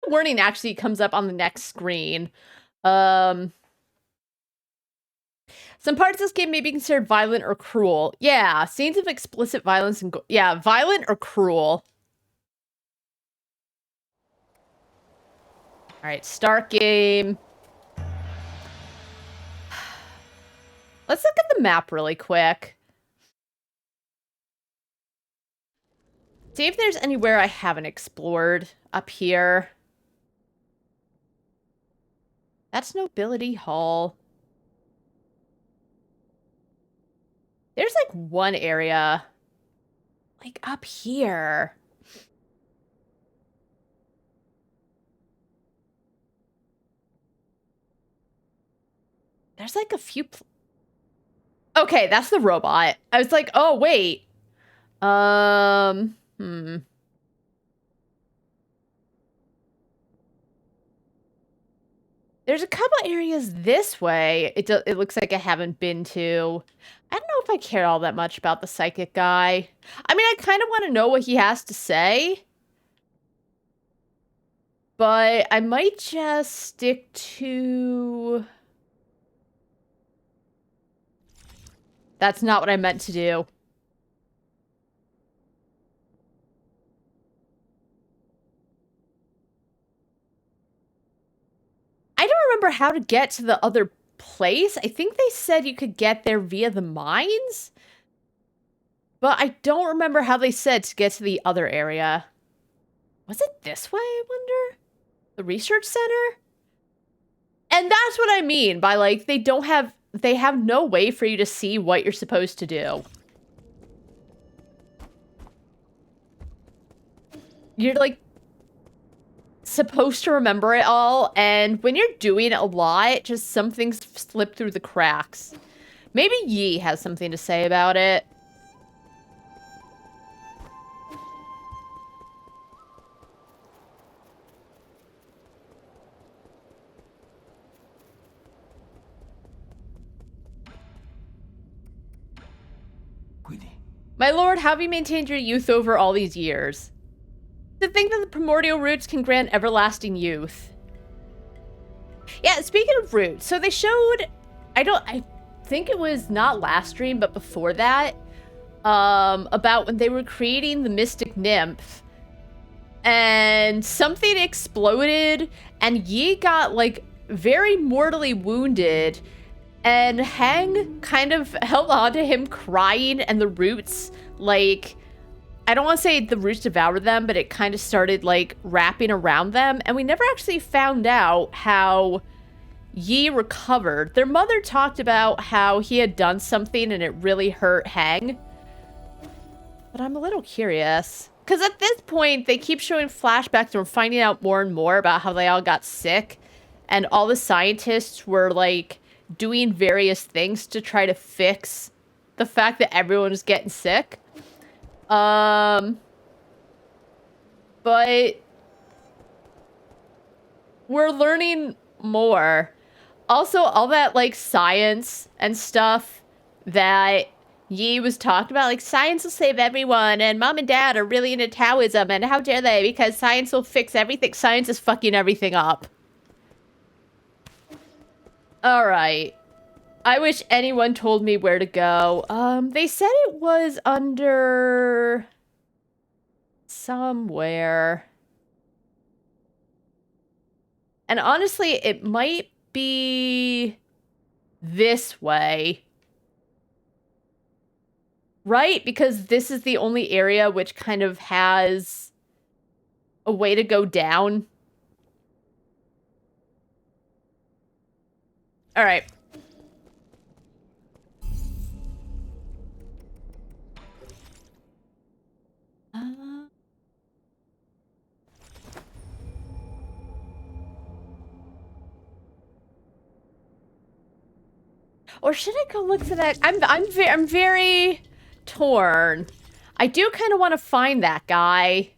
the warning actually comes up on the next screen. Some parts of this game may be considered violent or cruel. Yeah, scenes of explicit violence and yeah, violent or cruel. All right, start game. Let's look at the map really quick. See if there's anywhere I haven't explored up here. That's Nobility Hall. There's like one area, like up here. There's like a few. Okay, that's the robot. I was like, oh wait. There's a couple areas this way. It looks like I haven't been to. I don't know if I care all that much about the psychic guy. I mean, I kind of want to know what he has to say. But I might just stick to... That's not what I meant to do. I don't remember how to get to the other place. I think they said you could get there via the mines. But I don't remember how they said to get to the other area. Was it this way, I wonder? The research center? And that's what I mean by, like, they have no way for you to see what you're supposed to do. You're, like, supposed to remember it all, and when you're doing it a lot, just some things slip through the cracks. Maybe Yi has something to say about it. My lord, how have you maintained your youth over all these years? To think that the primordial roots can grant everlasting youth. Yeah, speaking of roots, so they showed, I think it was not last stream, but before that, about when they were creating the Mystic Nymph, and something exploded, and Yi got, like, very mortally wounded, and Hang kind of held on to him crying, and the roots, like, I don't want to say the roots devoured them, but it kind of started, like, wrapping around them, and we never actually found out how Yi recovered. Their mother talked about how he had done something and it really hurt Hang. But I'm a little curious. Because at this point, they keep showing flashbacks and we're finding out more and more about how they all got sick. And all the scientists were, like, doing various things to try to fix the fact that everyone was getting sick. But we're learning more. Also, all that, like, science and stuff that Yi was talking about, like, science will save everyone, and mom and dad are really into Taoism, and how dare they, because science will fix everything. Science is fucking everything up. Alright. I wish anyone told me where to go. They said it was under... somewhere. And honestly, it might be this way. Right? Because this is the only area which kind of has a way to go down. All right. Or should I go look for that? I'm very torn. I do kind of want to find that guy.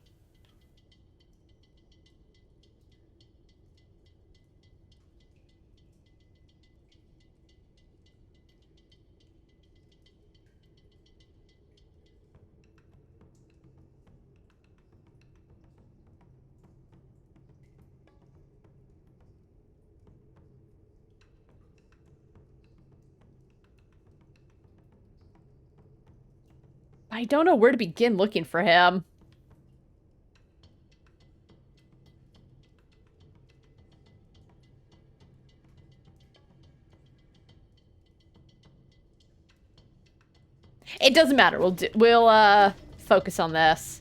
I don't know where to begin looking for him. It doesn't matter. We'll focus on this.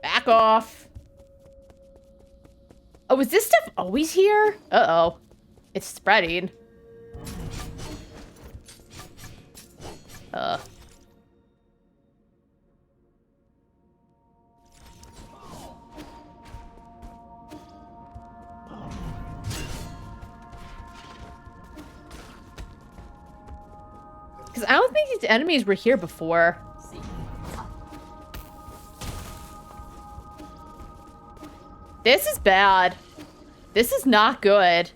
Back off. Oh, is this stuff always here? Uh-oh. It's spreading. Because I don't think these enemies were here before. This is bad. This is not good.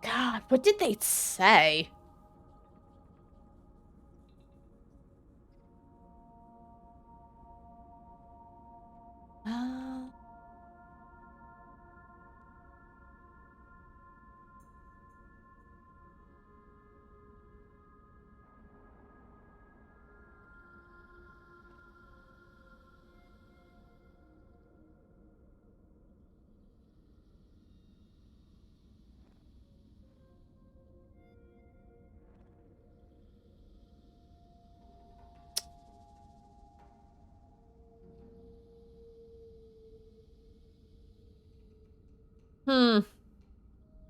God, what did they say?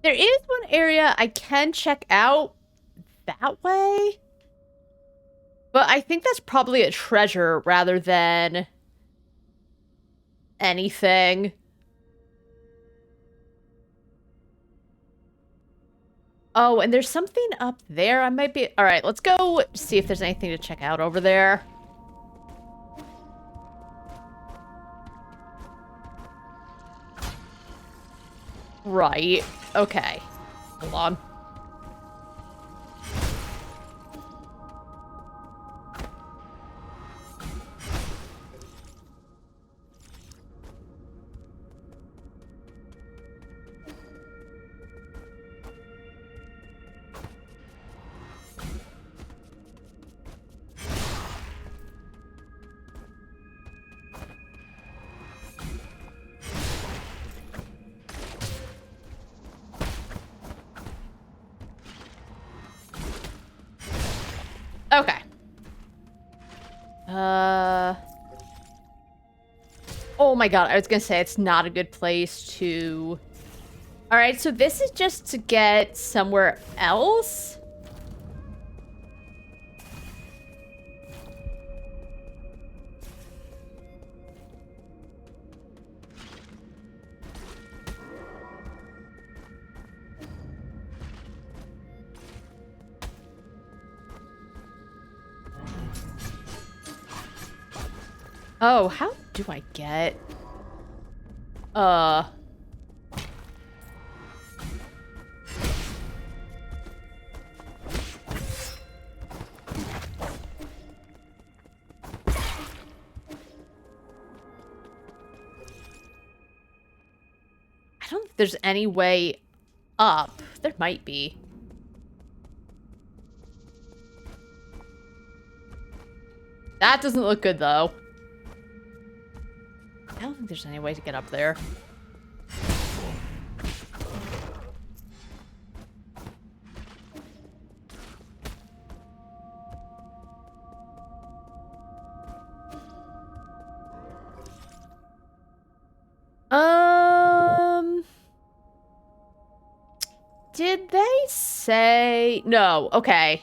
There is one area I can check out that way. But I think that's probably a treasure rather than anything. Oh, and there's something up there. I might be... All right, let's go see if there's anything to check out over there. Right. Okay. Hold on. Okay. Oh my god, I was gonna say it's not a good place to... Alright, so this is just to get somewhere else? Oh, how do I get... I don't think there's any way up. There might be. That doesn't look good, though. I don't think there's any way to get up there. Did they say... No, okay.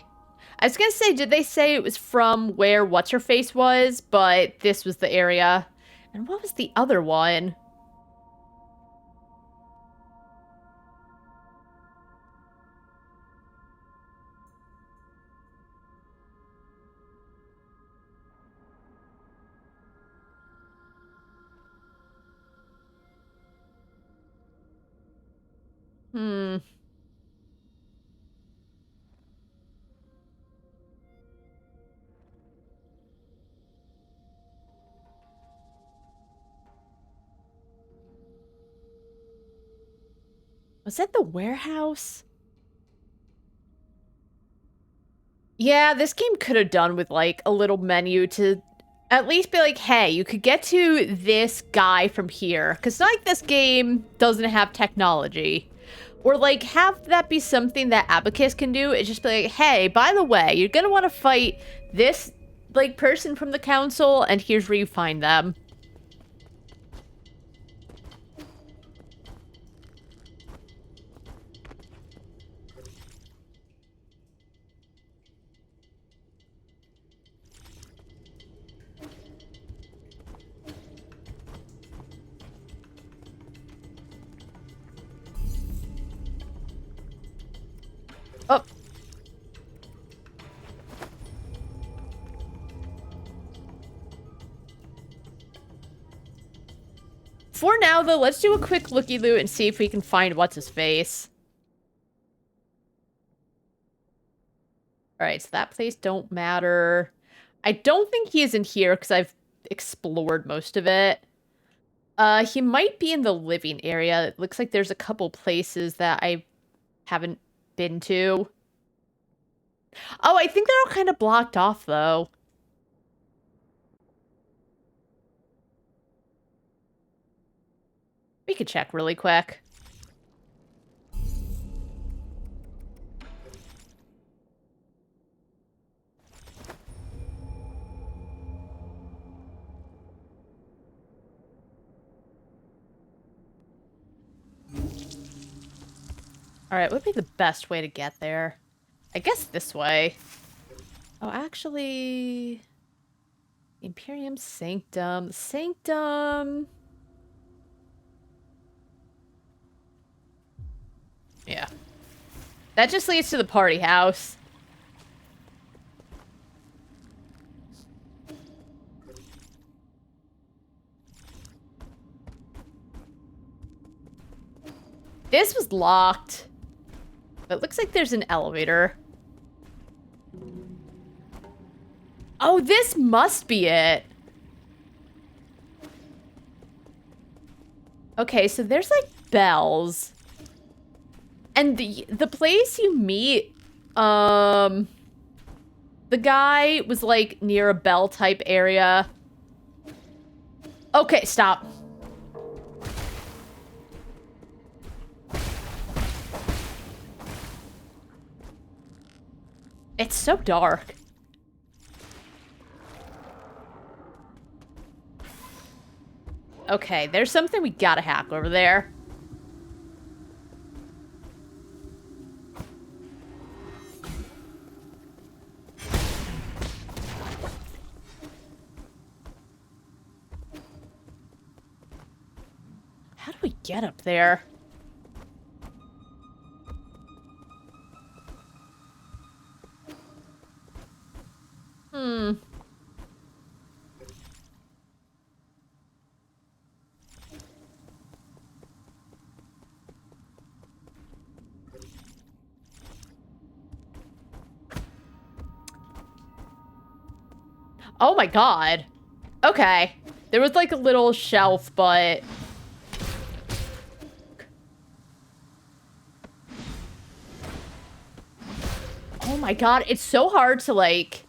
I was gonna say, did they say it was from where What's-Her-Face was? But this was the area. And what was the other one? Hmm. Was that the warehouse? Yeah, this game could have done with, like, a little menu to at least be like, hey, you could get to this guy from here. Because, like, this game doesn't have technology. Or, like, have that be something that Abacus can do. It's just be like, hey, by the way, you're gonna want to fight this, like, person from the council, and here's where you find them. Oh. For now, though, let's do a quick looky-loo and see if we can find What's-His-Face. Alright, so that place don't matter. I don't think he is in here, because I've explored most of it. He might be in the living area. It looks like there's a couple places that I haven't been to. Oh, I think they're all kind of blocked off, though. We could check really quick. Alright, what would be the best way to get there? I guess this way. Oh, actually... Imperium Sanctum. Sanctum... Yeah. That just leads to the party house. This was locked. But it looks like there's an elevator. Oh, this must be it. Okay, so there's like bells. And the place you meet, the guy was like near a bell type area. Okay, stop. It's so dark. Okay, there's something we gotta hack over there. How do we get up there? Oh my god. Okay. There was like a little shelf, but... Oh my god, it's so hard to like...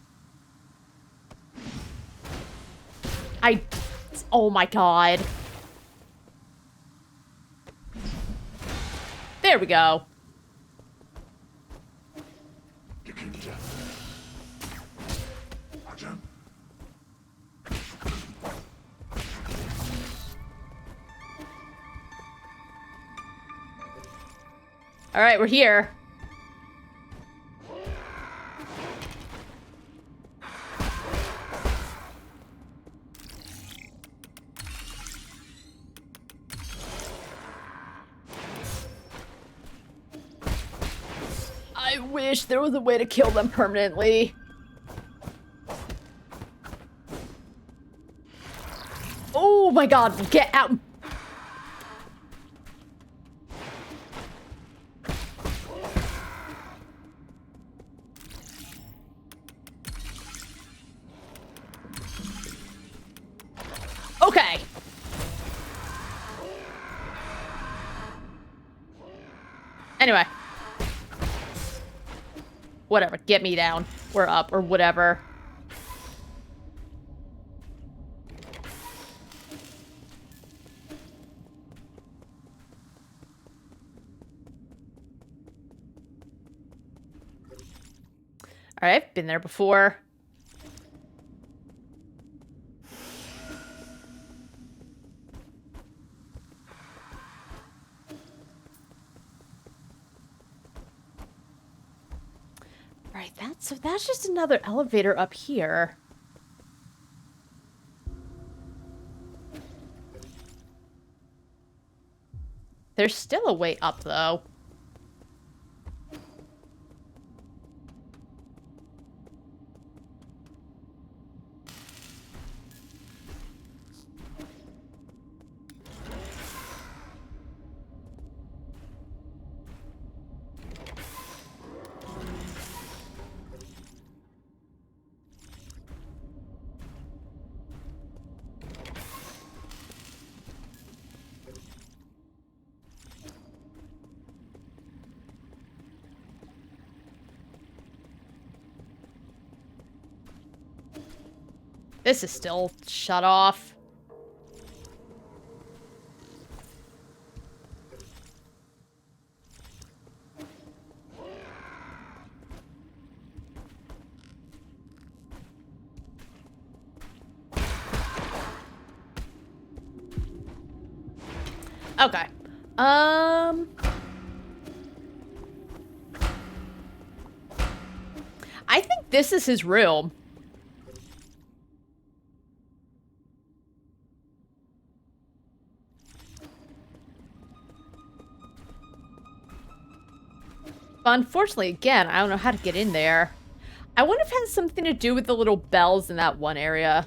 Oh my god. There we go. Alright, we're here. I wish there was a way to kill them permanently. Oh my god, get out! Okay. Anyway. Whatever, get me down. Or up, or whatever. Alright, I've been there before. Alright, so that's just another elevator up here. There's still a way up, though. This is still shut off. Okay. I think this is his room. But unfortunately, again, I don't know how to get in there. I wonder if it has something to do with the little bells in that one area.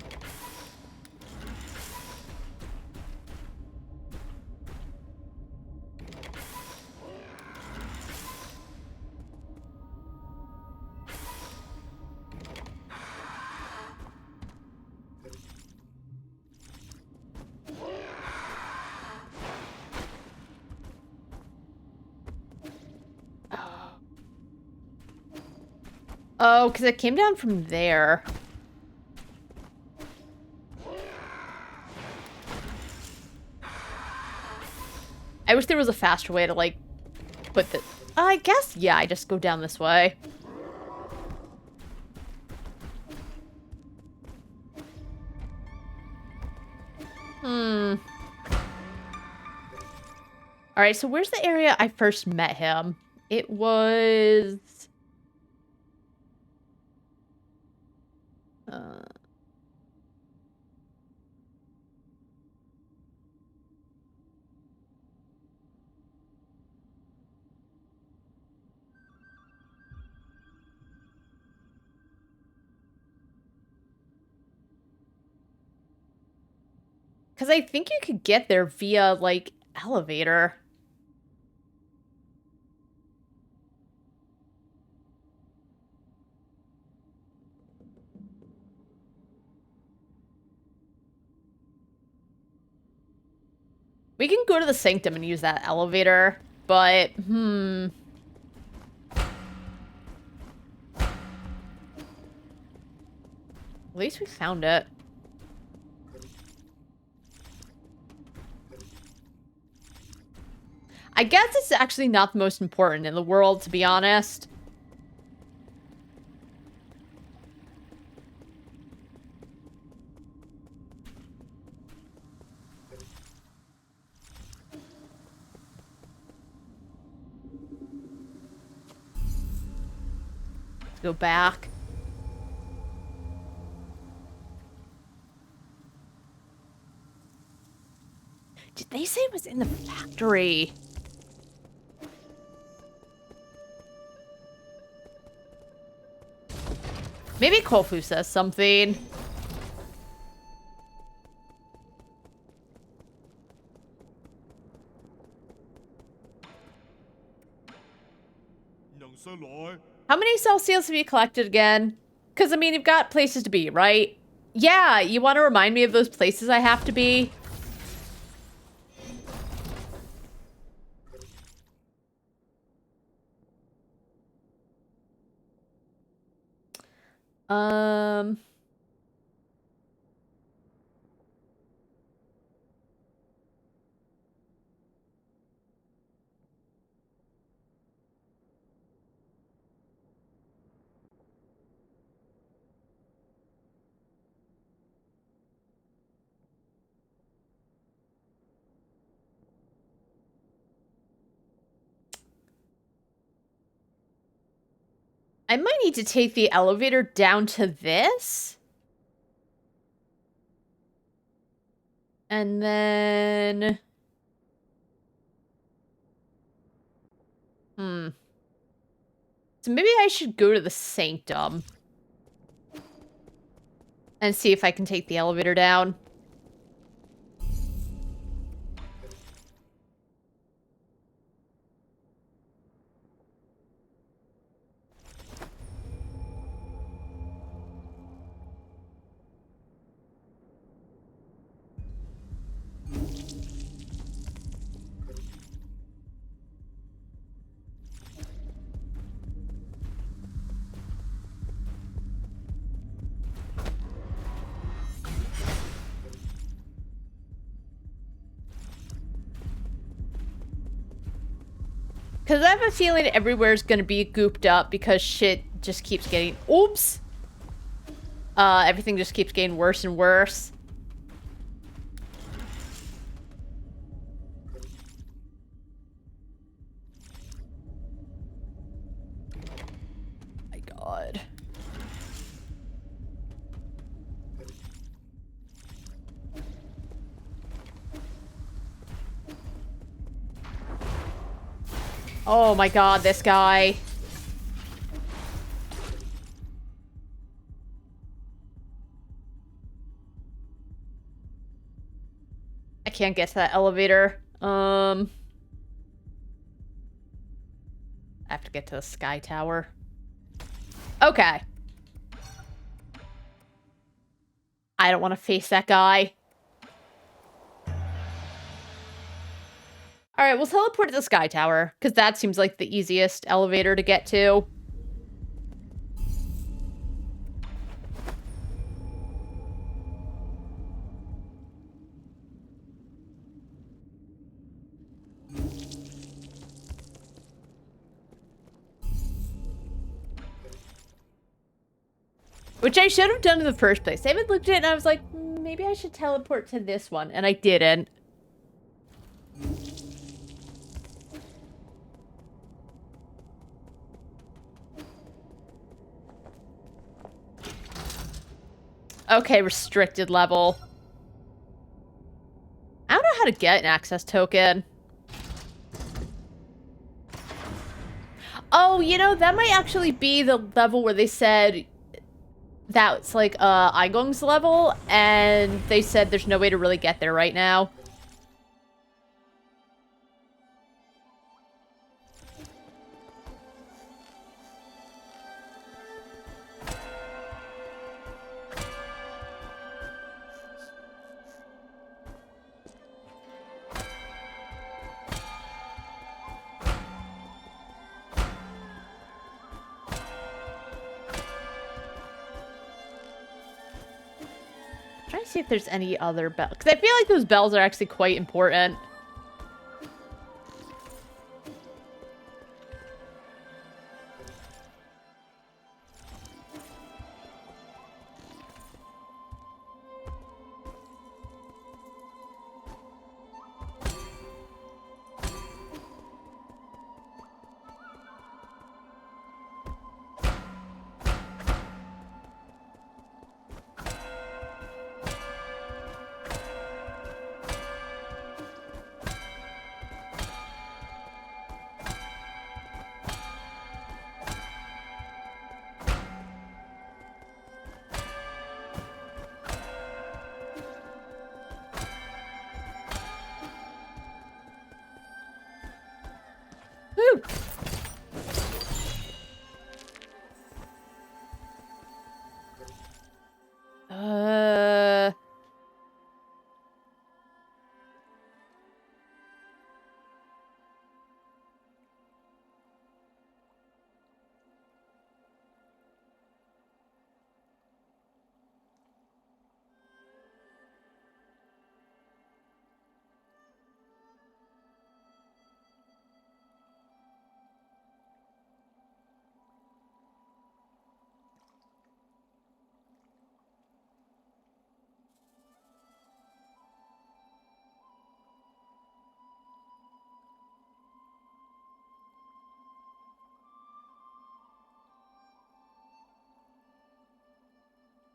Oh, because it came down from there. I wish there was a faster way to, like, put the... I guess, yeah, I just go down this way. Alright, so where's the area I first met him? It was... Because I think you could get there via, like, elevator. We can go to the sanctum and use that elevator, but, At least we found it. I guess it's actually not the most important in the world, to be honest. to go back. Did they say it was in the factory? Maybe Kofu says something. How many Celsius have you collected again? Because, I mean, you've got places to be, right? Yeah, you want to remind me of those places I have to be? I might need to take the elevator down to this. And then... So maybe I should go to the Sanctum. And see if I can take the elevator down. Because I have a feeling everywhere's going to be gooped up because shit just keeps getting... Oops! Everything just keeps getting worse and worse. My god. Oh my god, this guy. I can't get to that elevator. I have to get to the Sky Tower. Okay. I don't want to face that guy. Alright, we'll teleport to the Sky Tower, because that seems like the easiest elevator to get to. Which I should have done in the first place. I haven't looked at it and I was like, maybe I should teleport to this one, and I didn't. Okay, restricted level. I don't know how to get an access token. Oh, you know, that might actually be the level where they said that's like Igong's level, and they said there's no way to really get there right now. Trying to see if there's any other bells. Because I feel like those bells are actually quite important.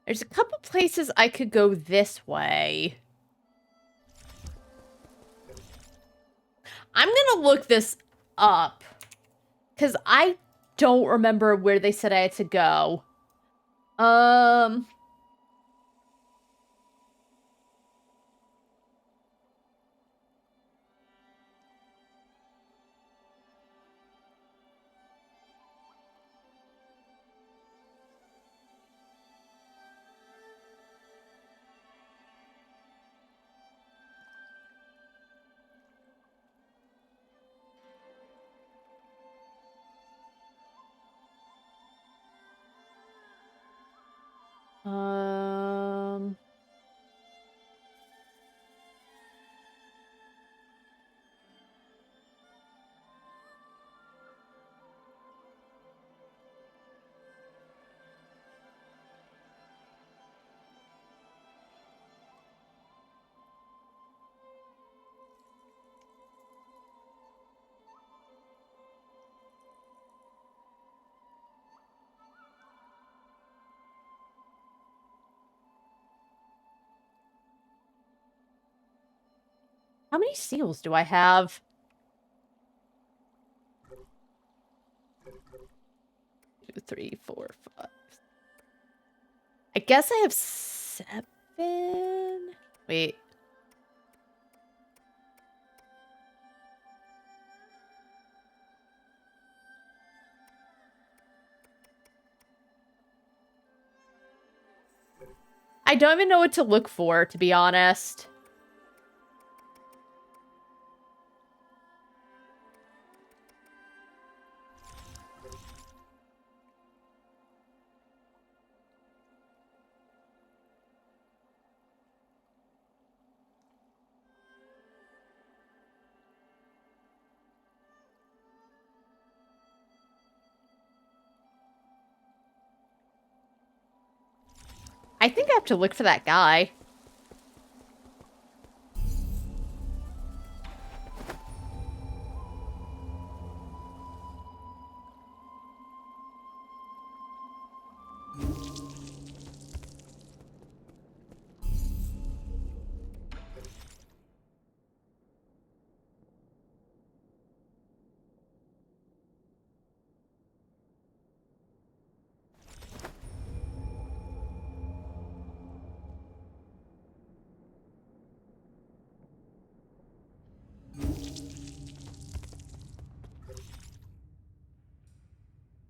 There's a couple places I could go this way. I'm gonna look this up. Because I don't remember where they said I had to go. How many seals do I have? 2, 3, 4, 5. I guess I have 7. Wait. I don't even know what to look for, to be honest. I think I have to look for that guy.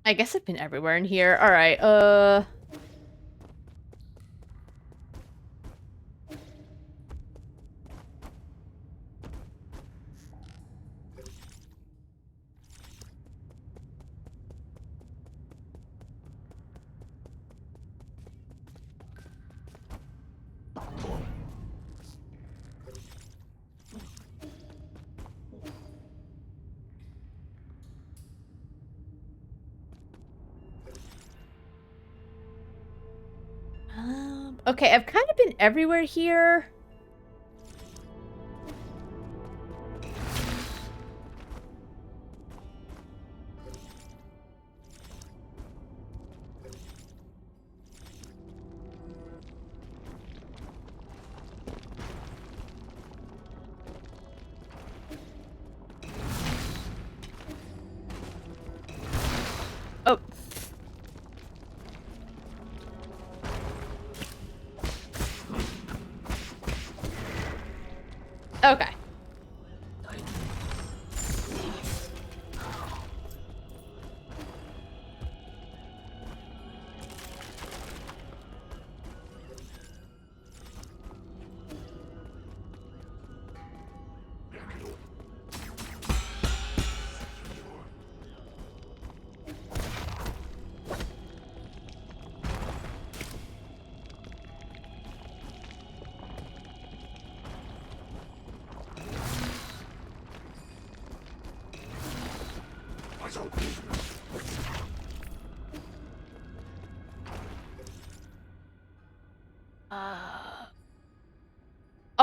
I guess I've been everywhere in here. Alright, okay, I've kind of been everywhere here. Oh. Okay.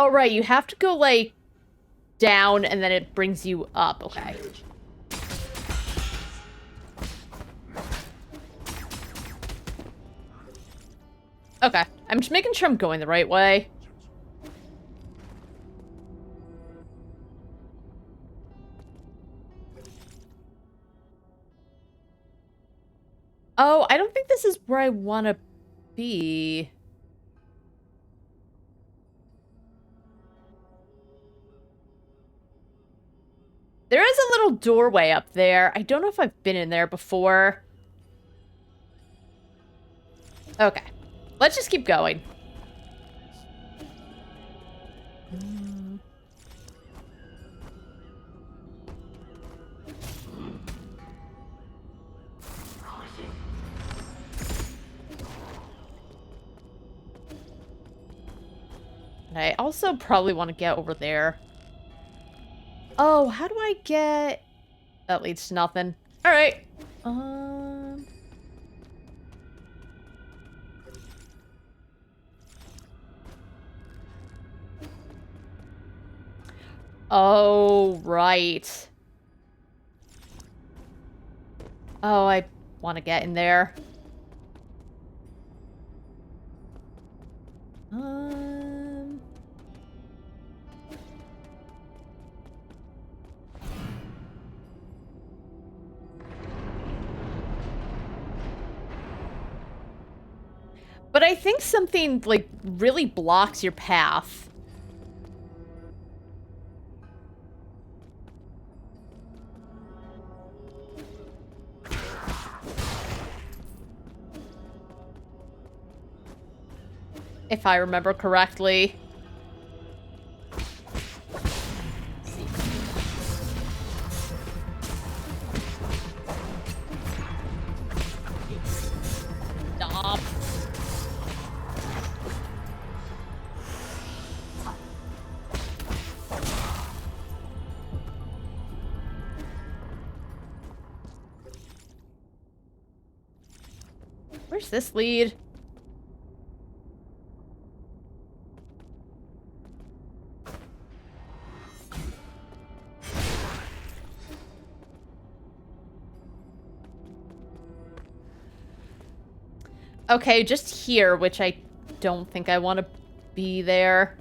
Oh, right, you have to go, like, down, and then it brings you up. Okay. Okay. I'm just making sure I'm going the right way. Oh, I don't think this is where I want to be. There is a little doorway up there. I don't know if I've been in there before. Okay. Let's just keep going. I also probably want to get over there. Oh, how do I get... That leads to nothing. Alright. Oh, right. Oh, I want to get in there. But I think something, like, really blocks your path. If I remember correctly. Stop. Where's this lead? Okay, just here, which I don't think I want to be there.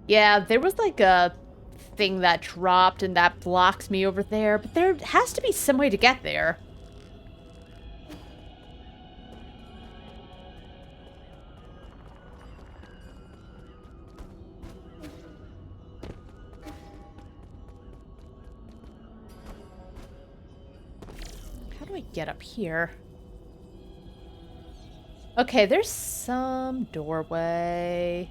Yeah, there was like a thing that dropped and that blocks me over there, but there has to be some way to get there. How do I get up here? Okay, there's some doorway.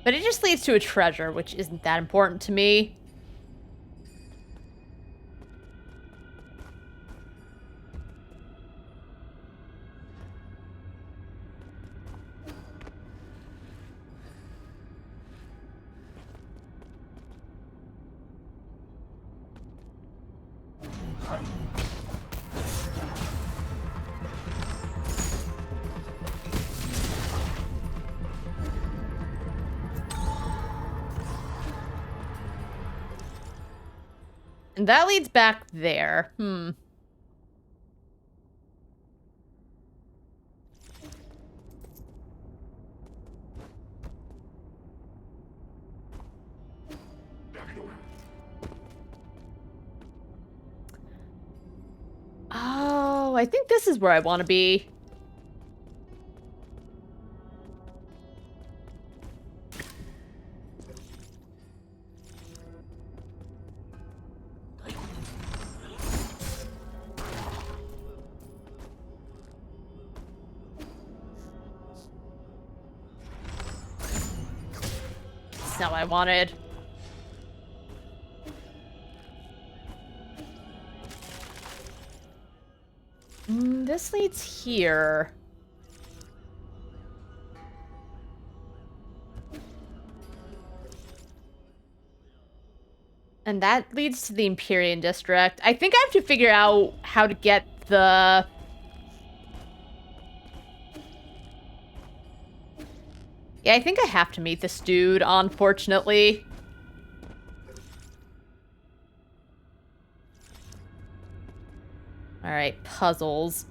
But it just leads to a treasure, which isn't that important to me. And that leads back there. Oh, I think this is where I want to be. That's not what I wanted. This leads here. And that leads to the Empyrean District. I think I have to figure out how to get the... Yeah, I think I have to meet this dude, unfortunately. Alright, puzzles.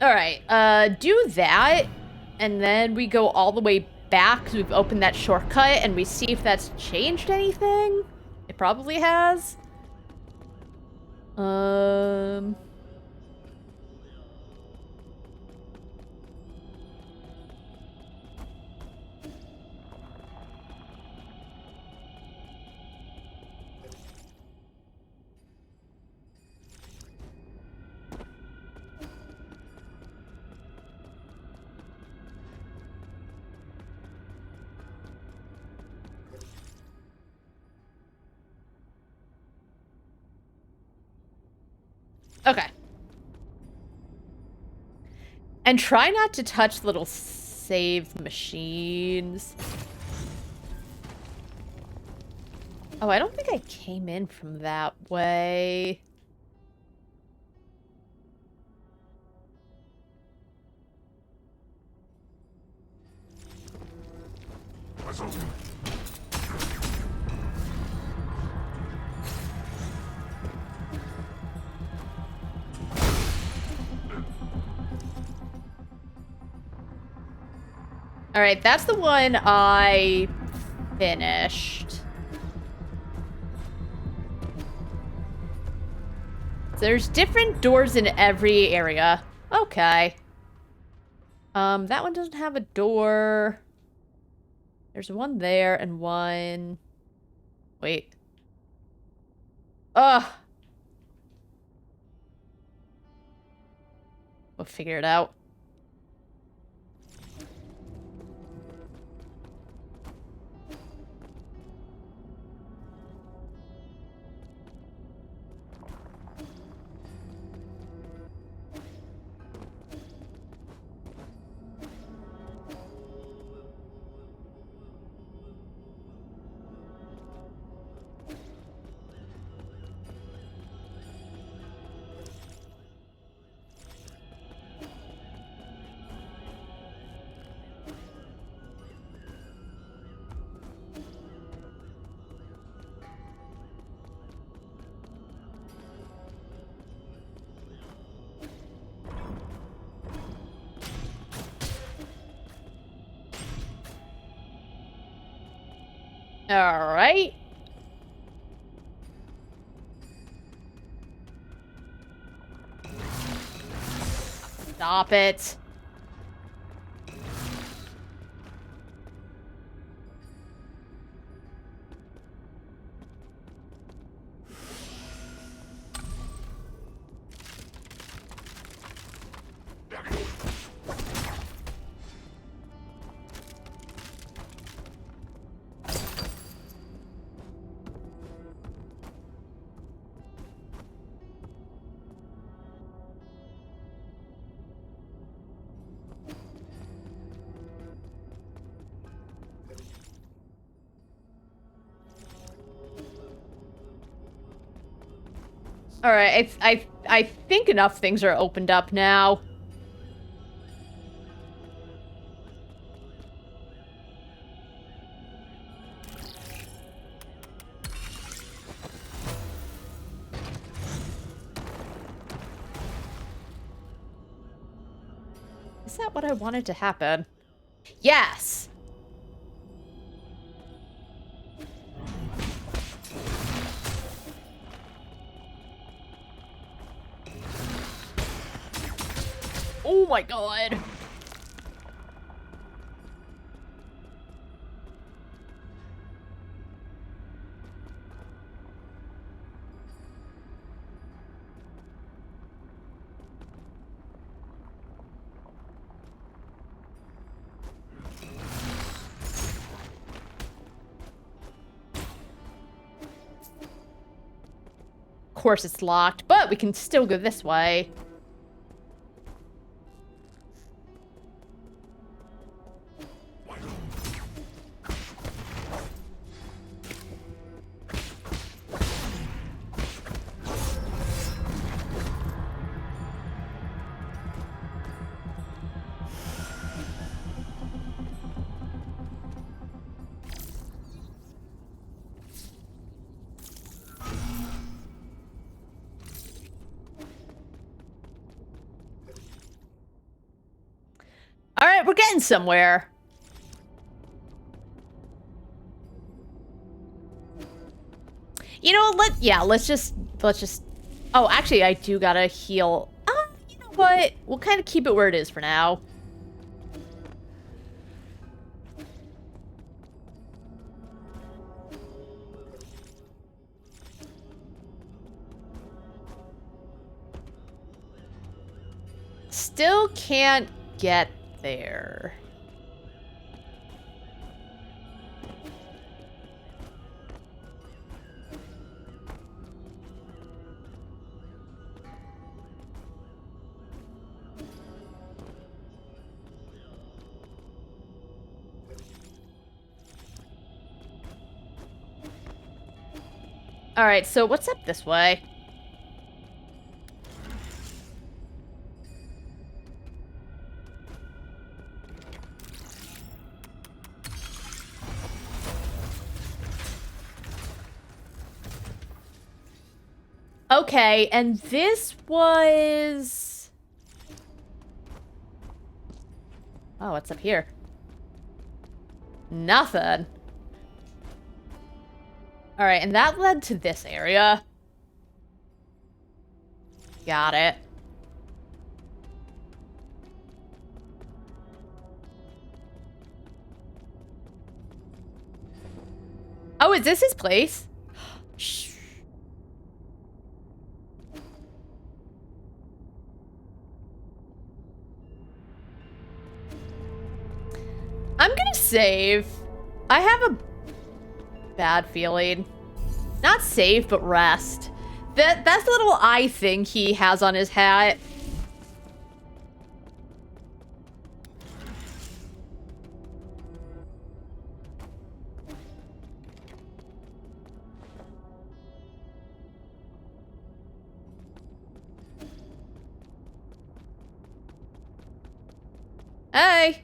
Alright, do that, and then we go all the way back, because we've opened that shortcut, and we see if that's changed anything. It probably has. Okay. And try not to touch little save machines. Oh, I don't think I came in from that way. Alright, that's the one I finished. There's different doors in every area. Okay. That one doesn't have a door. There's one there and one... Wait. Ugh. We'll figure it out. Alright. Stop it. Alright, I think enough things are opened up now. Is that what I wanted to happen? Yes! Oh my god. course it's locked, but we can still go this way. All right, we're getting somewhere. You know, let's just. Oh, actually, I do gotta heal. You know what? We'll kind of keep it where it is for now. Still can't get there. All right, so what's up this way? Okay, and this was... Oh, what's up here? Nothing. Alright, and that led to this area. Got it. Oh, is this his place? Shh. I'm gonna save. I have a bad feeling. Not save, but rest. That's the little eye thing he has on his hat. Hey.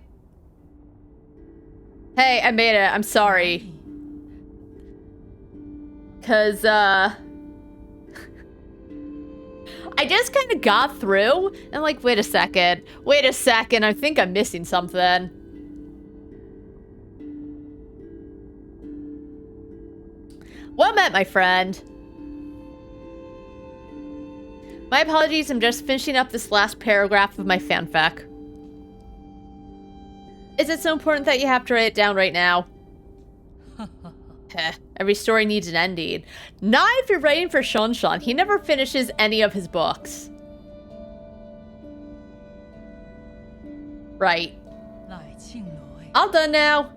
Hey, I made it. I'm sorry. 'Cause, I just kind of got through, and like, wait a second, I think I'm missing something. Well met, my friend. My apologies, I'm just finishing up this last paragraph of my fanfic. Is it so important that you have to write it down right now? Every story needs an ending. Not if you're writing for Shanshan. He never finishes any of his books. Right. All done now.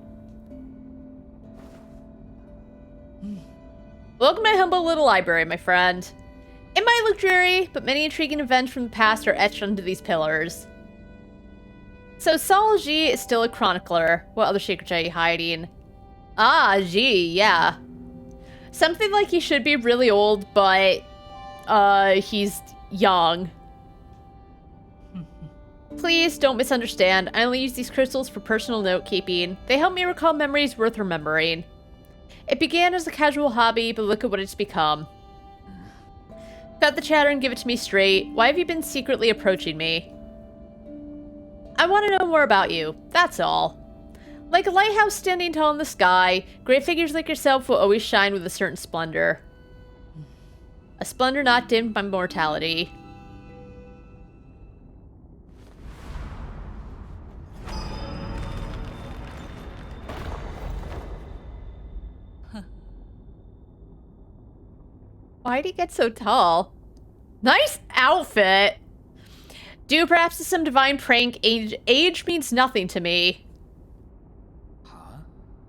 Welcome to my humble little library, my friend. It might look dreary, but many intriguing events from the past are etched onto these pillars. So Saul Ji is still a chronicler. What other secrets are you hiding? Ah, Ji, yeah. Something like he should be really old, but he's young. Please don't misunderstand. I only use these crystals for personal note-keeping. They help me recall memories worth remembering. It began as a casual hobby, but look at what it's become. Cut the chatter and give it to me straight. Why have you been secretly approaching me? I want to know more about you. That's all. Like a lighthouse standing tall in the sky, great figures like yourself will always shine with a certain splendor. A splendor not dimmed by mortality. Why'd he get so tall? Nice outfit! Due perhaps to some divine prank, age means nothing to me.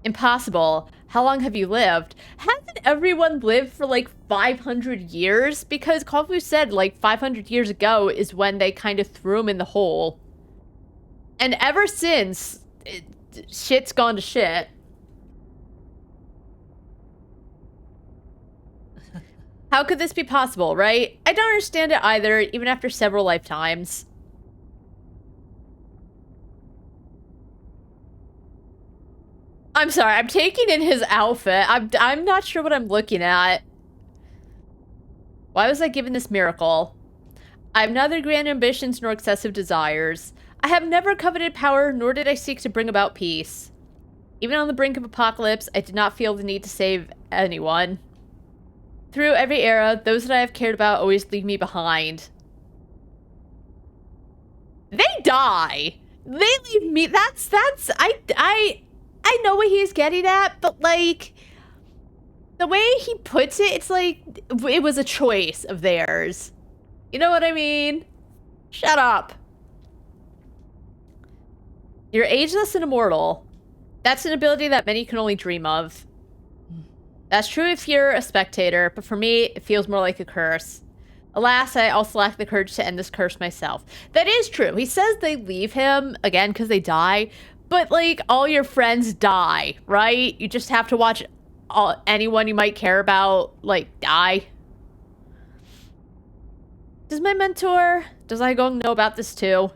Impossible. How long have you lived? Hasn't everyone lived for like 500 years? Because Kofu said like 500 years ago is when they kind of threw him in the hole. And ever since, shit's gone to shit. How could this be possible, right? I don't understand it either, even after several lifetimes. I'm sorry, I'm taking in his outfit. I'm not sure what I'm looking at. Why was I given this miracle? I have neither grand ambitions nor excessive desires. I have never coveted power, nor did I seek to bring about peace. Even on the brink of apocalypse, I did not feel the need to save anyone. Through every era, those that I have cared about always leave me behind. They die! They leave me- I know what he's getting at, but like, the way he puts it, it's like, it was a choice of theirs. You know what I mean? Shut up. You're ageless and immortal. That's an ability that many can only dream of. That's true if you're a spectator, but for me, it feels more like a curse. Alas, I also lack the courage to end this curse myself. That is true. He says they leave him, again, because they die, but, like, all your friends die, right? You just have to watch anyone you might care about, like, die. Does my mentor, does Aigong know about this too?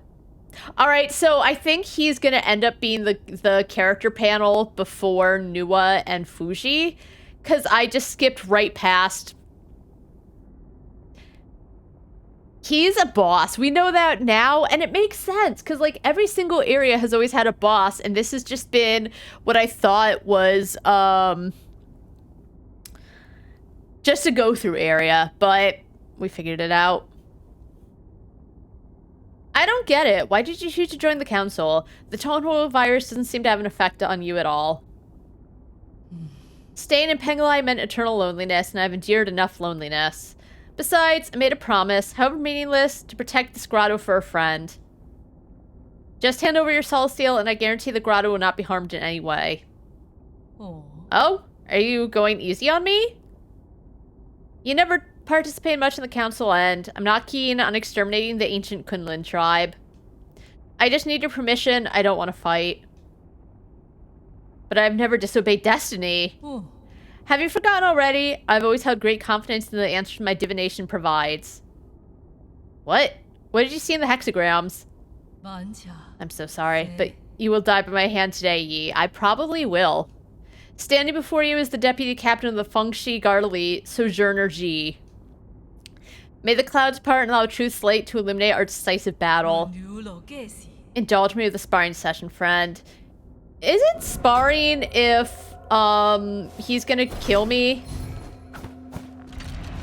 Alright, so I think he's gonna end up being the character panel before Nuwa and Fuji, because I just skipped right past. He's a boss. We know that now, and it makes sense, because, like, every single area has always had a boss, and this has just been what I thought was, just a go-through area, but we figured it out. I don't get it. Why did you choose to join the council? The tonal virus doesn't seem to have an effect on you at all. Staying in Pengalai meant eternal loneliness, and I've endured enough loneliness. Besides, I made a promise, however meaningless, to protect this grotto for a friend. Just hand over your soul steel, and I guarantee the grotto will not be harmed in any way. Oh? Are you going easy on me? You never participated much in the council, and I'm not keen on exterminating the ancient Kunlun tribe. I just need your permission. I don't want to fight. But I've never disobeyed destiny. Have you forgotten already? I've always held great confidence in the answers my divination provides. What? What did you see in the hexagrams? I'm so sorry, but you will die by my hand today, Yi. I probably will. Standing before you is the deputy captain of the Fengshi Guard Elite, Sojourner Ji. May the clouds part and allow truth's light to illuminate our decisive battle. Indulge me with a sparring session, friend. Is it sparring if, he's gonna kill me?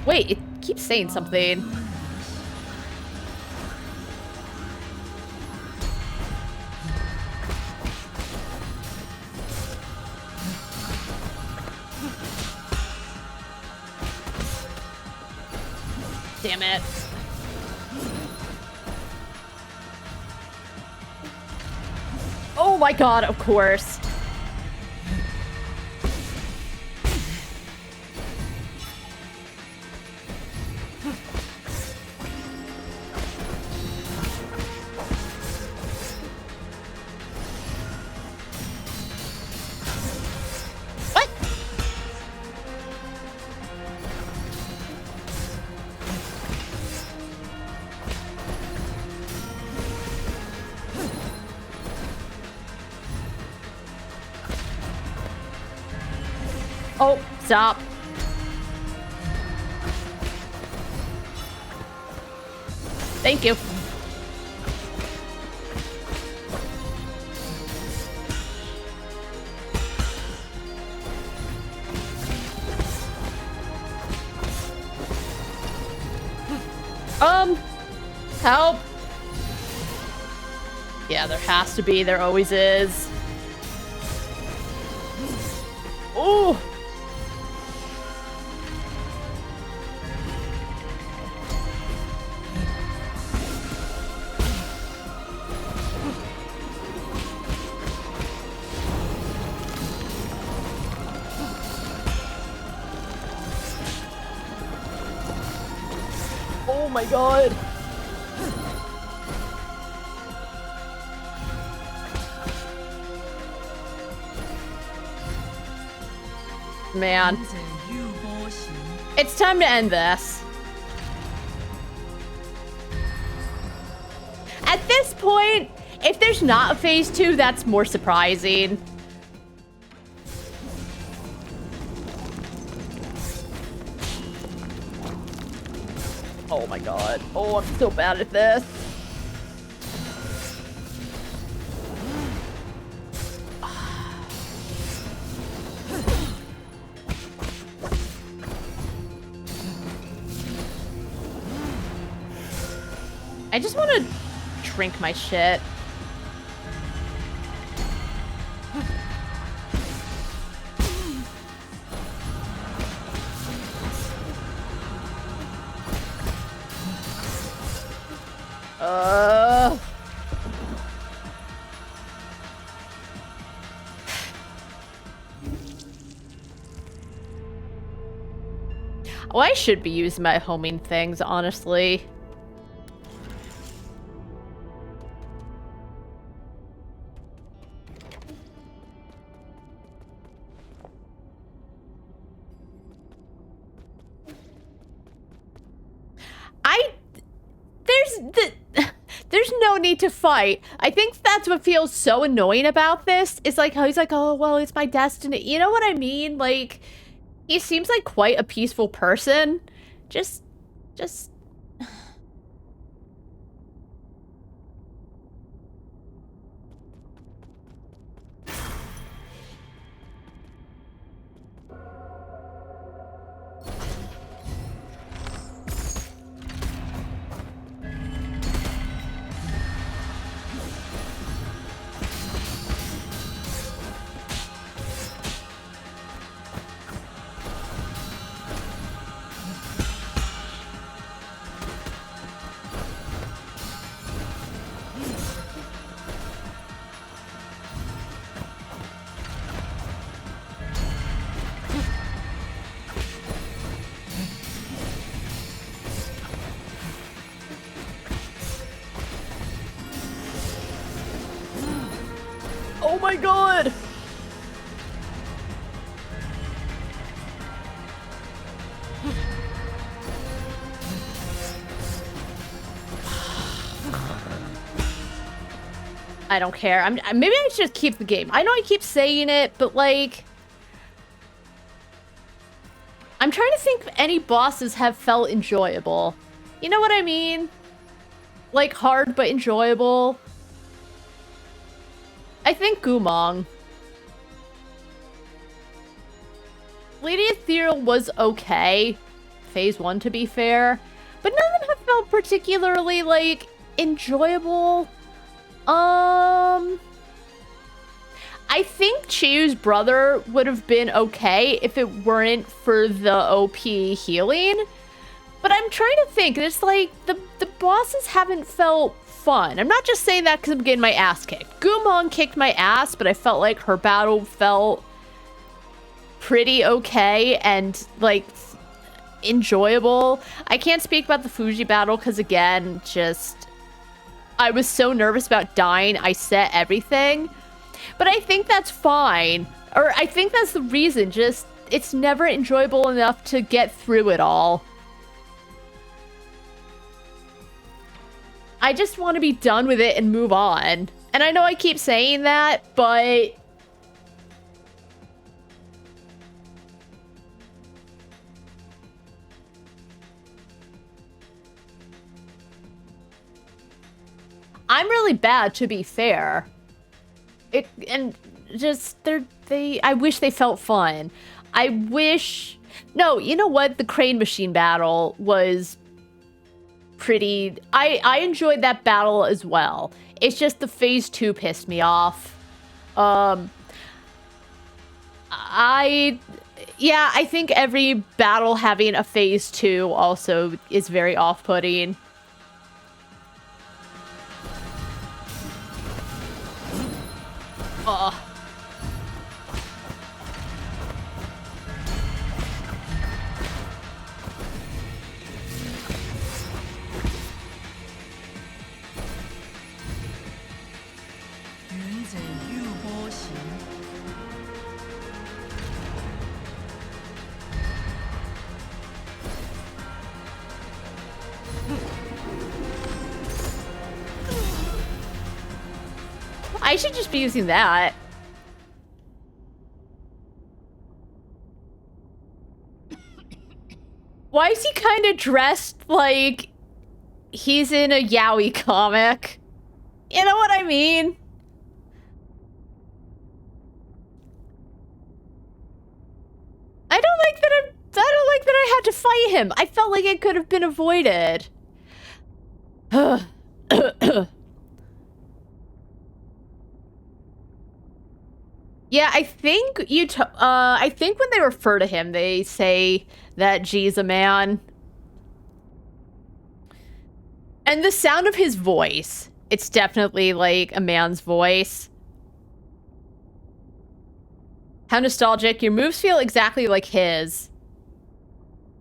Wait, it keeps saying something. Damn it. Oh my god, of course. What? Oh, stop. Thank you. Help. Yeah, there has to be. There always is. Oh. Oh my god. Man. It's time to end this. At this point, if there's not a phase 2, that's more surprising. Oh my god. Oh, I'm so bad at this. I just want to drink my shit. Oh, I should be using my homing things, honestly. There's no need to fight. I think that's what feels so annoying about this. It's like how he's like, oh, well, it's my destiny. You know what I mean? Like, he seems like quite a peaceful person. Just... Oh my god! I don't care. Maybe I should just keep the game. I know I keep saying it, but like... I'm trying to think if any bosses have felt enjoyable. You know what I mean? Like, hard but enjoyable. I think Gumong. Lady Ethereal was okay. Phase 1, to be fair. But none of them have felt particularly, like, enjoyable. I think Chiyu's brother would have been okay if it weren't for the OP healing. But I'm trying to think, and it's like, the bosses haven't felt fun. I'm not just saying that because I'm getting my ass kicked. Gumong kicked my ass, but I felt like her battle felt pretty okay and, like, enjoyable. I can't speak about the Fuji battle because, again, just... I was so nervous about dying, I set everything. But I think that's fine. Or I think that's the reason, just, it's never enjoyable enough to get through it all. I just want to be done with it and move on. And I know I keep saying that, but... I'm really bad, to be fair. I wish they felt fun. I wish... No, you know what? The crane machine battle was pretty... I enjoyed that battle as well. It's just the phase 2 pissed me off. I think every battle having a phase 2 also is very off-putting. I should just be using that. Why is he kind of dressed like he's in a yaoi comic? You know what I mean? I don't like that I had to fight him. I felt like it could have been avoided. Yeah, I think I think when they refer to him, they say that G's a man. And the sound of his voice, it's definitely like a man's voice. How nostalgic. Your moves feel exactly like his.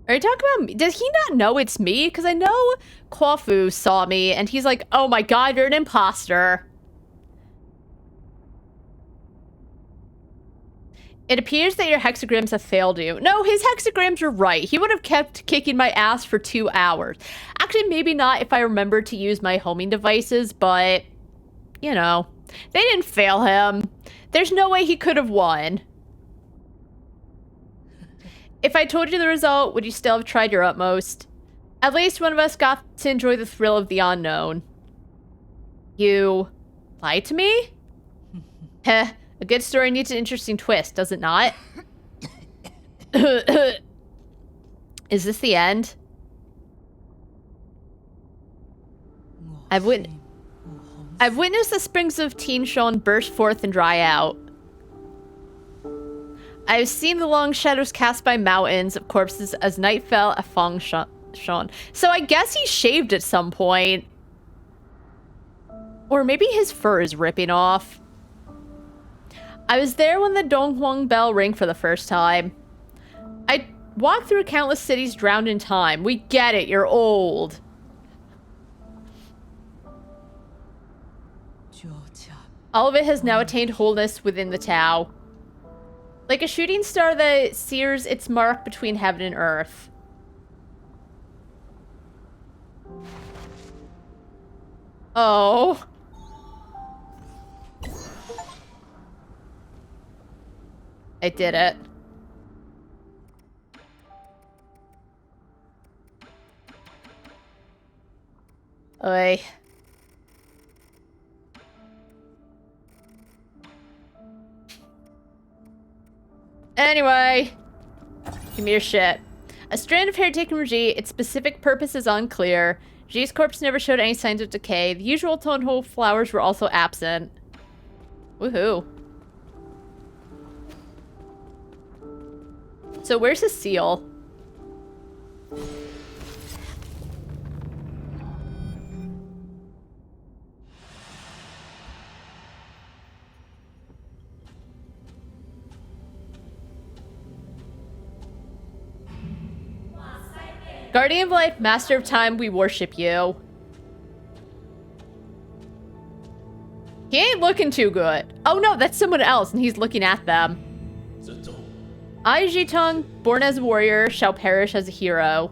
Are you talking about me? Does he not know it's me? Because I know Kwafu saw me and he's like, oh my god, you're an imposter. It appears that your hexagrams have failed you. No, his hexagrams are right. He would have kept kicking my ass for 2 hours. Actually, maybe not if I remembered to use my homing devices, but, you know, they didn't fail him. There's no way he could have won. If I told you the result, would you still have tried your utmost? At least one of us got to enjoy the thrill of the unknown. You lied to me? Heh. A good story needs an interesting twist, does it not? Is this the end? I've witnessed the springs of Tianshon burst forth and dry out. I've seen the long shadows cast by mountains of corpses as night fell at Fang Shon. So I guess he shaved at some point. Or maybe his fur is ripping off. I was there when the Donghuang bell rang for the first time. I walked through countless cities drowned in time. We get it, you're old. All of it has now attained wholeness within the Tao. Like a shooting star that sears its mark between heaven and earth. Oh. I did it. Oi. Anyway. Give me your shit. A strand of hair taken from G. Its specific purpose is unclear. G's corpse never showed any signs of decay. The usual tonhole flowers were also absent. Woohoo. So where's his seal? Guardian of Life, Master of Time, we worship you. He ain't looking too good. Oh no, that's someone else and he's looking at them. I, Jitong, born as a warrior, shall perish as a hero.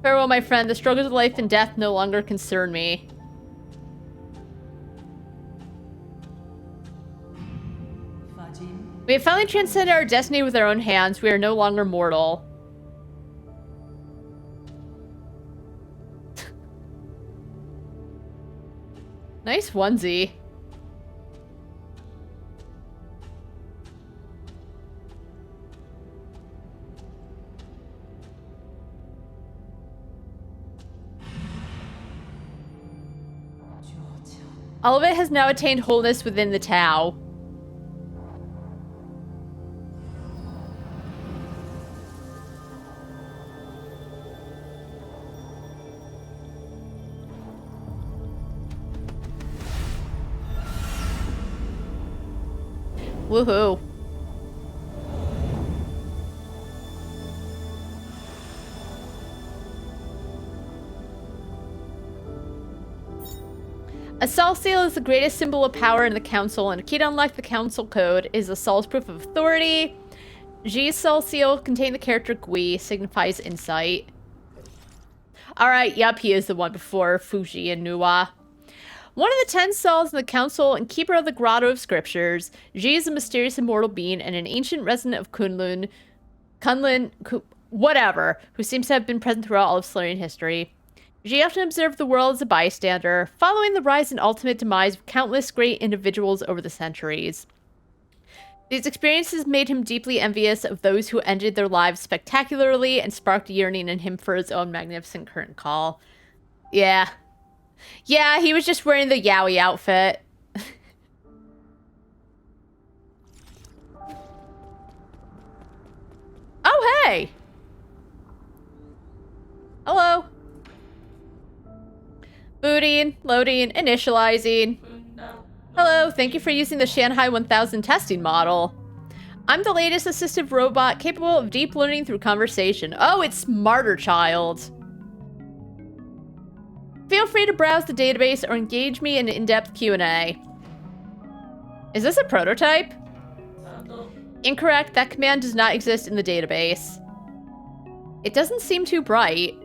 Farewell, my friend. The struggles of life and death no longer concern me. We have finally transcended our destiny with our own hands. We are no longer mortal. Nice onesie. All of it has now attained wholeness within the Tao. Woohoo. A Sol seal is the greatest symbol of power in the council, and a key to unlock the council code is a Sol's proof of authority. G's Sol seal contains the character Gui, signifies insight. Alright, yep, he is the one before Fuji and Nuwa. One of the 10 souls in the council and keeper of the Grotto of Scriptures, Ji is a mysterious immortal being and an ancient resident of Kunlun, whatever, who seems to have been present throughout all of Solarian history. Ji often observed the world as a bystander, following the rise and ultimate demise of countless great individuals over the centuries. These experiences made him deeply envious of those who ended their lives spectacularly and sparked a yearning in him for his own magnificent current call. Yeah. Yeah, he was just wearing the yaoi outfit. Oh, hey! Hello. Booting, loading, initializing. Hello, thank you for using the Shanghai 1000 testing model. I'm the latest assistive robot capable of deep learning through conversation. Oh, it's Smarter Child. Feel free to browse the database or engage me in an in-depth Q&A. Is this a prototype? Incorrect, that command does not exist in the database. It doesn't seem too bright.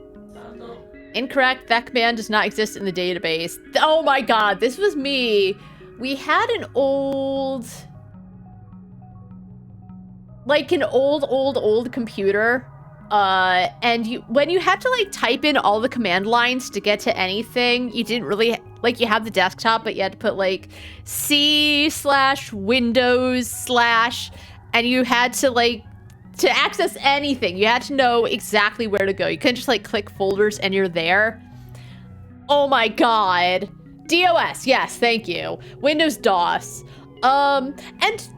Incorrect, that command does not exist in the database. Oh my god, this was me. We had an old... like an old computer. And when you had to like type in all the command lines to get to anything, you didn't really, like you had the desktop, but you had to put like C/Windows/ and you had to like, to access anything, you had to know exactly where to go. You couldn't just like click folders and you're there. Oh my god. DOS, yes, thank you. Windows DOS. And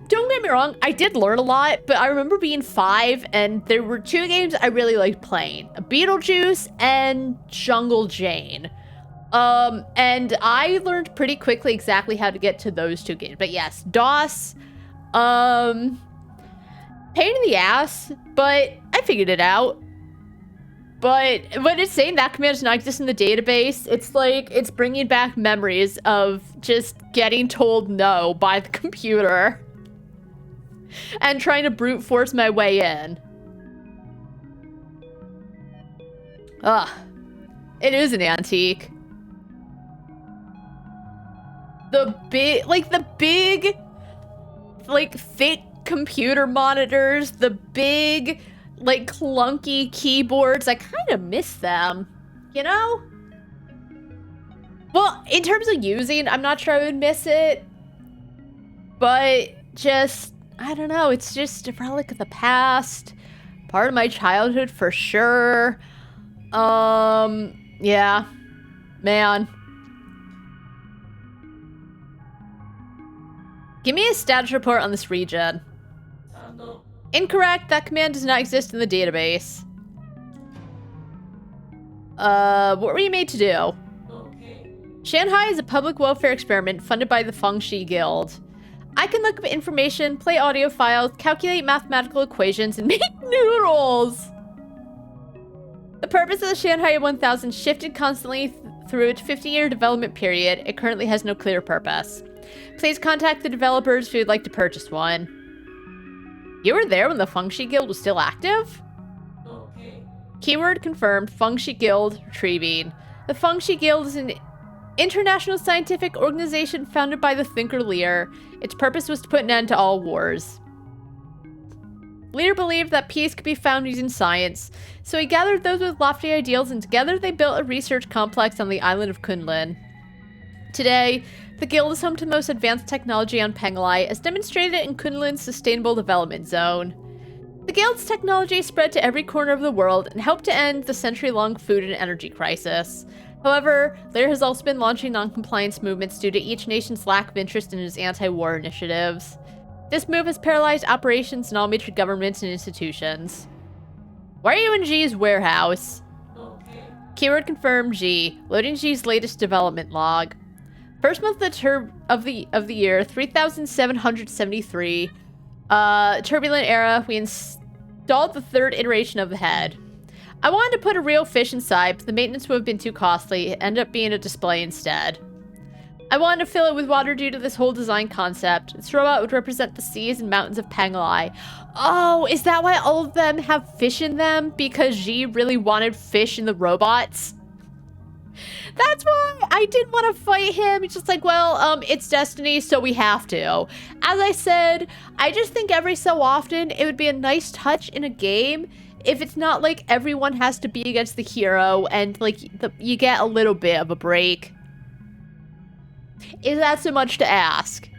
don't get me wrong, I did learn a lot, but I remember being 5 and there were 2 games I really liked playing. Beetlejuice and Jungle Jane. And I learned pretty quickly exactly how to get to those 2 games. But yes, DOS, pain in the ass, but I figured it out. But when it's saying that command does not exist in the database, it's like, it's bringing back memories of just getting told no by the computer and trying to brute force my way in. Ugh. It is an antique. The big, like, thick computer monitors, the big, like, clunky keyboards, I kind of miss them, you know? Well, in terms of using, I'm not sure I would miss it, but just, I don't know, it's just a relic of the past, part of my childhood for sure. Yeah, man. Give me a status report on this region. Incorrect, that command does not exist in the database. What were you made to do? Shanghai is a public welfare experiment funded by the Fengshi Guild. I can look up information, play audio files, calculate mathematical equations, and make noodles! The purpose of the Shanghai 1000 shifted constantly through its 50-year development period. It currently has no clear purpose. Please contact the developers if you'd like to purchase one. You were there when the Fengshi Guild was still active? Keyword confirmed, Fengshi Guild retrieving. The Fengshi Guild is an international scientific organization founded by the thinker Lear. Its purpose was to put an end to all wars. Lear believed that peace could be found using science, so he gathered those with lofty ideals and together they built a research complex on the island of Kunlun. Today, the Guild is home to the most advanced technology on Penglai, as demonstrated in Kunlun's Sustainable Development Zone. The Guild's technology spread to every corner of the world and helped to end the century-long food and energy crisis. However, Lear has also been launching non-compliance movements due to each nation's lack of interest in his anti-war initiatives. This move has paralyzed operations in all major governments and institutions. Why are you in G's warehouse? Keyword confirmed G. Loading G's latest development log. First month of the year, 3,773. Turbulent era, we installed the 3rd iteration of the head. I wanted to put a real fish inside, but the maintenance would have been too costly. It ended up being a display instead. I wanted to fill it with water due to this whole design concept. This robot would represent the seas and mountains of Penglai. Oh, is that why all of them have fish in them? Because G really wanted fish in the robots? That's why I didn't want to fight him. It's just like, well, it's destiny, so we have to. As I said, I just think every so often it would be a nice touch in a game if it's not like everyone has to be against the hero and like you get a little bit of a break. Is that so much to ask?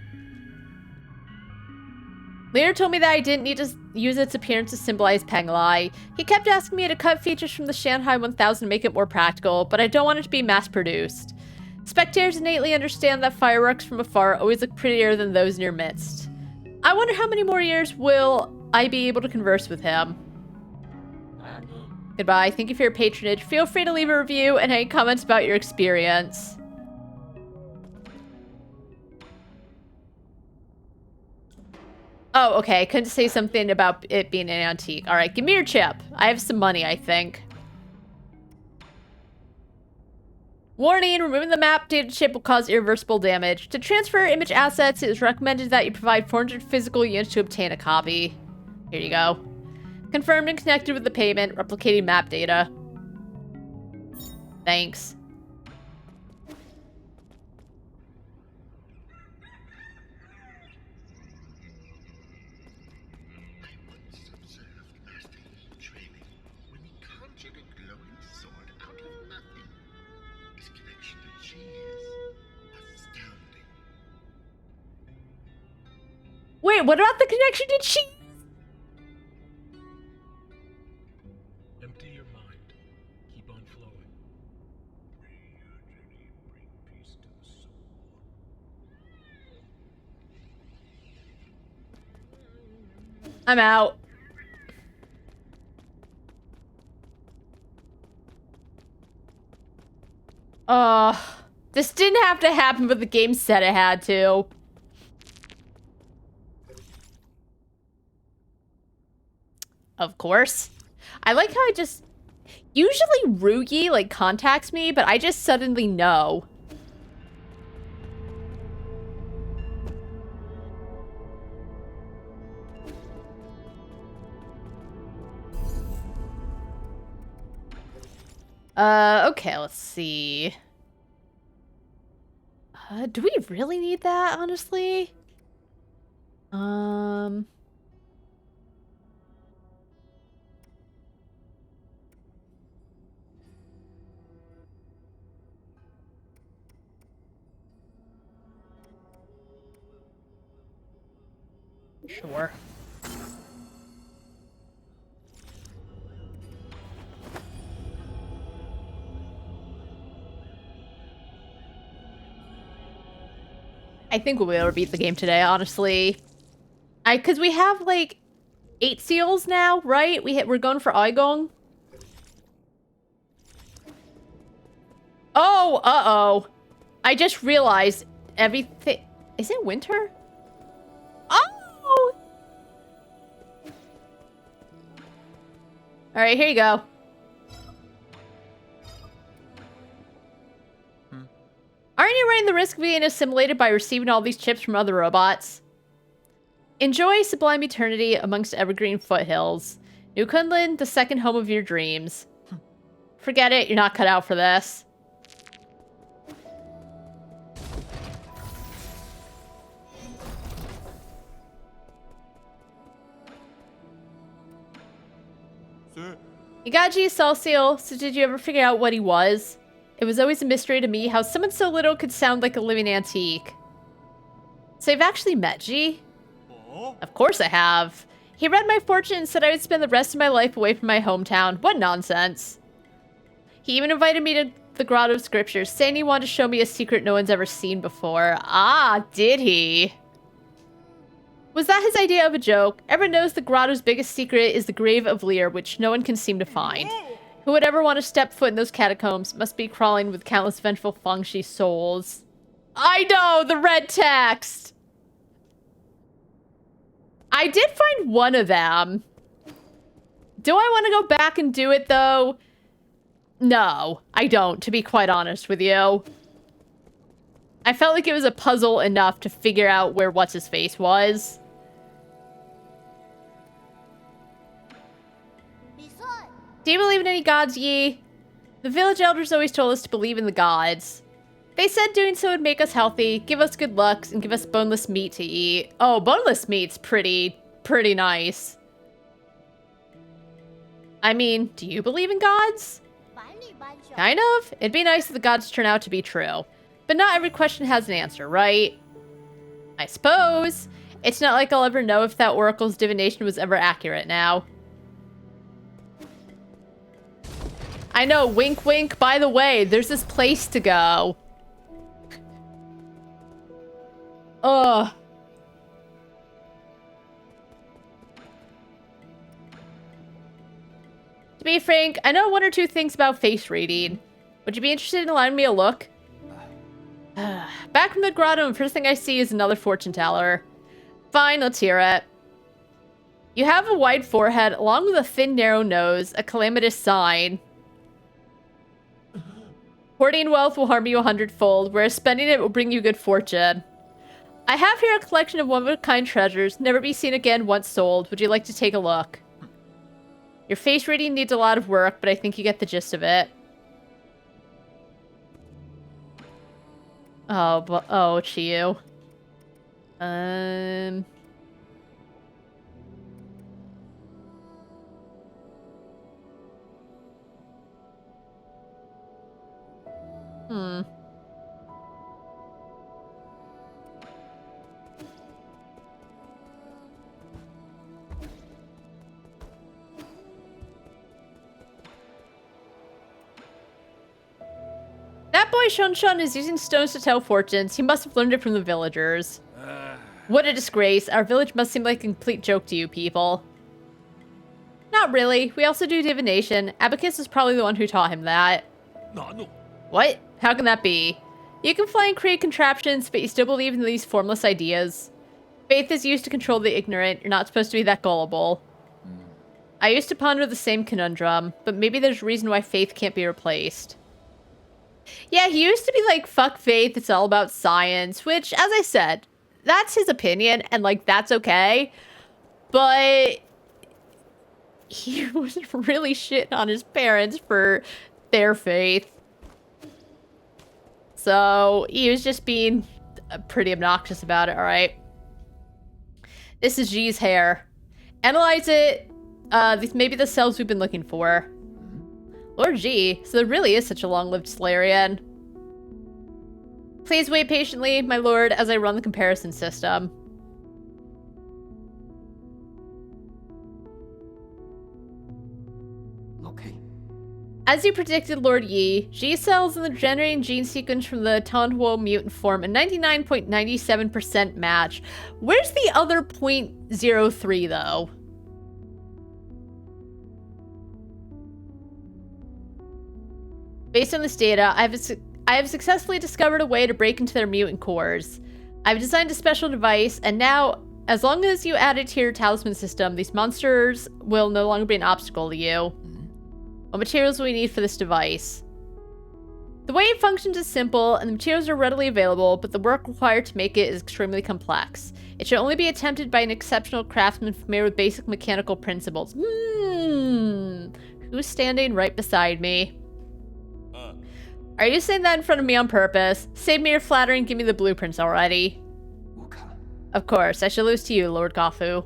Leader told me that I didn't need to use its appearance to symbolize Penglai. He kept asking me to cut features from the Shanghai 1000 to make it more practical, but I don't want it to be mass-produced. Spectators innately understand that fireworks from afar always look prettier than those in your midst. I wonder how many more years will I be able to converse with him. Goodbye. Thank you for your patronage. Feel free to leave a review and any comments about your experience. Oh, okay. I couldn't say something about it being an antique. All right, give me your chip. I have some money, I think. Warning, removing the map data chip will cause irreversible damage. To transfer image assets, it is recommended that you provide 400 physical units to obtain a copy. Here you go. Confirmed and connected with the payment, replicating map data. Thanks. Wait, what about the connection to cheese? Empty your mind. Keep on flowing. Bring peace to the soul. I'm out. This didn't have to happen, but the game said it had to. Of course. I like how I just... Usually Rugi, like, contacts me, but I just suddenly know. Okay, let's see. Do we really need that, honestly? Sure. I think we'll be able to beat the game today, honestly. Cause we have like 8 seals now, right? We're going for Aigong. Oh, uh-oh. I just realized everything... Is it winter? Oh! Alright, here you go. Aren't you running the risk of being assimilated by receiving all these chips from other robots? Enjoy sublime eternity amongst evergreen foothills. New Kunlun, the second home of your dreams. Forget it, you're not cut out for this. Sir. You got G Celestial, so did you ever figure out what he was? It was always a mystery to me how someone so little could sound like a living antique. So you've actually met G? Oh. Of course I have. He read my fortune and said I would spend the rest of my life away from my hometown. What nonsense. He even invited me to the Grotto of Scriptures, saying he wanted to show me a secret no one's ever seen before. Ah, did he? Was that his idea of a joke? Everyone knows the Grotto's biggest secret is the grave of Lear, which no one can seem to find. Who would ever want to step foot in those catacombs must be crawling with countless vengeful Fangshi souls. I know, the red text! I did find one of them. Do I want to go back and do it, though? No, I don't, to be quite honest with you. I felt like it was a puzzle enough to figure out where What's-His-Face was. Do you believe in any gods, Yi? The village elders always told us to believe in the gods. They said doing so would make us healthy, give us good luck, and give us boneless meat to eat. Oh, boneless meat's pretty nice. I mean, do you believe in gods? Kind of. It'd be nice if the gods turn out to be true. But not every question has an answer, right? I suppose. It's not like I'll ever know if that oracle's divination was ever accurate now. I know, wink wink, by the way, there's this place to go. Ugh. To be frank, I know one or two things about face reading. Would you be interested in allowing me a look? Back from the grotto, and first thing I see is another fortune teller. Fine, let's hear it. You have a wide forehead, along with a thin, narrow nose, a calamitous sign. Hoarding wealth will harm you 100-fold, whereas spending it will bring you good fortune. I have here a collection of one-of-a-kind treasures, never be seen again once sold. Would you like to take a look? Your face reading needs a lot of work, but I think you get the gist of it. Oh, Chiyu. That boy Shun is using stones to tell fortunes. He must have learned it from the villagers. What a disgrace. Our village must seem like a complete joke to you people. Not really. We also do divination. Abacus is probably the one who taught him that. No. What? How can that be? You can fly and create contraptions, but you still believe in these formless ideas. Faith is used to control the ignorant. You're not supposed to be that gullible. I used to ponder the same conundrum, but maybe there's a reason why faith can't be replaced. Yeah, he used to be like, fuck faith, it's all about science, which, as I said, that's his opinion, and, like, that's okay. But he was really shitting on his parents for their faith. So, he was just being pretty obnoxious about it, alright? This is G's hair. Analyze it. Maybe the cells we've been looking for. Lord G, so there really is such a long-lived Solarian. Please wait patiently, my lord, as I run the comparison system. Okay. As you predicted, Lord Yi, G cells in the generating gene sequence from the Tonhuo mutant form a 99.97% match. Where's the other 0.03 though? Based on this data, I have successfully discovered a way to break into their mutant cores. I've designed a special device, and now, as long as you add it to your talisman system, these monsters will no longer be an obstacle to you. What materials will we need for this device? The way it functions is simple, and the materials are readily available, but the work required to make it is extremely complex. It should only be attempted by an exceptional craftsman familiar with basic mechanical principles. Who's standing right beside me? Are you saying that in front of me on purpose? Save me your flattery and give me the blueprints already. Of course, I shall lose to you, Lord Gafu.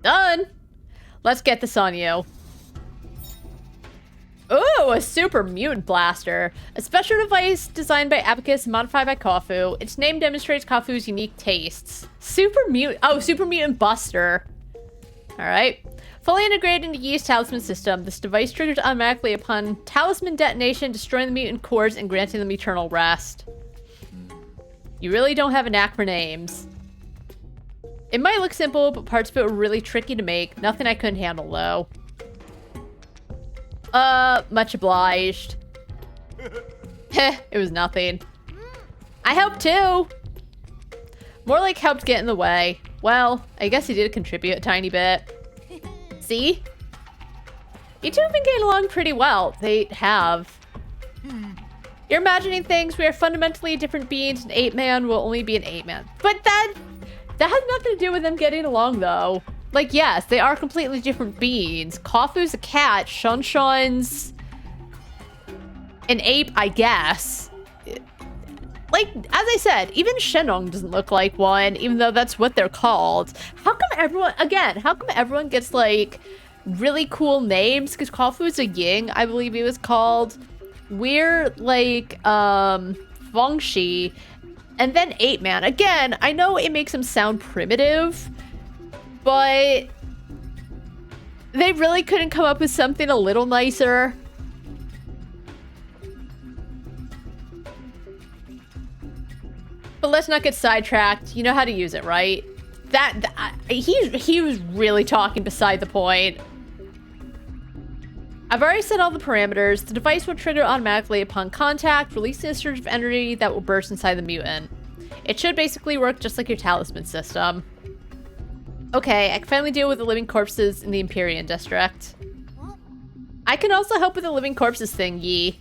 Done! Let's get this on you. Ooh, a super mutant blaster. A special device designed by Abacus and modified by Kafu. Its name demonstrates Kafu's unique tastes. Super mutant buster. Alright. Fully integrated into Yi's talisman system, this device triggers automatically upon talisman detonation, destroying the mutant cores and granting them eternal rest. You really don't have a knack for names. It might look simple, but parts of it were really tricky to make. Nothing I couldn't handle, though. Much obliged. Heh, it was nothing. I helped too! More like helped get in the way. Well, I guess he did contribute a tiny bit. See? You two have been getting along pretty well. They have. You're imagining things. We are fundamentally different beings. An 8-man will only be an 8-man. But That has nothing to do with them getting along, though. Like, yes, they are completely different beings. Kofu's a cat. Shunshun's an ape, I guess. Like, as I said, even Shenong doesn't look like one, even though that's what they're called. How come everyone gets, like, really cool names? Because Kofu's a Ying, I believe he was called. We're, like, Fengshi. And then Ape Man. Again, I know it makes him sound primitive, but they really couldn't come up with something a little nicer. But let's not get sidetracked. You know how to use it, right? He was really talking beside the point. I've already set all the parameters. The device will trigger automatically upon contact, releasing a surge of energy that will burst inside the mutant. It should basically work just like your talisman system. Okay, I can finally deal with the living corpses in the Empyrean district. I can also help with the living corpses thing, Yi.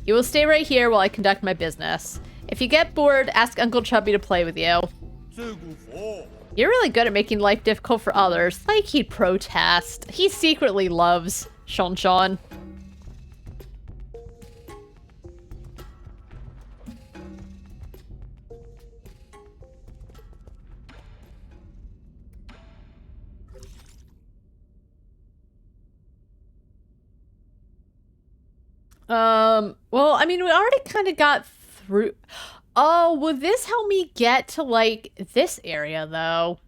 You will stay right here while I conduct my business. If you get bored, ask Uncle Chubby to play with you. You're really good at making life difficult for others, like he'd protest. He secretly loves Shonshan. Well, I mean, we already kind of got through. Oh, will this help me get to, like, this area, though?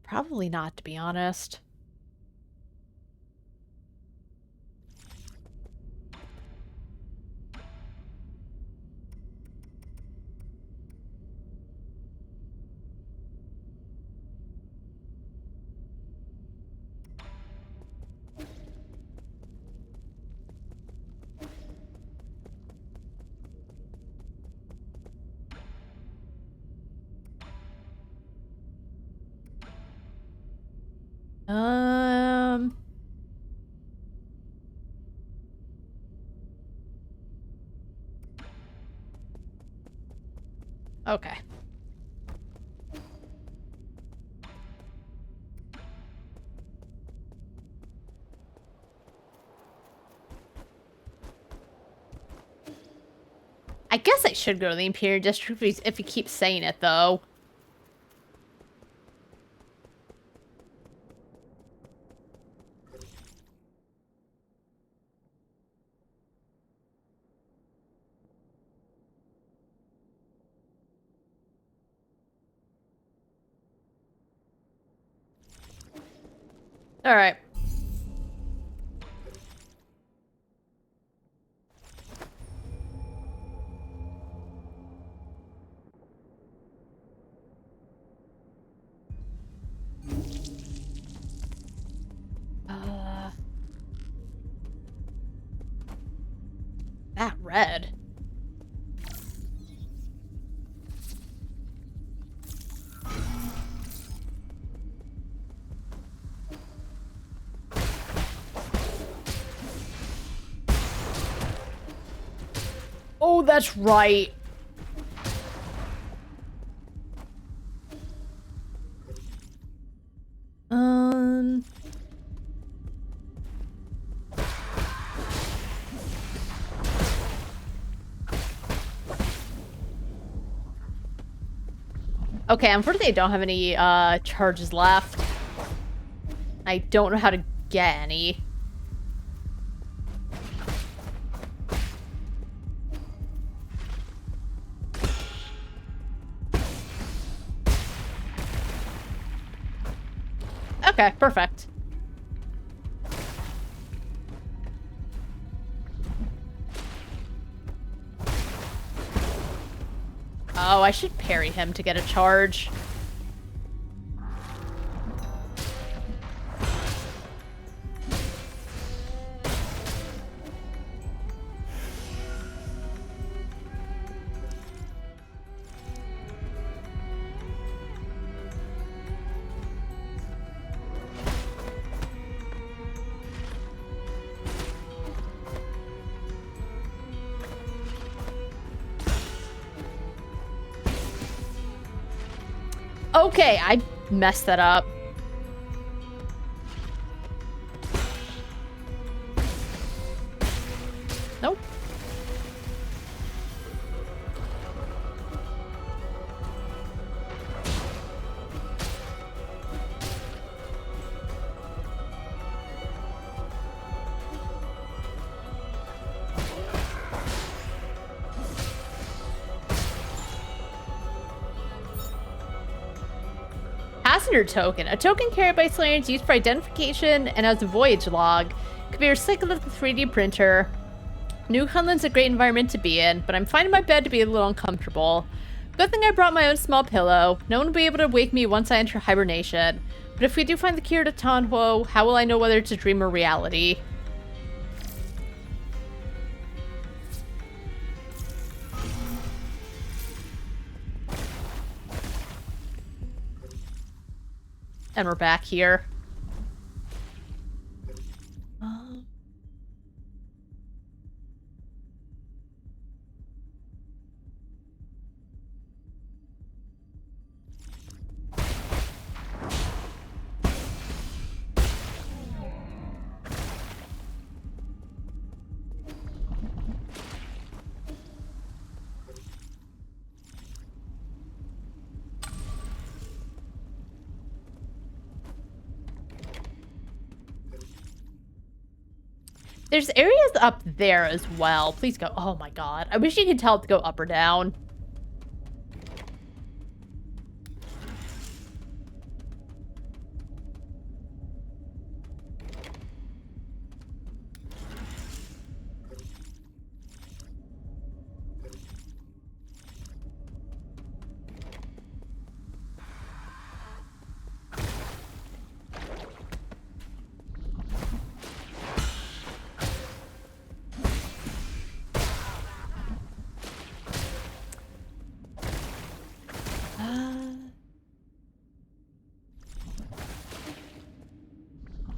Probably not, to be honest. Okay. I guess I should go to the Imperial District if he keeps saying it, though. All right. That red. Oh, that's right. Okay, unfortunately I don't have any charges left. I don't know how to get any. Okay, perfect. Oh, I should parry him to get a charge. Okay, I messed that up. Nope. Passenger token. A token carried by slayers used for identification and as a voyage log. Could be recycled with a 3D printer. New Kunlun's a great environment to be in, but I'm finding my bed to be a little uncomfortable. Good thing I brought my own small pillow. No one will be able to wake me once I enter hibernation. But if we do find the cure to Tanhuo, how will I know whether it's a dream or reality? And we're back here. There's areas up there as well. Please go. Oh my god. I wish you could tell it to go up or down.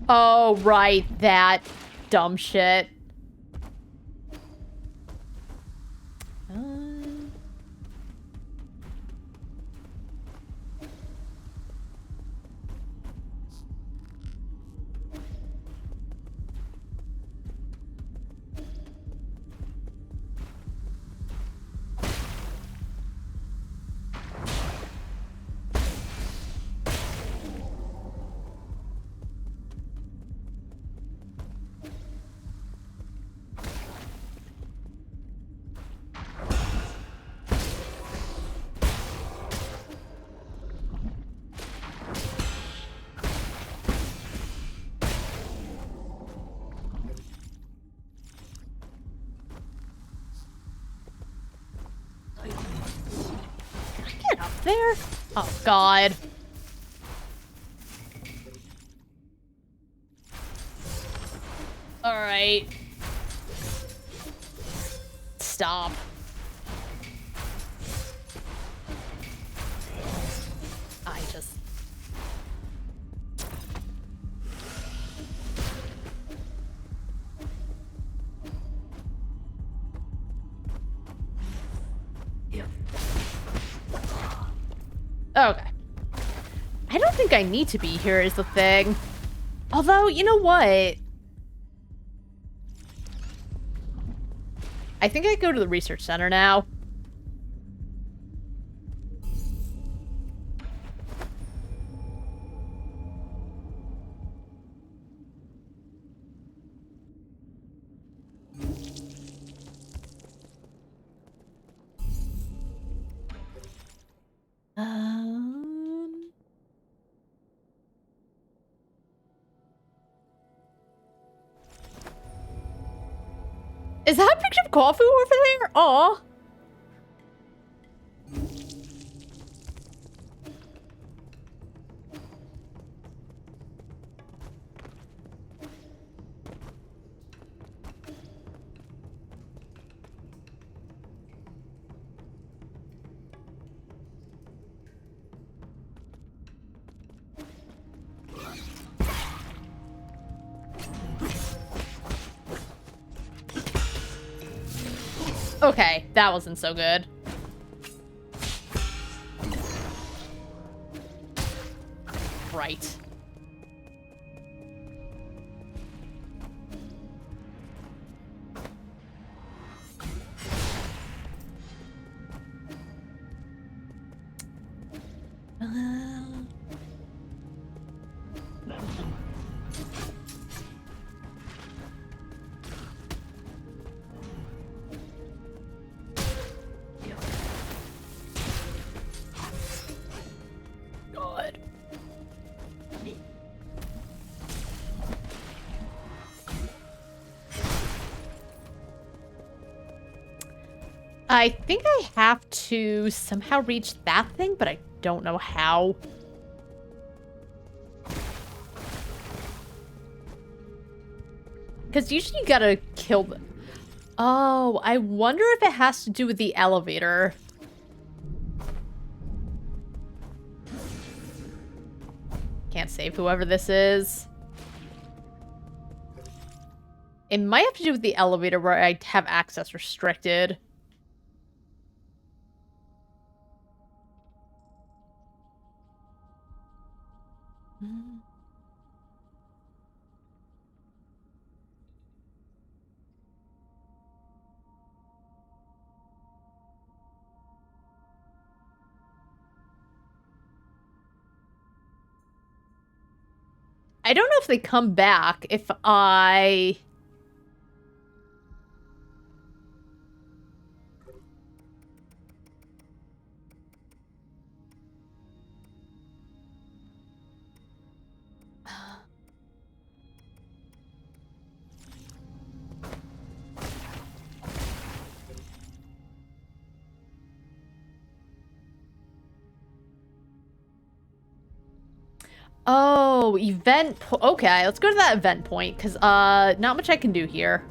Oh, right. That dumb shit. Get up there. Oh, God. All right. Stop. I just... Okay. I don't think I need to be here is the thing. Although, you know what? I think I go to the research center now. Is that a picture of Kofu over there? Aw. Okay, that wasn't so good. right. God. I think I have to somehow reach that thing, but I don't know how. Because usually you gotta kill them. Oh, I wonder if it has to do with the elevator. Can't save whoever this is. It might have to do with the elevator where I have access restricted. I don't know if they come back if I... Oh, event... Okay, let's go to that event point, because, not much I can do here.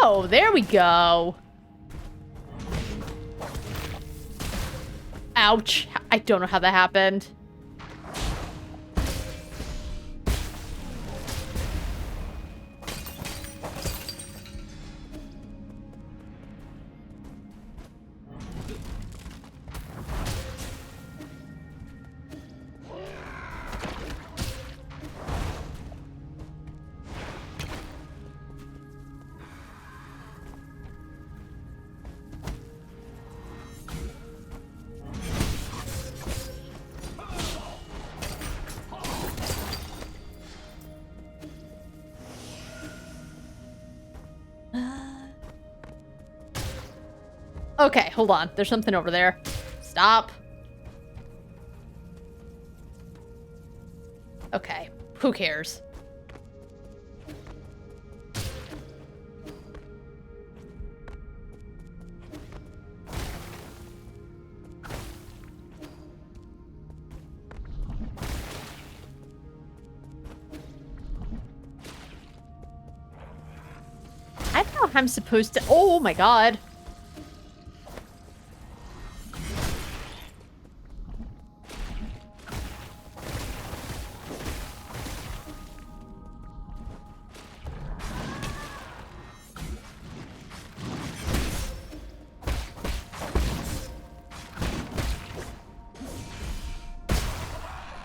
Oh, there we go. Ouch. I don't know how that happened. Okay, hold on. There's something over there. Stop. Okay, who cares? I don't know how I'm supposed to... Oh my god.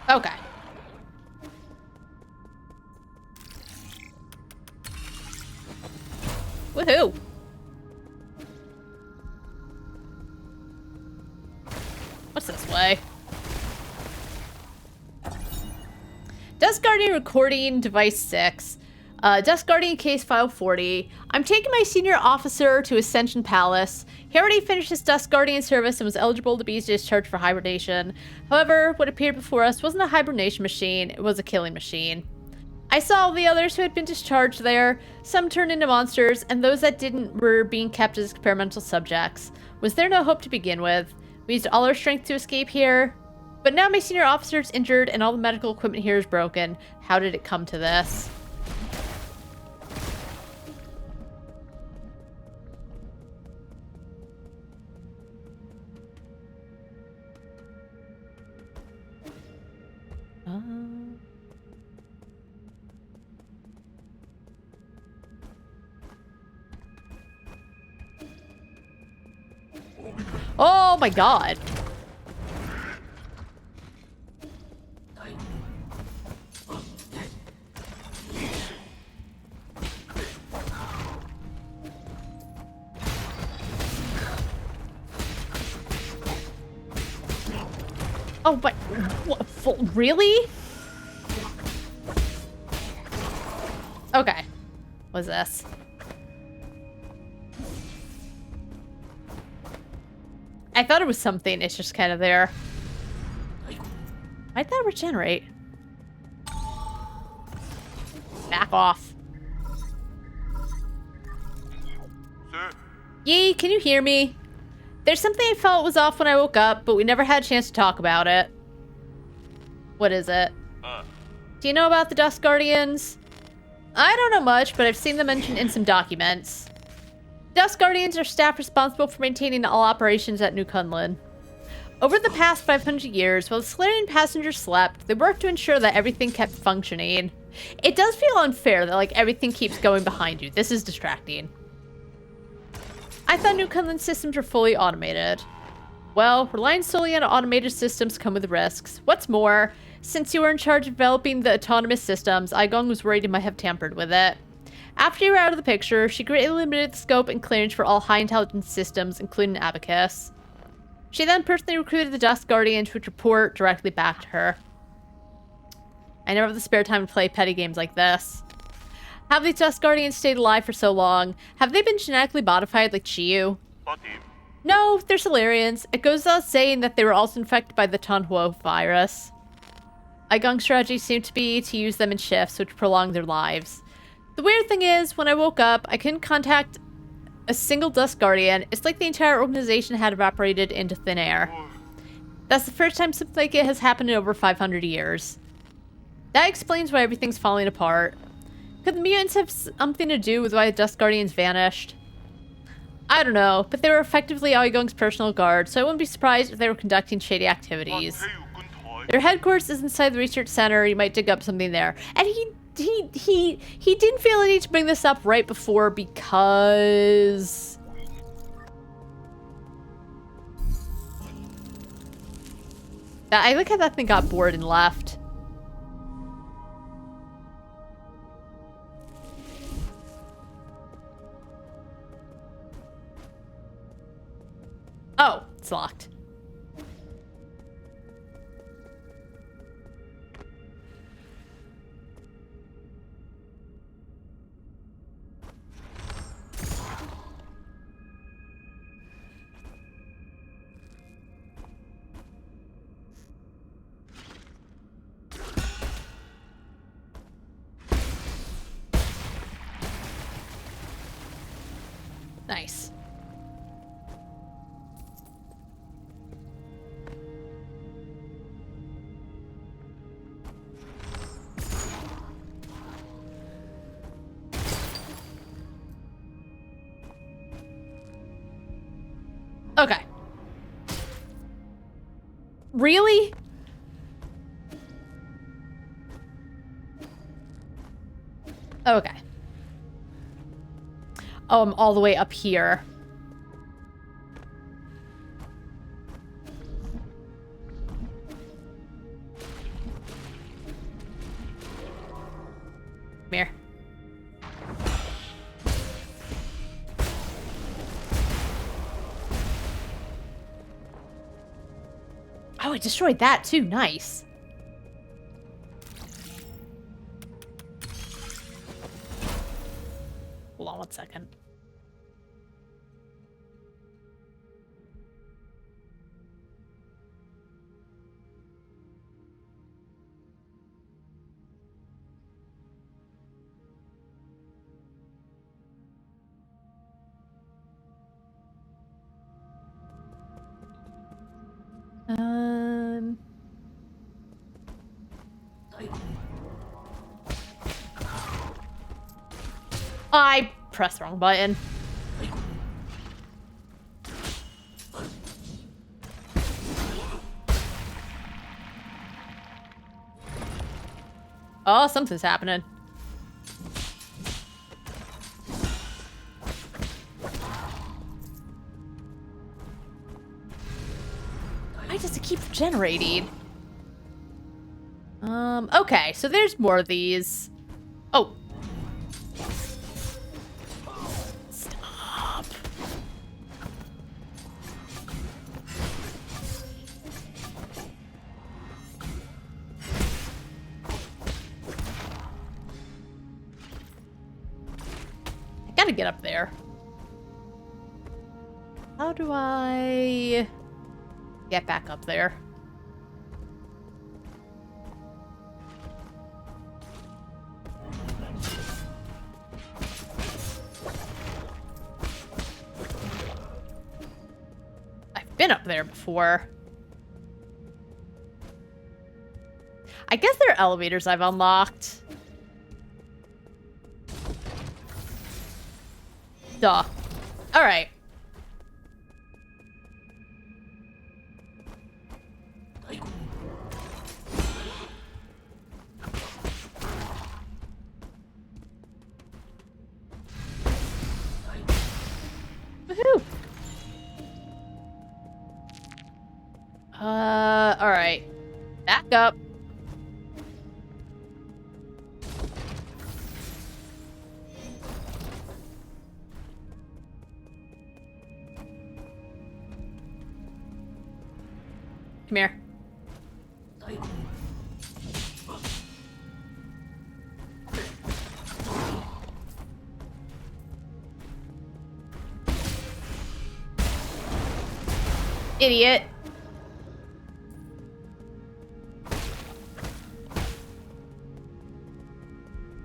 Okay. Woohoo! What's this way? Dust Guardian Recording Device 6. Dust Guardian case file 40. I'm taking my senior officer to Ascension Palace. He already finished his Dust Guardian service and was eligible to be discharged for hibernation. However, what appeared before us wasn't a hibernation machine, it was a killing machine. I saw all the others who had been discharged there. Some turned into monsters, and those that didn't were being kept as experimental subjects. Was there no hope to begin with? We used all our strength to escape here. But now my senior officer is injured and all the medical equipment here is broken. How did it come to this? Oh my god. Oh, but what, really? Okay. What's this? I thought it was something, it's just kind of there. Why'd that regenerate? Back off. Sir, Yee, can you hear me? There's something I felt was off when I woke up, but we never had a chance to talk about it. What is it? Do you know about the Dust Guardians? I don't know much, but I've seen them mentioned in some documents. Dust Guardians are staff responsible for maintaining all operations at New Kunlun. Over the past 500 years, while the Solarian passengers slept, they worked to ensure that everything kept functioning. It does feel unfair that, like, everything keeps going behind you. This is distracting. I thought New Kunlun systems were fully automated. Well, relying solely on automated systems come with risks. What's more, since you were in charge of developing the autonomous systems, Aigong was worried you might have tampered with it. After you were out of the picture, she greatly limited the scope and clearance for all high-intelligence systems, including Abacus. She then personally recruited the Dust Guardians, which report directly back to her. I never have the spare time to play petty games like this. How have these Dust Guardians stayed alive for so long? Have they been genetically modified like Chiyu? No, they're Solarians. It goes without saying that they were also infected by the Tonhuo virus. Aigong's strategy seemed to be to use them in shifts, which prolonged their lives. The weird thing is, when I woke up, I couldn't contact a single Dust Guardian. It's like the entire organization had evaporated into thin air. That's the first time something like it has happened in over 500 years. That explains why everything's falling apart. Could the mutants have something to do with why the Dust Guardians vanished? I don't know, but they were effectively Aigong's personal guard, so I wouldn't be surprised if they were conducting shady activities. Their headquarters is inside the research center. You might dig up something there. And he didn't feel the need to bring this up right before because... I like how that thing got bored and left. Oh, it's locked. Nice. Okay. Really? Okay. Oh, I'm all the way up here. Come here. Oh, I destroyed that too. Nice. hold on one second. I pressed the wrong button. Oh, something's happening. Why does it keep generating? Okay, so there's more of these. Oh. Stop. I gotta get up there. How do I get back up there? Been up there before. I guess there are elevators I've unlocked. Duh. All right. Woohoo. All right. Back up. Come here. Idiot.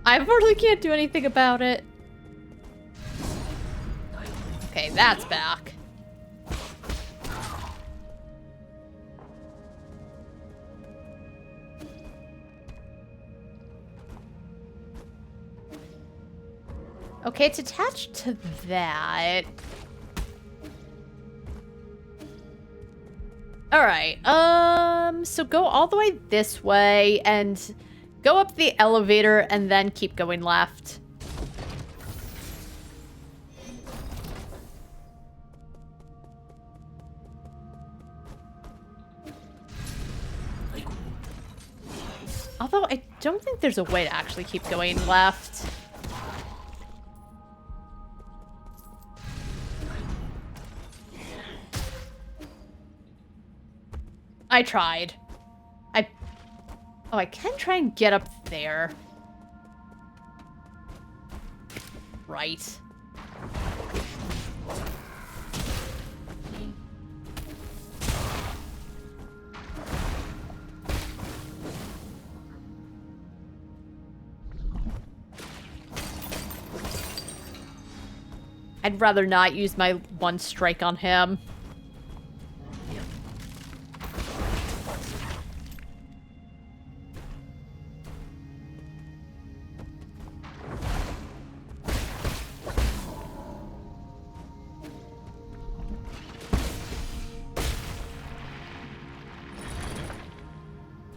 I really can't do anything about it. Okay, that's back. Okay, it's attached to that. Alright, so go all the way this way and go up the elevator and then keep going left. Although I don't think there's a way to actually keep going left. I tried. Oh, I can try and get up there. Right. I'd rather not use my one strike on him.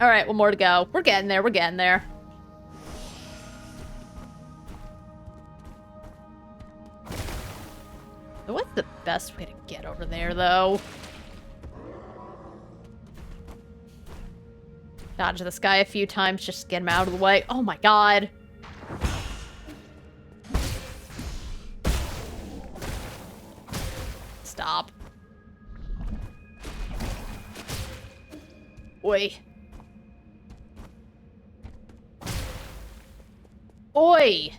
All right, one more to go. We're getting there. We're getting there. So what's the best way to get over there, though? Dodge this guy a few times, just get him out of the way. Oh my god. Stop. Oi. Oi!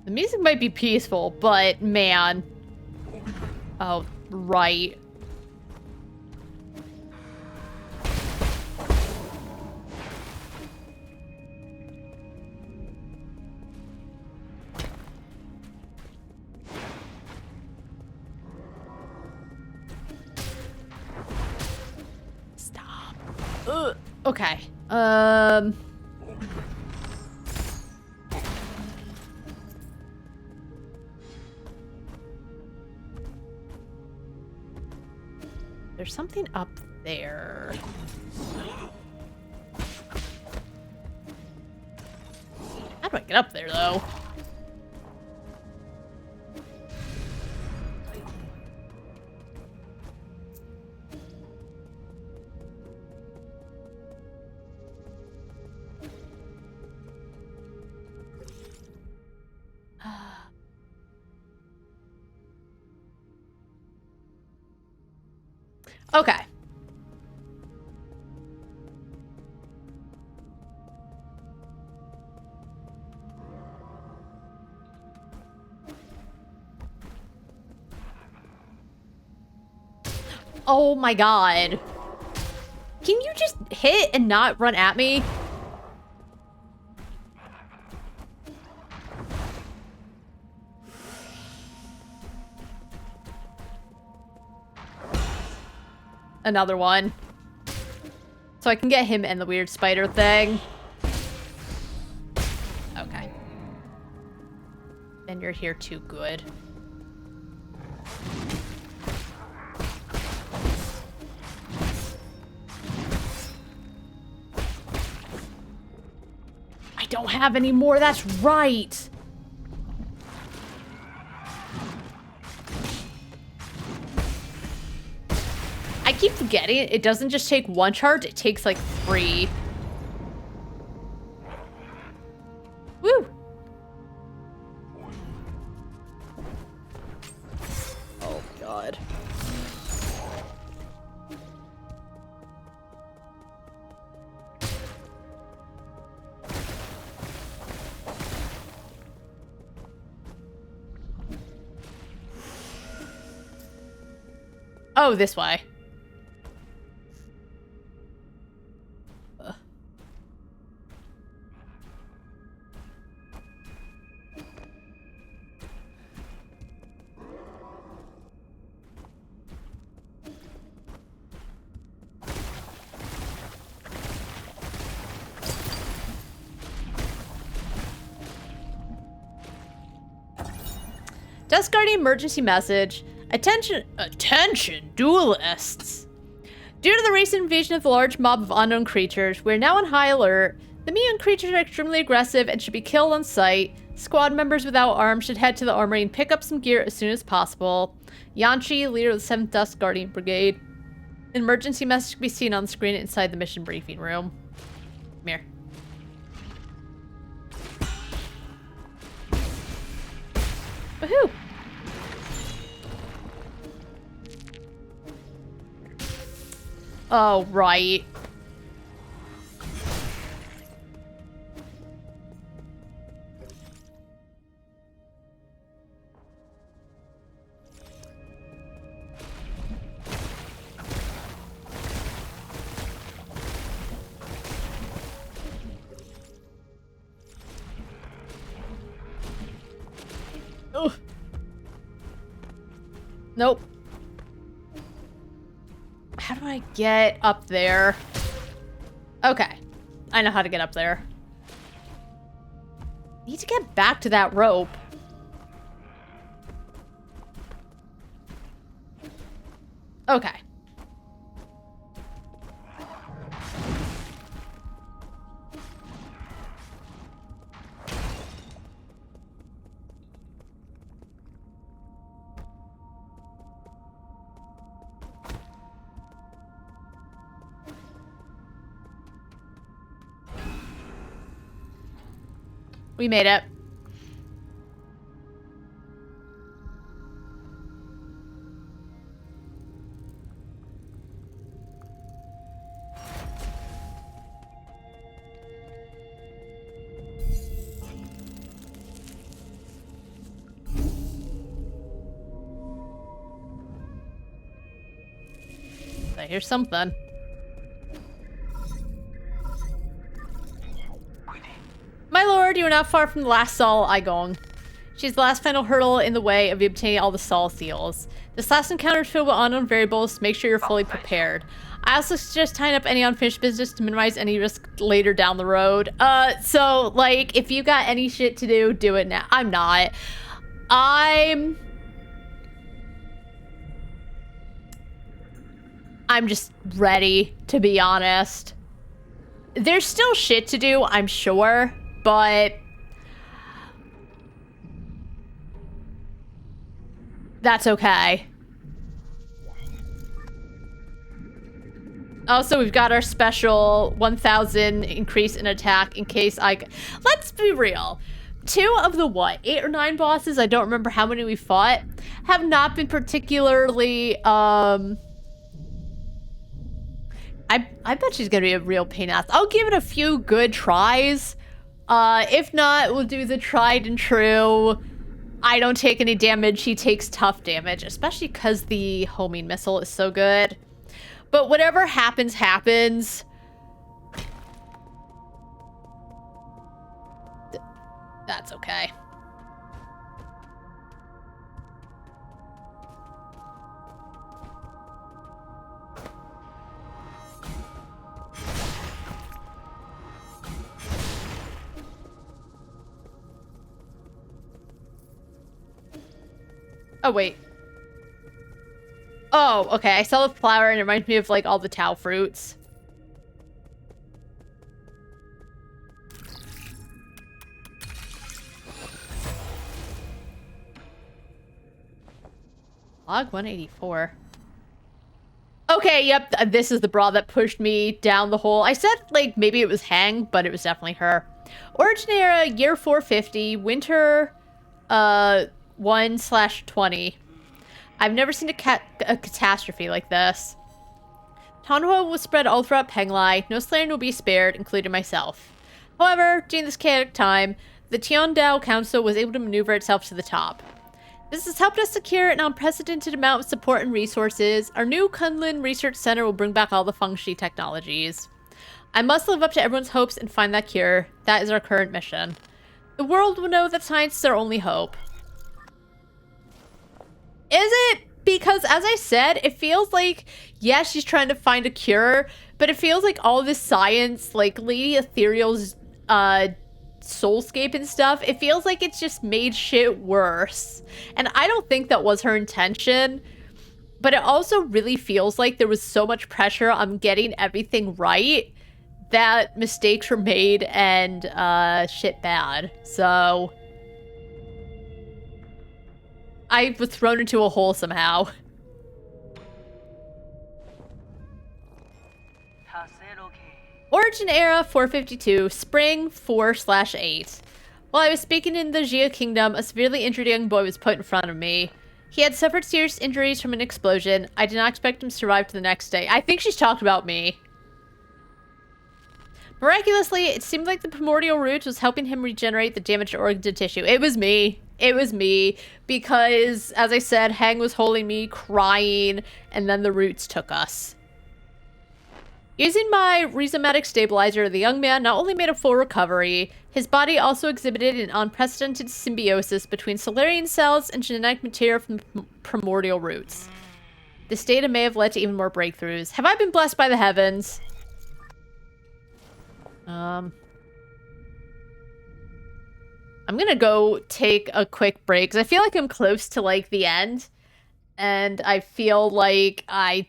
The music might be peaceful, but man. Oh, right. Stop. Ugh. Okay. There's something up there. How do I get up there, though? Okay. Oh my god. Can you just hit and not run at me? Another one. So I can get him and the weird spider thing. Okay. Then you're here too, good. I don't have any more, that's right! I keep forgetting it doesn't just take one charge, it takes like 3. Woo! Oh god. Oh, this way. Dusk Guardian emergency message. Attention, duelists. Due to the recent invasion of the large mob of unknown creatures, we're now on high alert. The mutant creatures are extremely aggressive and should be killed on sight. Squad members without arms should head to the armory and pick up some gear as soon as possible. Yanchi, leader of the 7th Dusk Guardian Brigade. An emergency message can be seen on the screen inside the mission briefing room. Come here. Woohoo! Oh, right. Ugh. Nope. How do I get up there? Okay. I know how to get up there. Need to get back to that rope. Okay. We made it. I hear something. My lord, you are not far from the last Sol Igong. She's the last final hurdle in the way of obtaining all the Sol seals. This last encounter is filled with unknown variables. Make sure you're fully prepared. I also suggest tying up any unfinished business to minimize any risk later down the road. So, like, if you got any shit to do, do it now. I'm not. I'm just ready, to be honest. There's still shit to do, I'm sure, but that's okay. Also, we've got our special 1,000 increase in attack in case let's be real. 2 of the, 8 or 9 bosses, I don't remember how many we fought, have not been particularly, I bet she's gonna be a real pain ass. I'll give it a few good tries. If not, we'll do the tried and true. I don't take any damage, he takes tough damage, especially because the homing missile is so good. But whatever happens, happens. That's okay. Oh, wait. Oh, okay. I saw the flower and it reminds me of, like, all the Tao fruits. Log 184. Okay, yep. This is the bra that pushed me down the hole. I said, like, maybe it was Hang, but it was definitely her. Origin era, year 450, winter, 1/20. I've never seen a catastrophe like this. Tonhua was spread all throughout Penglai. No Slayern will be spared, including myself. However, during this chaotic time, the Tiandao Council was able to maneuver itself to the top. This has helped us secure an unprecedented amount of support and resources. Our new Kunlun Research Center will bring back all the Feng Shi technologies. I must live up to everyone's hopes and find that cure. That is our current mission. The world will know that science is our only hope. Is it? Because, as I said, it feels like, yeah, she's trying to find a cure, but it feels like all this science, like Lady Ethereal's soulscape and stuff, it feels like it's just made shit worse. And I don't think that was her intention, but it also really feels like there was so much pressure on getting everything right that mistakes were made and shit bad. So I was thrown into a hole somehow. Origin era 452, spring 4/8. While I was speaking in the Jia Kingdom, a severely injured young boy was put in front of me. He had suffered serious injuries from an explosion. I did not expect him to survive to the next day. I think she's talked about me. Miraculously, it seemed like the primordial roots was helping him regenerate the damaged organs and tissue. It was me. It was me. Because, as I said, Hang was holding me, crying, and then the roots took us. Using my rhizomatic stabilizer, the young man not only made a full recovery, his body also exhibited an unprecedented symbiosis between Solarian cells and genetic material from the primordial roots. This data may have led to even more breakthroughs. Have I been blessed by the heavens? I'm gonna go take a quick break, because I feel like I'm close to, like, the end. And I feel like I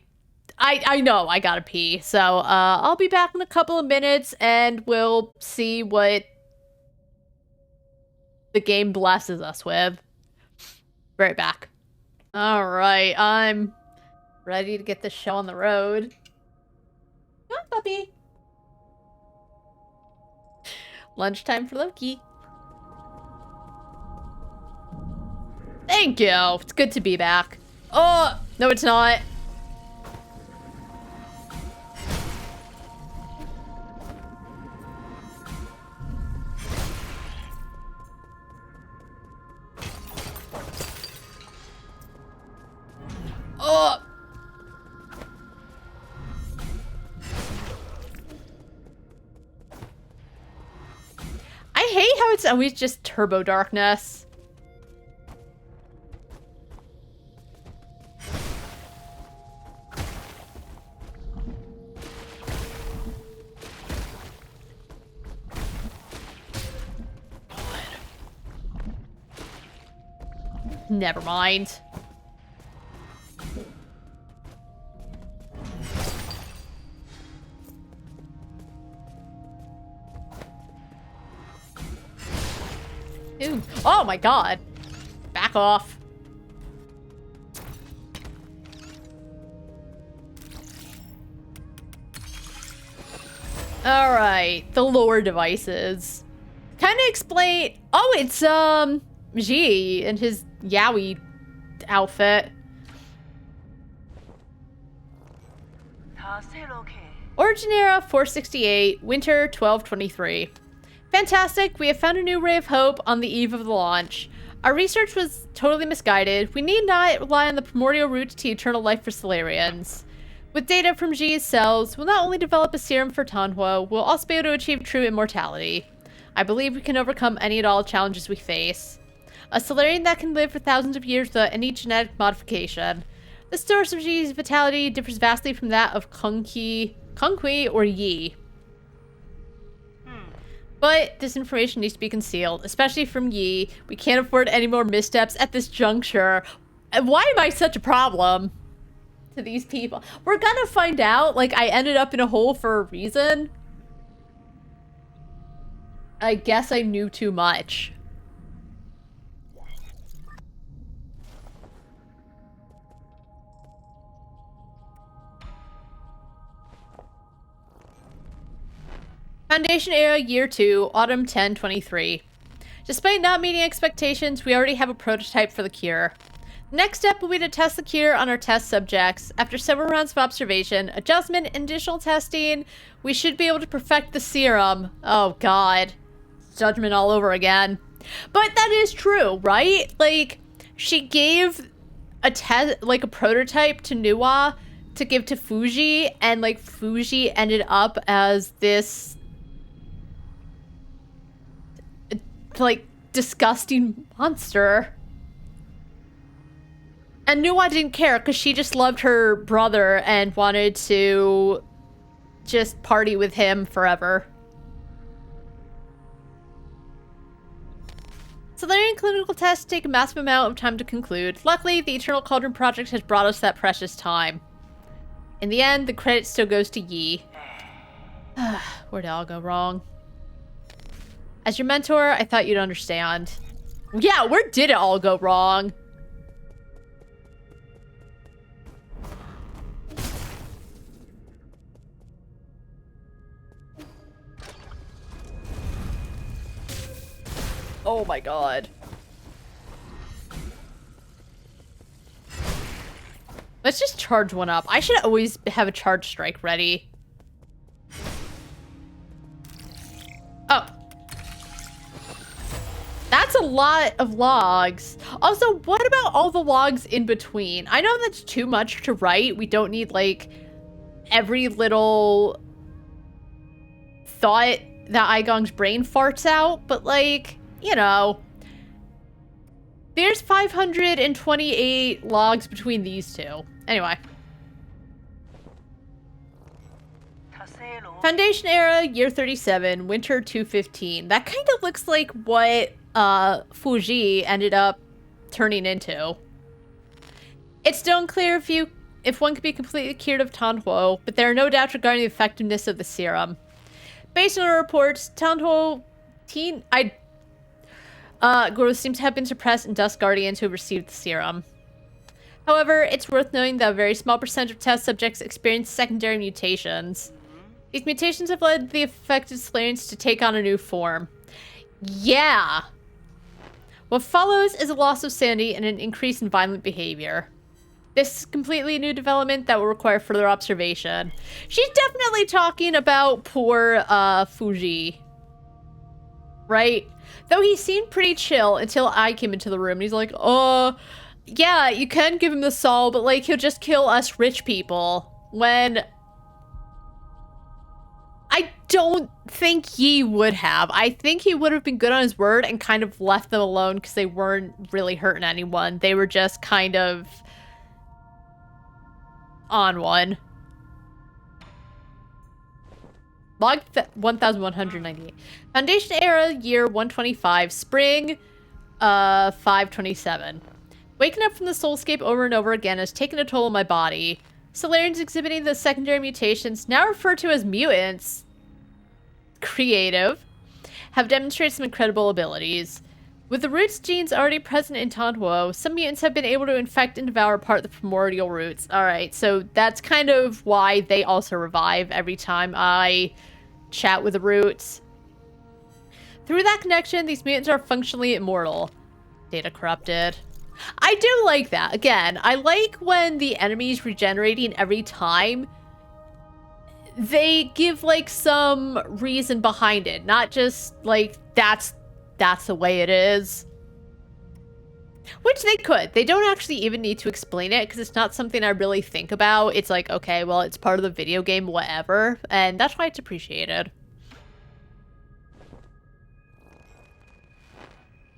know I gotta pee. So, I'll be back in a couple of minutes, and we'll see what the game blesses us with. Right back. Alright, I'm ready to get this show on the road. Come on, puppy. Lunchtime for Loki. Thank you. It's good to be back. Oh, no, it's not. Oh. hate how it's always just turbo darkness. Never mind. Ooh. Oh my god. Back off. Alright, the lore devices. Kind of explain... Oh, it's, G and his Yowie outfit. Origin era 468, winter 1223. Fantastic, we have found a new ray of hope on the eve of the launch. Our research was totally misguided. We need not rely on the primordial route to eternal life for Solarians. With data from G's cells, we'll not only develop a serum for Tanhuo, we'll also be able to achieve true immortality. I believe we can overcome any and all challenges we face. A Solarian that can live for thousands of years without any genetic modification. The source of G's vitality differs vastly from that of Kung-Kui or Yi. But this information needs to be concealed, especially from Yi. We can't afford any more missteps at this juncture. Why am I such a problem to these people? We're gonna find out. Like, I ended up in a hole for a reason. I guess I knew too much. Foundation era, year 2, autumn 1023. Despite not meeting expectations, we already have a prototype for the cure. The next step will be to test the cure on our test subjects. After several rounds of observation, adjustment, and additional testing, we should be able to perfect the serum. Oh god. Judgment all over again. But that is true, right? Like, she gave a test, like a prototype to Nuwa to give to Fuji, and like Fuji ended up as this like disgusting monster. And Nuwa didn't care because she just loved her brother and wanted to just party with him forever. Solarian clinical tests take a massive amount of time to conclude. Luckily, the Eternal Cauldron project has brought us that precious time. In the end, the credit still goes to Yi. Where'd it all go wrong? As your mentor, I thought you'd understand. Yeah, where did it all go wrong? Oh my god. Let's just charge one up. I should always have a charge strike ready. Oh. That's a lot of logs. Also, what about all the logs in between? I know that's too much to write. We don't need, like, every little thought that Igong's brain farts out, but, like, you know. There's 528 logs between these two. Anyway. Foundation era, year 37, winter 215. That kind of looks like what Fuji ended up turning into. It's still unclear if one could be completely cured of Tanhuo, but there are no doubts regarding the effectiveness of the serum. Based on our reports, Tanhuo growth seems to have been suppressed in Dust Guardians who have received the serum. However, it's worth noting that a very small percentage of test subjects experience secondary mutations. These mutations have led the affected Solarians to take on a new form. Yeah! What follows is a loss of sanity and an increase in violent behavior. This is completely new development that will require further observation. She's definitely talking about poor, Fuji. Right? Though he seemed pretty chill until I came into the room and he's like, yeah, you can give him the soul, but like, he'll just kill us rich people. When don't think he would have. I think he would have been good on his word and kind of left them alone because they weren't really hurting anyone. They were just kind of on one. Log 1198. Foundation era, year 125, spring 527. Waking up from the soulscape over and over again has taken a toll on my body. Solarians exhibiting the secondary mutations, now referred to as mutants, creative, have demonstrated some incredible abilities. With the roots genes already present in Tanhuo, some mutants have been able to infect and devour part of the primordial roots. Alright, so that's kind of why they also revive every time I chat with the roots. Through that connection, these mutants are functionally immortal. Data corrupted. I do like that. Again, I like when the enemy's regenerating every time. They give, like, some reason behind it. Not just, like, that's the way it is. Which they could. They don't actually even need to explain it, because it's not something I really think about. It's like, okay, well, it's part of the video game, whatever. And that's why it's appreciated.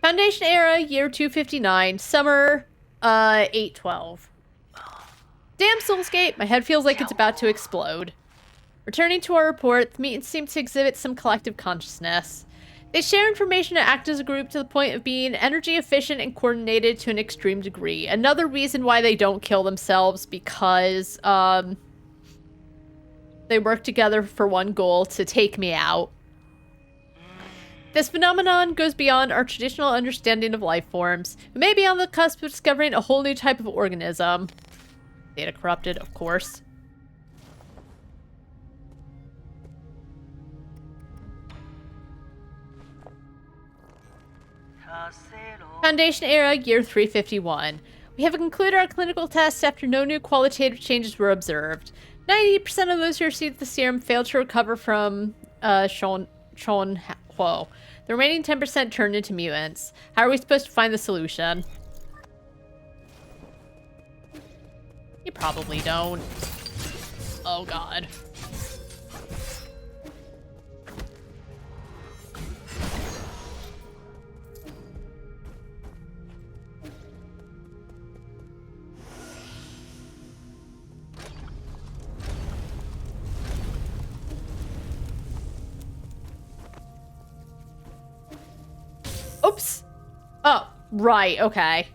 Foundation era, year 259, summer, 812. Damn Soulscape, my head feels like it's about to explode. Returning to our report, the mutants seem to exhibit some collective consciousness. They share information and act as a group to the point of being energy efficient and coordinated to an extreme degree. Another reason why they don't kill themselves, because, they work together for one goal, to take me out. This phenomenon goes beyond our traditional understanding of life forms. We may be on the cusp of discovering a whole new type of organism. Data corrupted, of course. Foundation era, year 351. We have concluded our clinical tests after no new qualitative changes were observed. 90% of those who received the serum failed to recover from Shon Huo. The remaining 10% turned into mutants. How are we supposed to find the solution? You probably don't. Oh god. Oops. Oh, right, okay.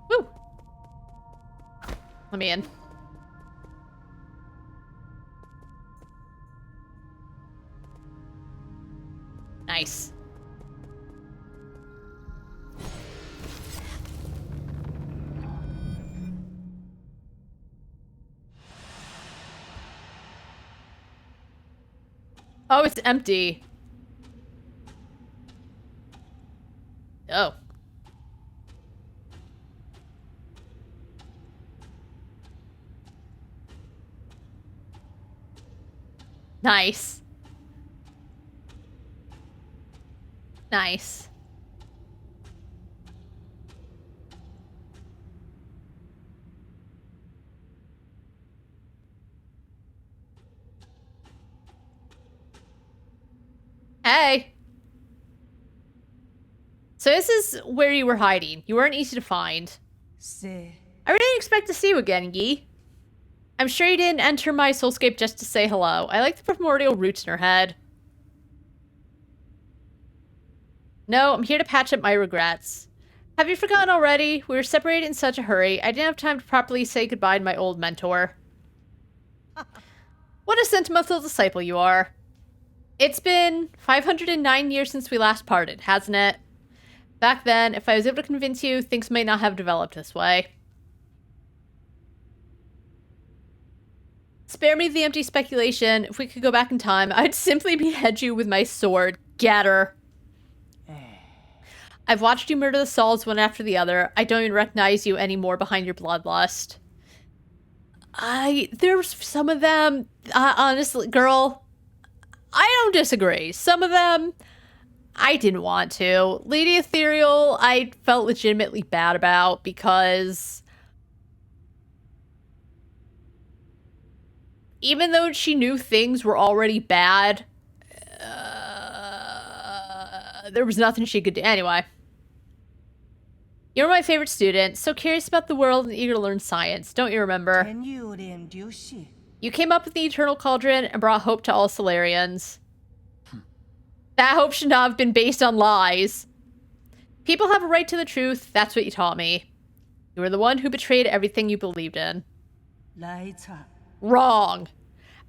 Woo. Let me in. Nice. Oh, it's empty. Oh. Nice. Nice. Hey. So this is where you were hiding. You weren't easy to find. I really didn't expect to see you again, Yi. I'm sure you didn't enter my soulscape just to say hello. I like the primordial roots in her head. No, I'm here to patch up my regrets. Have you forgotten already? We were separated in such a hurry. I didn't have time to properly say goodbye to my old mentor. What a sentimental disciple you are. It's been 509 years since we last parted, hasn't it? Back then, if I was able to convince you, things may not have developed this way. Spare me the empty speculation. If we could go back in time, I'd simply behead you with my sword. Get her. I've watched you murder the souls one after the other. I don't even recognize you anymore behind your bloodlust. There's some of them, honestly, girl, I don't disagree. Some of them, I didn't want to. Lady Ethereal, I felt legitimately bad about because even though she knew things were already bad, there was nothing she could do. Anyway. You're my favorite student, so curious about the world and eager to learn science. Don't you remember? You came up with the Eternal Cauldron and brought hope to all Solarians. That hope should not have been based on lies. People have a right to the truth. That's what you taught me. You were the one who betrayed everything you believed in. Wrong.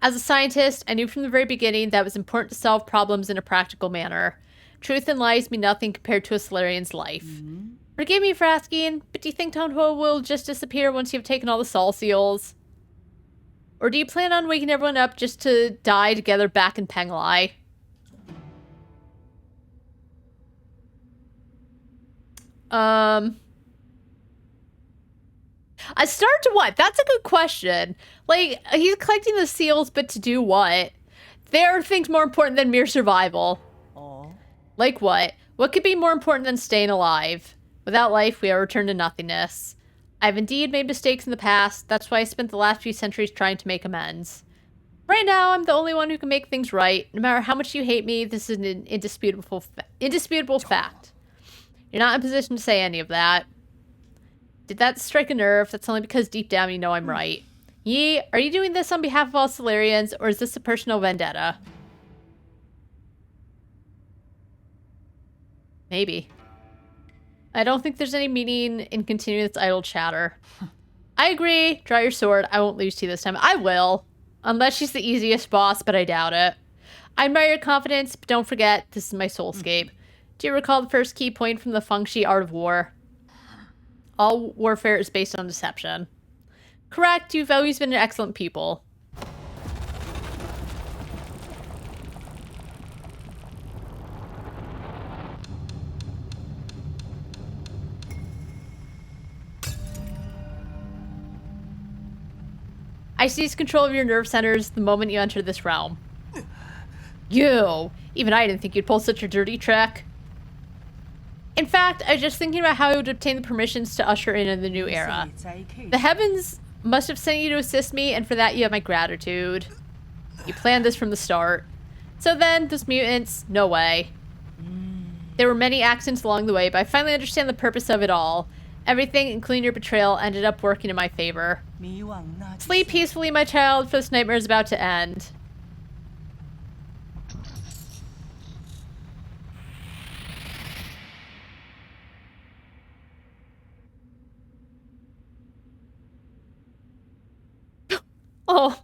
As a scientist, I knew from the very beginning that it was important to solve problems in a practical manner. Truth and lies mean nothing compared to a Solarian's life. Forgive me for asking, but do you think Tonho will just disappear once you've taken all the Sol Seals? Or do you plan on waking everyone up just to die together back in Penglai? I start to what? That's a good question. Like, he's collecting the seals, but to do what? There are things more important than mere survival. Like what? What could be more important than staying alive? Without life, we are returned to nothingness. I've indeed made mistakes in the past. That's why I spent the last few centuries trying to make amends. Right now, I'm the only one who can make things right. No matter how much you hate me, this is an indisputable fact. You're not in position to say any of that. Did that strike a nerve? That's only because deep down you know I'm right. Yi, are you doing this on behalf of all Solarians, or is this a personal vendetta? Maybe. I don't think there's any meaning in continuing this idle chatter. I agree. Draw your sword. I won't lose to you this time. I will. Unless she's the easiest boss, but I doubt it. I admire your confidence, but don't forget, this is my soulscape. Do you recall the first key point from the Fengshi Art of War? All warfare is based on deception. Correct. You've always been an excellent pupil. I seized control of your nerve centers the moment you entered this realm. You! Even I didn't think you'd pull such a dirty trick. In fact, I was just thinking about how I would obtain the permissions to usher in the new era. The heavens must have sent you to assist me, and for that you have my gratitude. You planned this from the start. So then, those mutants, no way. There were many accidents along the way, but I finally understand the purpose of it all. Everything, including your betrayal, ended up working in my favor. Sleep peacefully, my child, for this nightmare is about to end. Oh.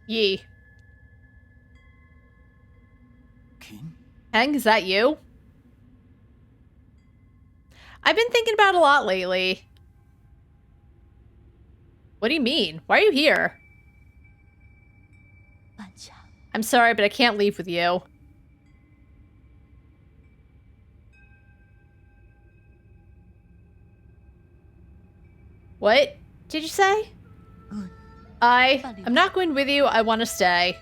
Yi. Heng, is that you? I've been thinking about it a lot lately. What do you mean? Why are you here? I'm sorry, but I can't leave with you. What did you say? I'm not going with you. I want to stay.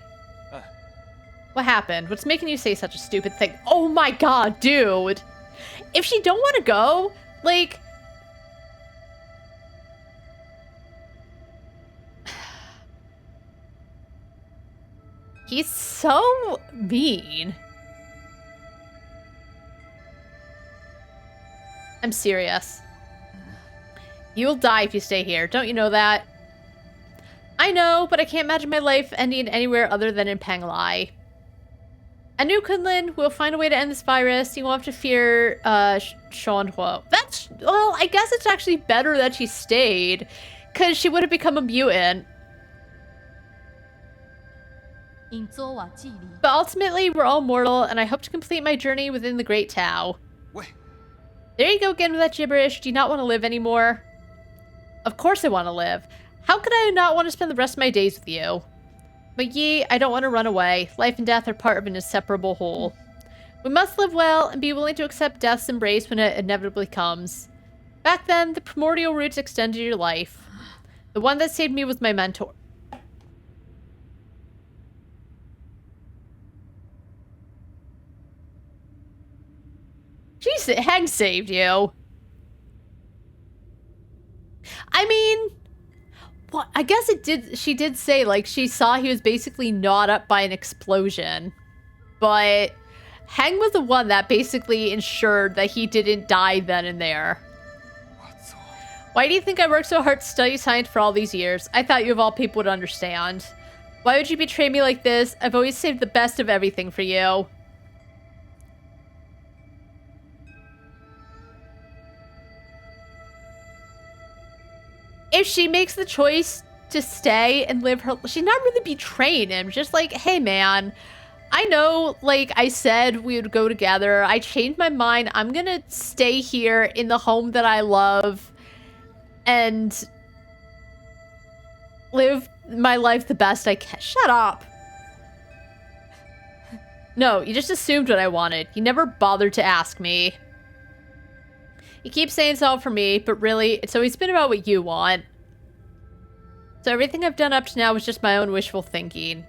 What happened? What's making you say such a stupid thing? Oh my god, dude. If she don't want to go, like... He's so mean. I'm serious. You'll die if you stay here. Don't you know that? I know, but I can't imagine my life ending anywhere other than in Penglai. At New Kunlun, we'll find a way to end this virus. You won't have to fear, Shanhuo. That's, well, I guess it's actually better that she stayed, because she would have become a mutant. But ultimately, we're all mortal, and I hope to complete my journey within the Great Tao. Wait. There you go again with that gibberish. Do you not want to live anymore? Of course I want to live. How could I not want to spend the rest of my days with you? But Yi, I don't want to run away. Life and death are part of an inseparable whole. We must live well and be willing to accept death's embrace when it inevitably comes. Back then, the primordial roots extended your life. The one that saved me was my mentor. Hang saved you. I mean, well, I guess it did. She did say, like, she saw he was basically gnawed up by an explosion. But Hang was the one that basically ensured that he didn't die then and there. Why do you think I worked so hard to study science for all these years? I thought you of all people would understand. Why would you betray me like this? I've always saved the best of everything for you. If she makes the choice to stay and live her... She's not really betraying him. Just like, hey, man, I know, like I said, we would go together. I changed my mind. I'm gonna stay here in the home that I love and live my life the best I can. Shut up. No, you just assumed what I wanted. You never bothered to ask me. You keep saying it's all for me, but really, it's always been about what you want. So everything I've done up to now was just my own wishful thinking.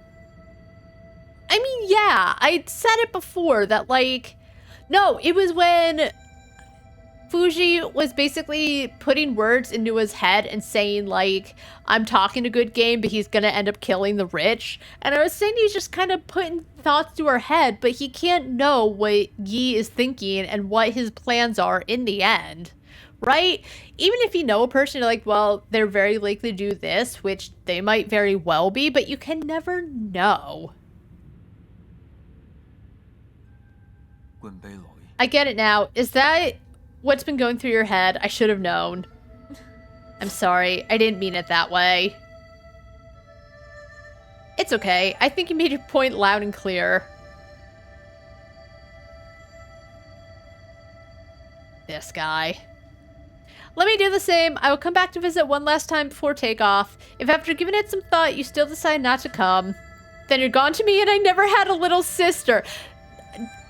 I mean, yeah, I said it before that, like... No, it was when Fuji was basically putting words into his head and saying, like, I'm talking a good game, but he's gonna end up killing the rich. And I was saying he's just kind of putting thoughts to her head, but he can't know what Yi is thinking and what his plans are in the end. Right? Even if you know a person, you're like, well, they're very likely to do this, which they might very well be, but you can never know. I get it now. Is that what's been going through your head? I should have known. I'm sorry. I didn't mean it that way. It's okay. I think you made your point loud and clear. This guy. Let me do the same. I will come back to visit one last time before takeoff. If after giving it some thought you still decide not to come, then you're gone to me and I never had a little sister.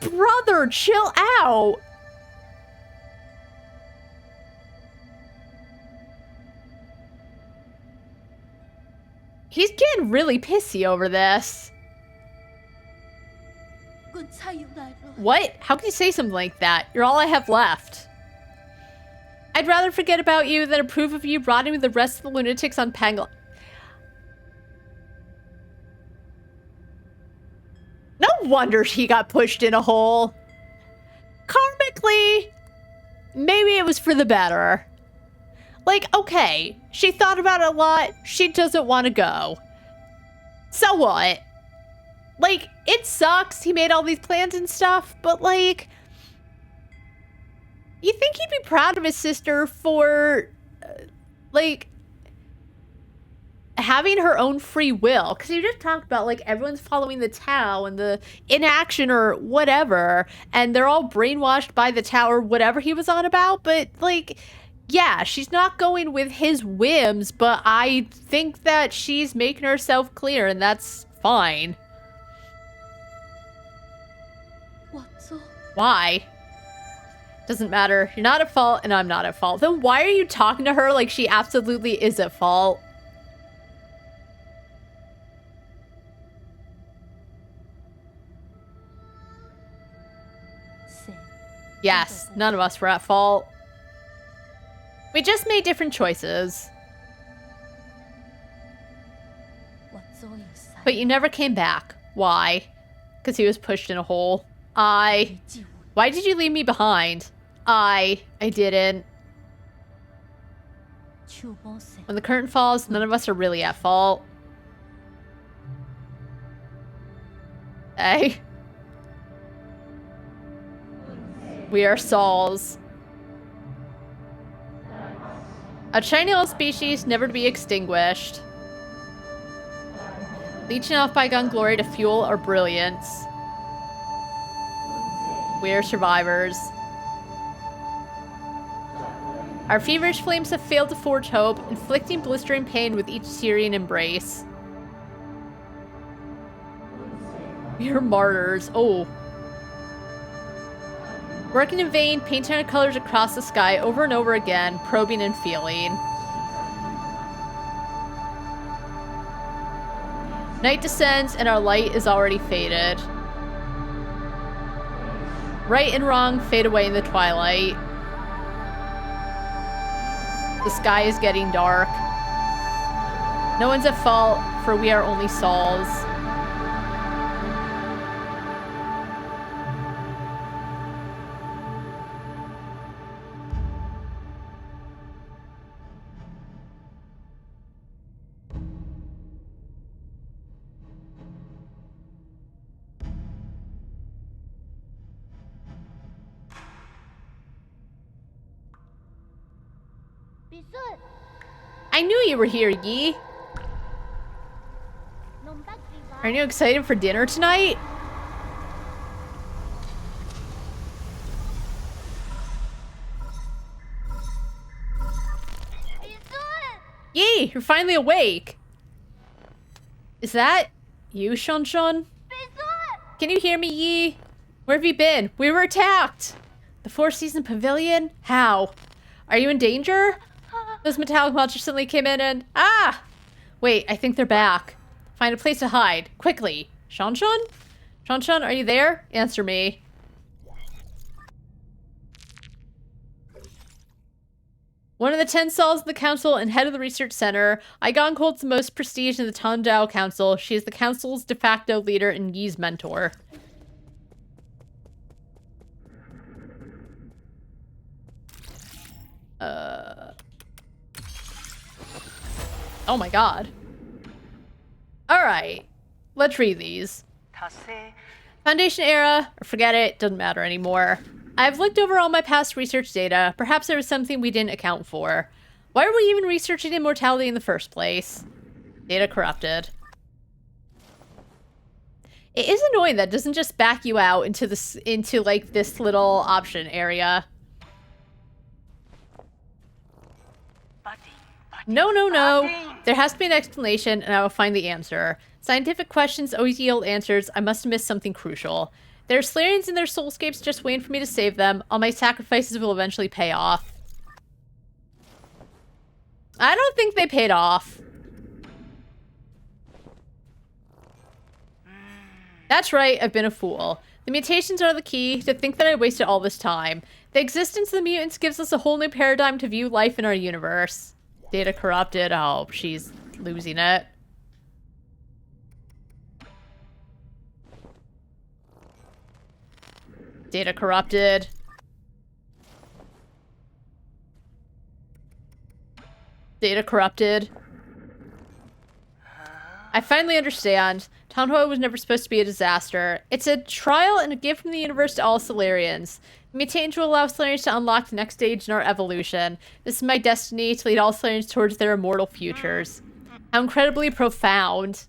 Brother, chill out. He's getting really pissy over this. What? How can you say something like that? You're all I have left. I'd rather forget about you than approve of you rotting with the rest of the lunatics on Pangol. No wonder he got pushed in a hole. Karmically, maybe it was for the better. Like, okay, she thought about it a lot. She doesn't want to go. So what? Like, it sucks. He made all these plans and stuff, but like... You think he'd be proud of his sister for, like, having her own free will? Because you just talked about, like, everyone's following the Tao and the inaction or whatever, and they're all brainwashed by the Tao or whatever he was on about. But, like, yeah, she's not going with his whims, but I think that she's making herself clear, and that's fine. Why? Doesn't matter. You're not at fault, and I'm not at fault. Then why are you talking to her like she absolutely is at fault? Yes, none of us were at fault. We just made different choices. But you never came back. Why? Because he was pushed in a hole. Why did you leave me behind? I didn't. When the curtain falls, none of us are really at fault. Hey. We are souls. A Chinese species never to be extinguished. Leeching off bygone glory to fuel our brilliance. We are survivors. Our feverish flames have failed to forge hope, inflicting blistering pain with each Syrian embrace. We are martyrs. Oh. Working in vain, painting our colors across the sky over and over again, probing and feeling. Night descends and our light is already faded. Right and wrong fade away in the twilight. The sky is getting dark. No one's at fault, for we are only souls. I knew you were here, Yi. Aren't you excited for dinner tonight? Yi, you're finally awake. Is that you, Shon Shon? Can you hear me, Yi? Where have you been? We were attacked. The Four Season Pavilion? How? Are you in danger? Those metallic monsters suddenly came in and... Ah! Wait, I think they're back. Find a place to hide. Quickly. Shon Shon? Shon Shon, are you there? Answer me. One of the 10 cells of the council and head of the research center, Aigon holds the most prestige in the Tandao Council. She is the council's de facto leader and Yi's mentor. Oh my god. Alright. Let's read these. Foundation era, or forget it, doesn't matter anymore. I've looked over all my past research data. Perhaps there was something we didn't account for. Why are we even researching immortality in the first place? Data corrupted. It is annoying that it doesn't just back you out into this, like this little option area. No, no, no. There has to be an explanation, and I will find the answer. Scientific questions always yield answers. I must have missed something crucial. There are Solarians in their soulscapes just waiting for me to save them. All my sacrifices will eventually pay off. I don't think they paid off. That's right, I've been a fool. The mutations are the key. To think that I wasted all this time. The existence of the mutants gives us a whole new paradigm to view life in our universe. Data corrupted. Oh, she's losing it. Data corrupted. Data corrupted. I finally understand. Tanhua was never supposed to be a disaster. It's a trial and a gift from the universe to all Solarians. Mutants will allow Solarians to unlock the next stage in our evolution. This is my destiny, to lead all Solarians towards their immortal futures. How incredibly profound.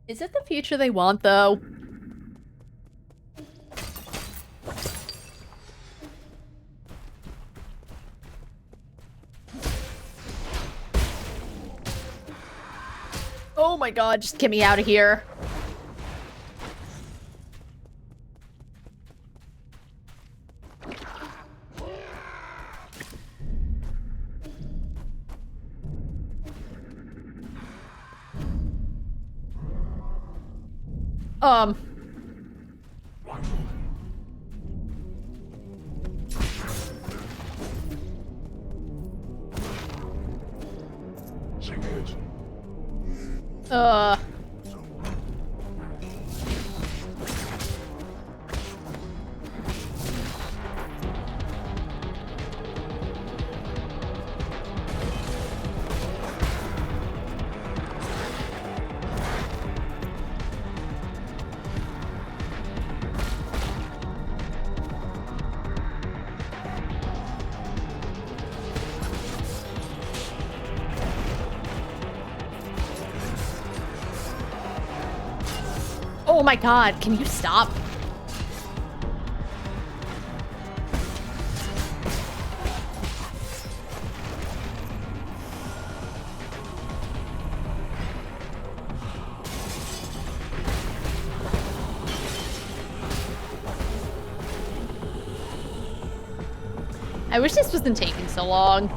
Is it the future they want, though? Oh my god, just get me out of here. Oh my god, can you stop? I wish this wasn't taking so long.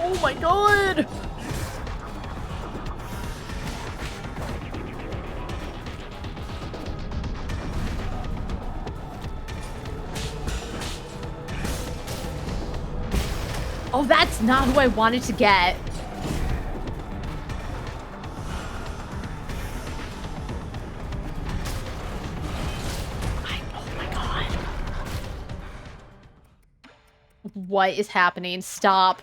Oh my god! Oh, that's not who I wanted to get. Oh my god. What is happening? Stop.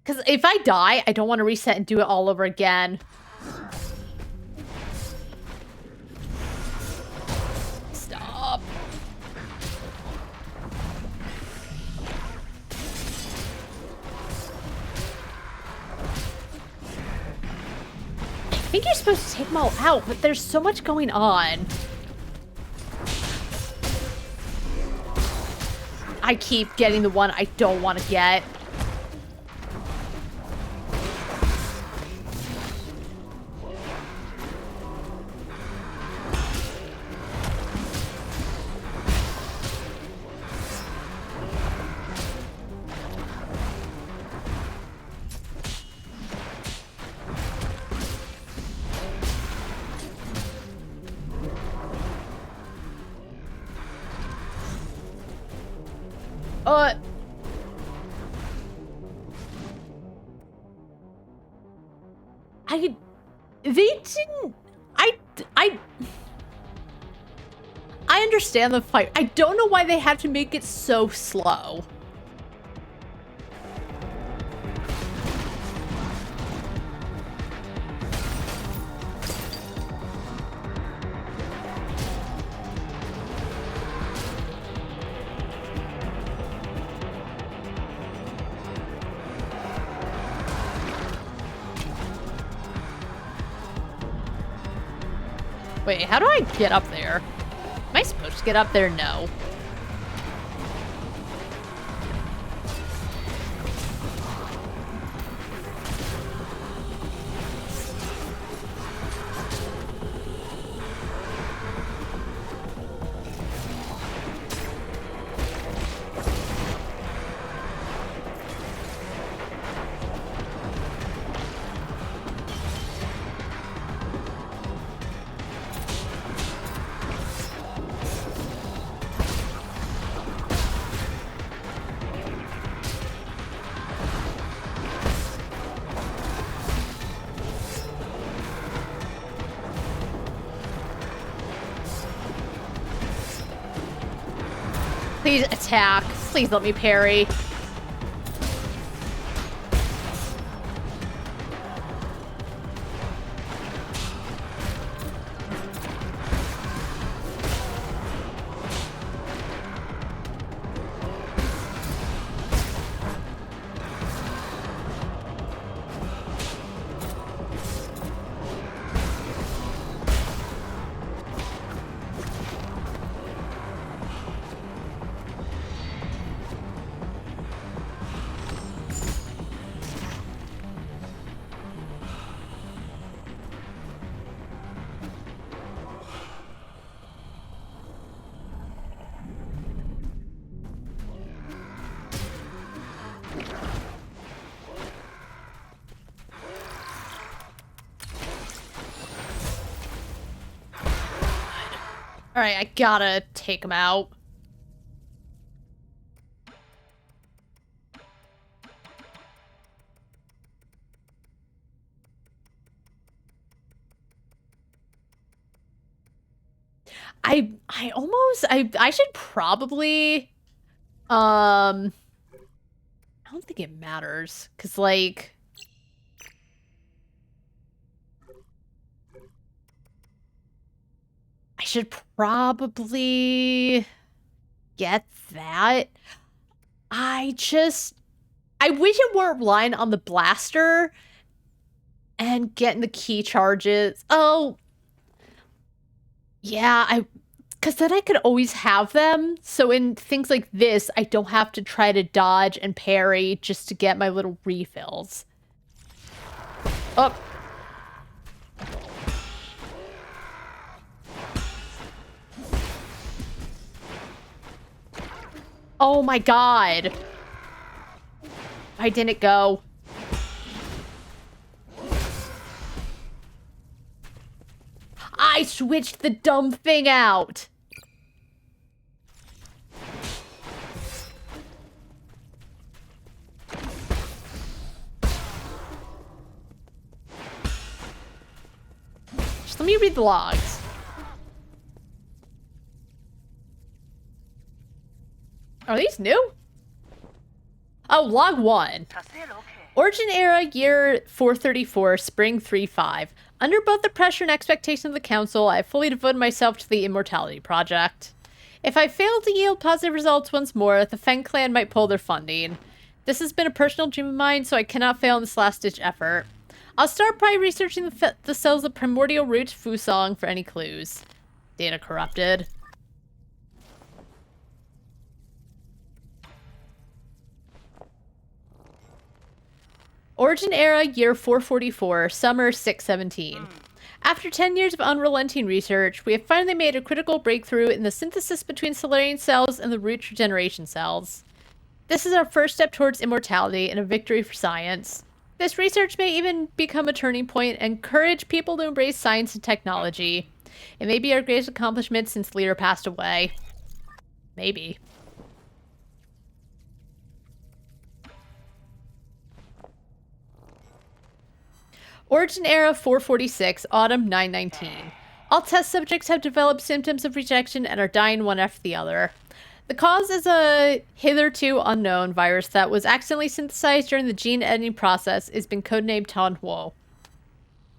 Because if I die, I don't want to reset and do it all over again. Stop. I think you're supposed to take them all out, but there's so much going on. I keep getting the one I don't want to get. They didn't... I understand the fight. I don't know why they had to make it so slow. Wait, how do I get up there? Am I supposed to get up there? No. Please attack. Please let me parry. Alright, I gotta take him out. I should probably, I don't think it matters, because, like, I should probably get that. I wish it weren't relying on the blaster and getting the key charges. Oh, yeah, because then I could always have them. So in things like this, I don't have to try to dodge and parry just to get my little refills. Oh. Oh my god. Why didn't it go? I switched the dumb thing out. Just let me read the logs. Are these new? Oh, log 1. Origin era, year 434, spring 35. Under both the pressure and expectation of the council, I have fully devoted myself to the Immortality Project. If I fail to yield positive results once more, the Feng clan might pull their funding. This has been a personal dream of mine, so I cannot fail in this last-ditch effort. I'll start by researching the cells of primordial roots Fusong for any clues. Data corrupted. Origin era, year 444, summer 617. After 10 years of unrelenting research, we have finally made a critical breakthrough in the synthesis between Solarian cells and the root regeneration cells. This is our first step towards immortality and a victory for science. This research may even become a turning point and encourage people to embrace science and technology. It may be our greatest accomplishment since Leader passed away. Maybe. Origin era 446, autumn 919. All test subjects have developed symptoms of rejection and are dying one after the other. The cause is a hitherto unknown virus that was accidentally synthesized during the gene editing process. It's been codenamed Tanhuo.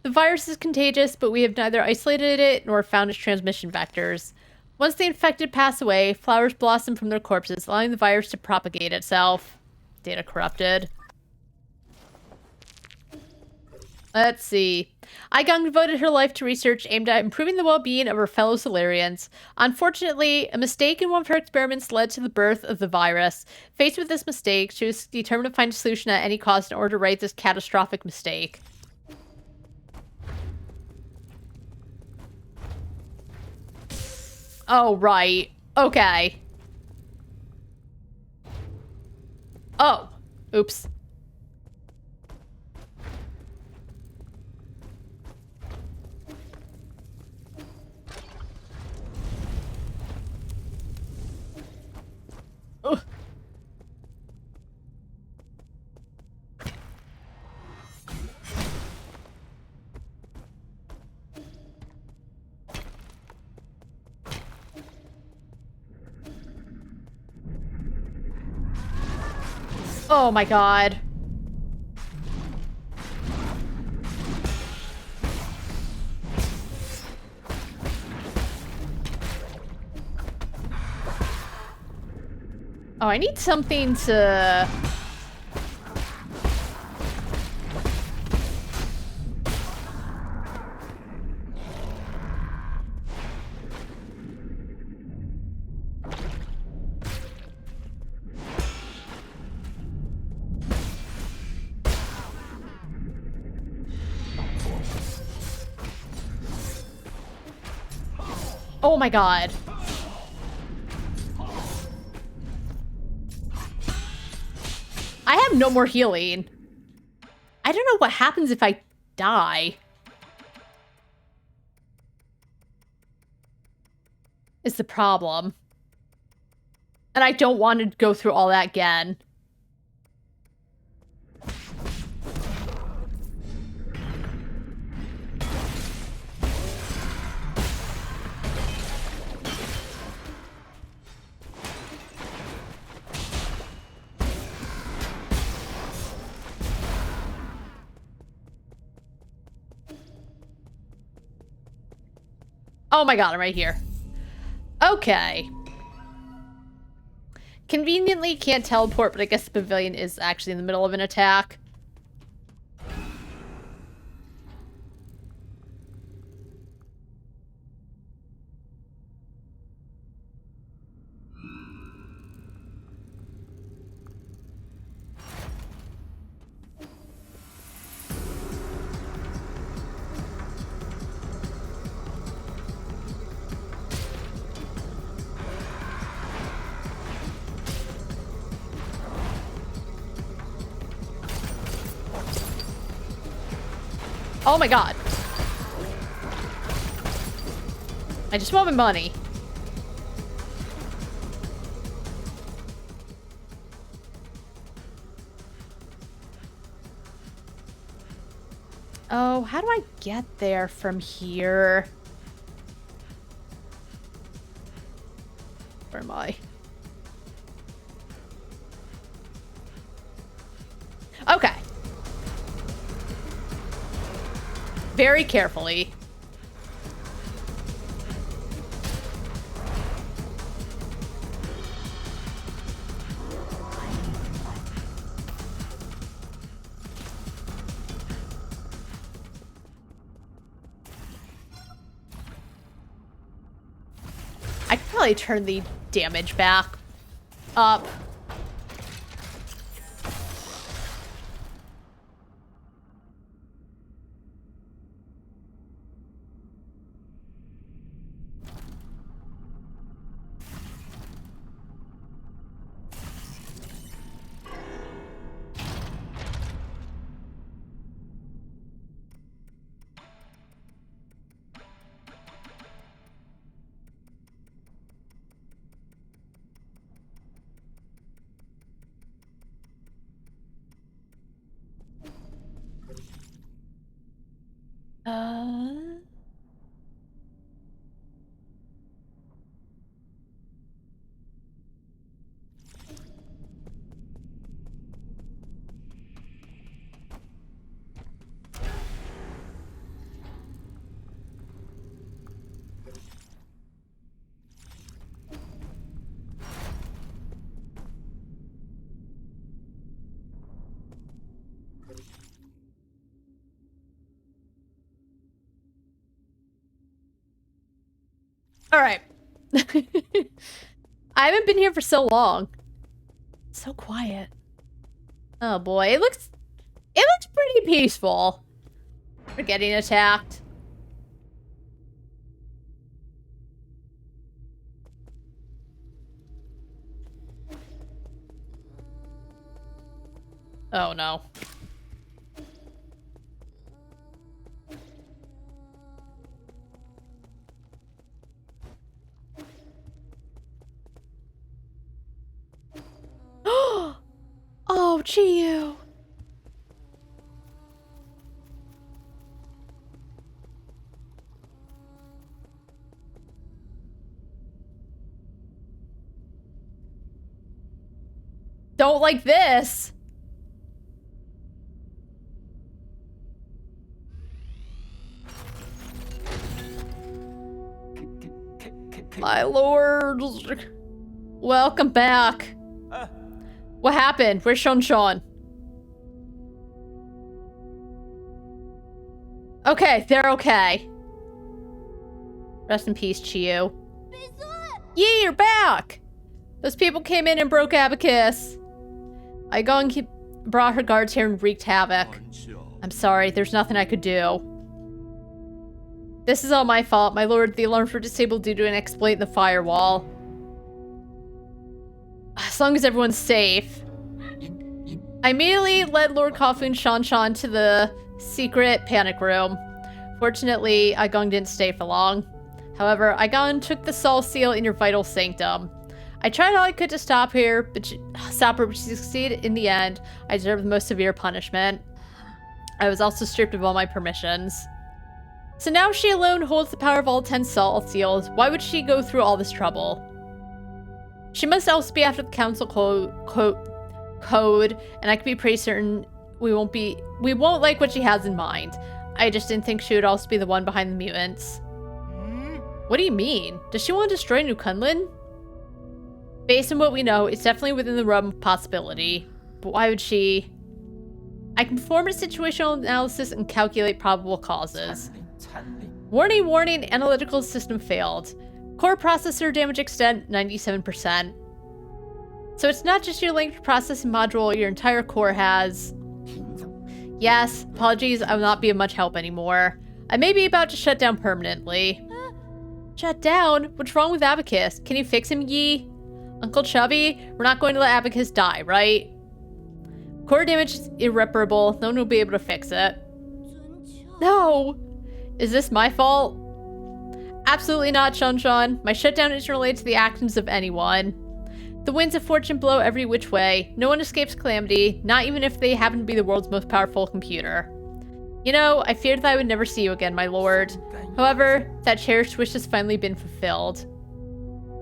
The virus is contagious, but we have neither isolated it nor found its transmission vectors. Once the infected pass away, flowers blossom from their corpses, allowing the virus to propagate itself. Data corrupted. Let's see. Aigang devoted her life to research aimed at improving the well-being of her fellow Solarians. Unfortunately, a mistake in one of her experiments led to the birth of the virus. Faced with this mistake, she was determined to find a solution at any cost in order to right this catastrophic mistake. Oh, right. Okay. Oh. Oops. Ugh. Oh my god. Oh, I need something to... Oh my god. I have no more healing. I don't know what happens if I die. Is the problem. And I don't want to go through all that again. Oh my god, I'm right here. Okay. Conveniently can't teleport, but I guess the pavilion is actually in the middle of an attack. Oh my god. I just want my money. Oh, how do I get there from here? Where am I? Okay. Very carefully. I could probably turn the damage back up. All right. I haven't been here for so long. So quiet. Oh boy, it looks pretty peaceful. We're getting attacked. Oh no. Oh, Chiyu. Don't like this. My lord. Welcome back. What happened? Where's Sean? Okay, they're okay. Rest in peace, Chiyu. Yeah, you're back! Those people came in and broke Abacus. Igong brought her guards here and wreaked havoc. I'm sorry, there's nothing I could do. This is all my fault. My lord, the alarms were disabled due to an exploit in the firewall. As long as everyone's safe. I immediately led Lord Kofu and Shan to the secret panic room. Fortunately, Igong didn't stay for long. However, Igong took the soul seal in your vital sanctum. I tried all I could to stop her, but she succeeded in the end. I deserved the most severe punishment. I was also stripped of all my permissions. So now she alone holds the power of all 10 soul seals. Why would she go through all this trouble? She must also be after the council code, and I can be pretty certain we won't like what she has in mind. I just didn't think she would also be the one behind the mutants. What do you mean? Does she want to destroy New Kunlun? Based on what we know, it's definitely within the realm of possibility. But why would she? I can perform a situational analysis and calculate probable causes. Warning, warning, analytical system failed. Core processor damage extent, 97%. So it's not just your language processing module, your entire core has. Yes, apologies, I will not be of much help anymore. I may be about to shut down permanently. Shut down? What's wrong with Abacus? Can you fix him, Yi? Uncle Chubby? We're not going to let Abacus die, right? Core damage is irreparable. No one will be able to fix it. No! Is this my fault? Absolutely not, Shanshan. My shutdown isn't related to the actions of anyone. The winds of fortune blow every which way. No one escapes calamity, not even if they happen to be the world's most powerful computer. You know, I feared that I would never see you again, my lord. However, that cherished wish has finally been fulfilled.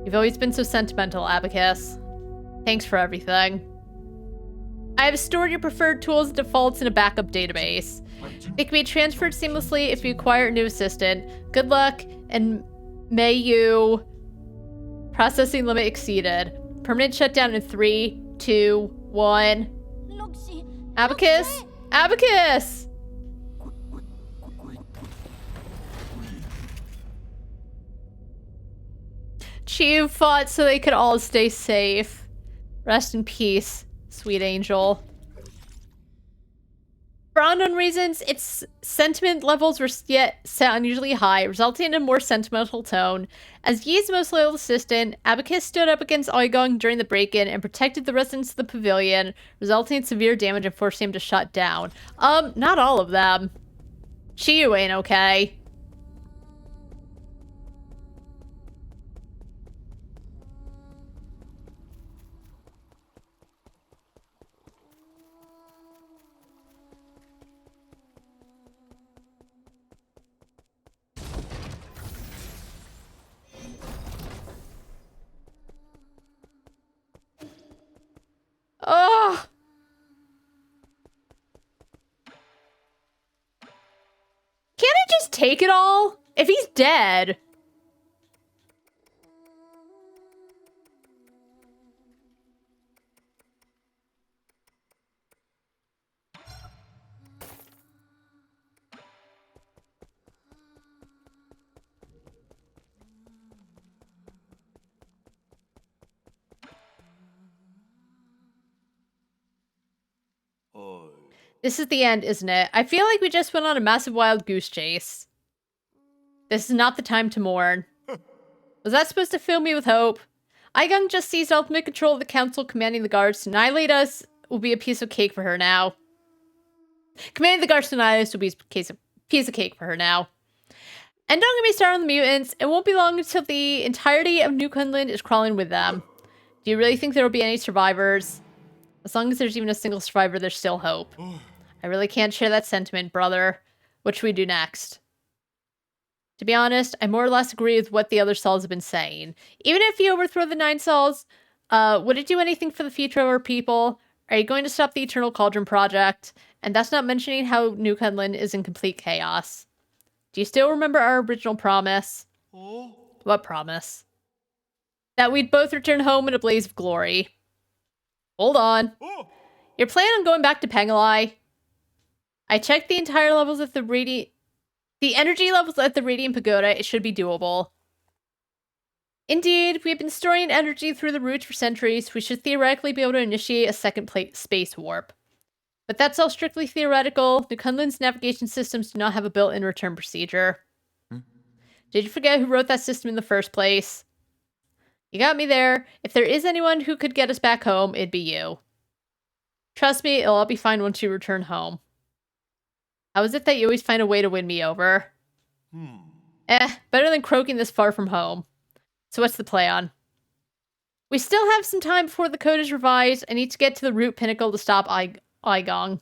You've always been so sentimental, Abacus. Thanks for everything. I have stored your preferred tools and defaults in a backup database. They can be transferred seamlessly if you acquire a new assistant. Good luck, and may you... Processing limit exceeded. Permanent shutdown in 3, 2, 1. Abacus? Abacus! Chiu fought so they could all stay safe. Rest in peace, sweet angel. For unknown reasons, its sentiment levels were yet set unusually high, resulting in a more sentimental tone. As Yi's most loyal assistant, Abacus stood up against Oigong during the break-in and protected the residents of the pavilion, resulting in severe damage and forcing him to shut down. Not all of them. Chiu ain't okay. Oh! Can't I just take it all? If he's dead. This is the end, isn't it? I feel like we just went on a massive wild goose chase. This is not the time to mourn. Was that supposed to fill me with hope? Aigang just seized ultimate control of the council, commanding the guards to annihilate us will be a piece of cake for her now. Commanding the guards to annihilate us will be a piece of cake for her now. And don't get me started on the mutants. It won't be long until the entirety of New Kunlun is crawling with them. Do you really think there will be any survivors? As long as there's even a single survivor, there's still hope. I really can't share that sentiment, brother. What should we do next? To be honest, I more or less agree with what the other Sauls have been saying. Even if you overthrow the 9 Sauls, would it do anything for the future of our people? Are you going to stop the Eternal Cauldron Project? And that's not mentioning how New Kunlun is in complete chaos. Do you still remember our original promise? What promise? That we'd both return home in a blaze of glory. Hold on. You're planning on going back to Pengalai? I checked the entire levels of the energy levels at the Radiant Pagoda. It should be doable. Indeed, we have been storing energy through the roots for centuries. We should theoretically be able to initiate a second space warp. But that's all strictly theoretical. New Kunlun's navigation systems do not have a built-in return procedure. Did you forget who wrote that system in the first place? You got me there. If there is anyone who could get us back home, it'd be you. Trust me, it'll all be fine once you return home. How is it that you always find a way to win me over? Better than croaking this far from home. So what's the plan? We still have some time before the code is revised. I need to get to the root pinnacle to stop Aigong.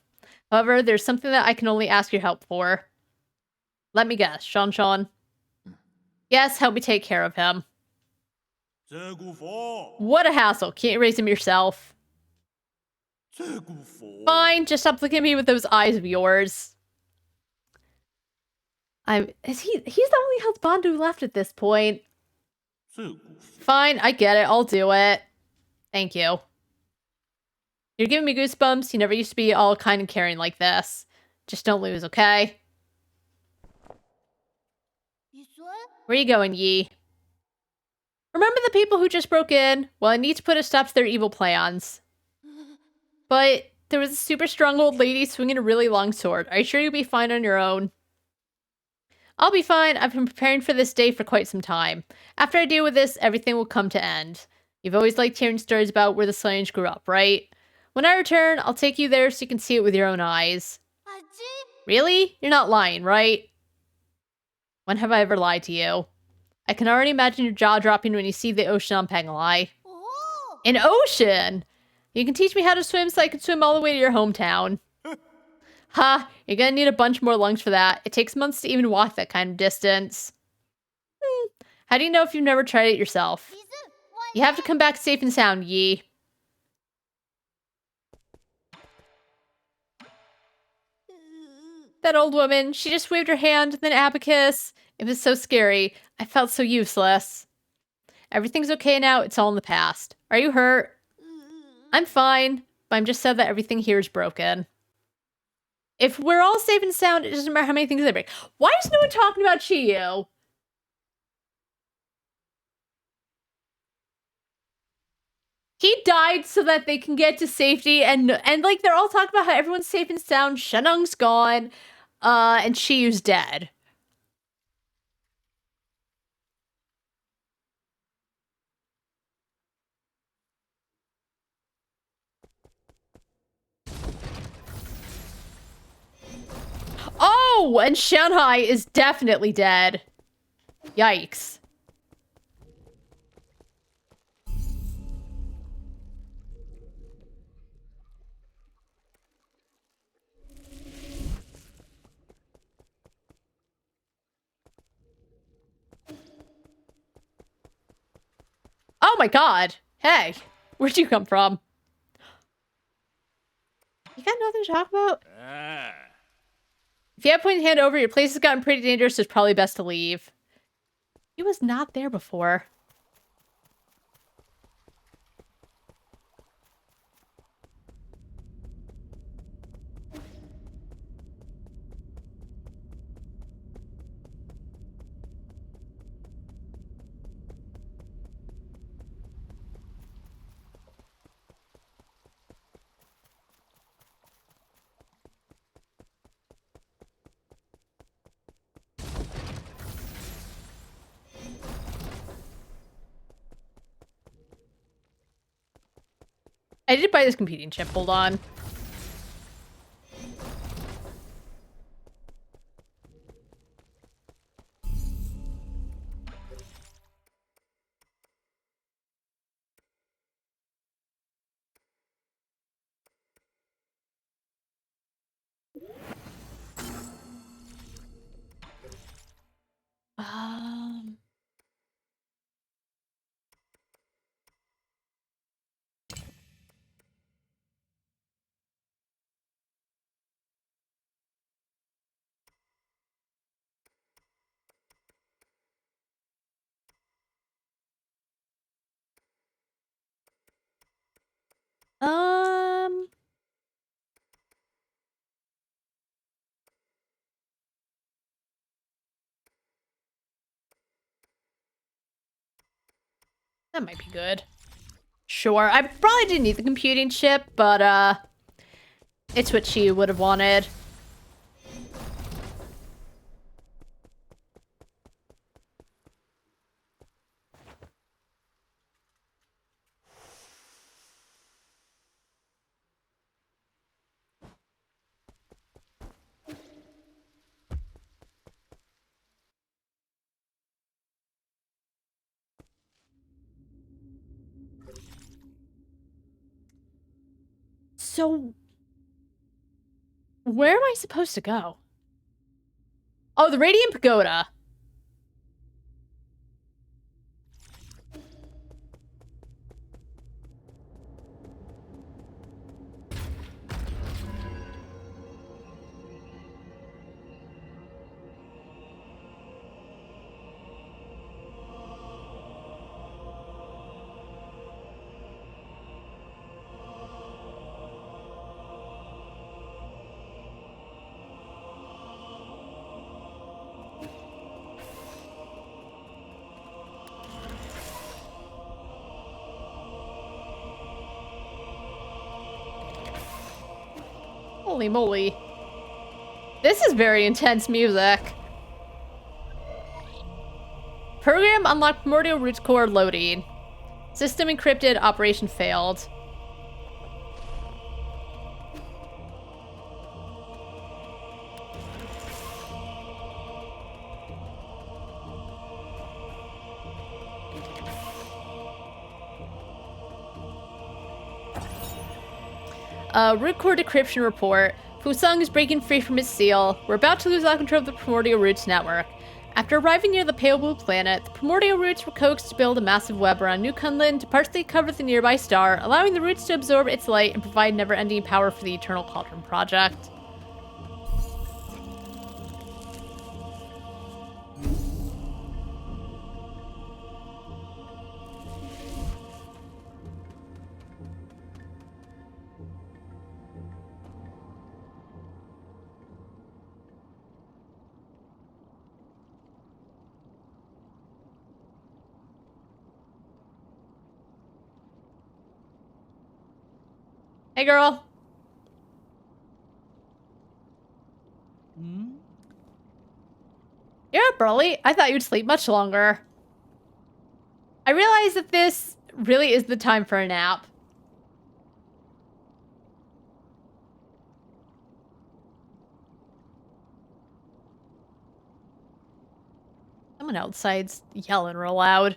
However, there's something that I can only ask your help for. Let me guess, Shanshan. Yes, help me take care of him. What a hassle. Can't you raise him yourself? Fine, just stop looking at me with those eyes of yours. He's the only husband left at this point. So, Fine, I get it. I'll do it. Thank you. You're giving me goosebumps. You never used to be all kind and caring like this. Just don't lose, okay? Where are you going, Yi? Remember the people who just broke in? Well, I need to put a stop to their evil plans. But there was a super strong old lady swinging a really long sword. Are you sure you'll be fine on your own? I'll be fine. I've been preparing for this day for quite some time. After I deal with this, everything will come to end. You've always liked hearing stories about where the Slange grew up, right? When I return, I'll take you there so you can see it with your own eyes. Really? You're not lying, right? When have I ever lied to you? I can already imagine your jaw dropping when you see the ocean on Pangalai. An ocean? You can teach me how to swim so I can swim all the way to your hometown. Ha, you're gonna need a bunch more lungs for that. It takes months to even walk that kind of distance. How do you know if you've never tried it yourself? You have to come back safe and sound, Yi. That old woman, she just waved her hand, then abacus. It was so scary. I felt so useless. Everything's okay now, it's all in the past. Are you hurt? I'm fine, but I'm just sad that everything here is broken. If we're all safe and sound, it doesn't matter how many things they break. Why is no one talking about Chiyo? He died so that they can get to safety, and like they're all talking about how everyone's safe and sound. Shenung's gone, and Chiyu's dead. Oh, and Shanghai is definitely dead. Yikes. Oh my god. Hey, where'd you come from? You got nothing to talk about? If you have pointed hand over, your place has gotten pretty dangerous, so it's probably best to leave. He was not there before. I did buy this competing chip, hold on. Um... Um... That might be good. Sure, I probably didn't need the computing chip, but, it's what she would have wanted. So... where am I supposed to go? Oh, the Radiant Pagoda. Holy moly. This is very intense music. Program unlocked Primordial Roots Core loading. System encrypted, operation failed. Root core decryption report. Fusang is breaking free from its seal. We're about to lose all control of the Primordial Roots network. After arriving near the pale blue planet, the Primordial Roots were coaxed to build a massive web around New Kunlun to partially cover the nearby star, allowing the roots to absorb its light and provide never-ending power for the Eternal Cauldron project. Hey, girl. You're up early. I thought you'd sleep much longer. I realize that this really is the time for a nap. Someone outside's yelling real loud.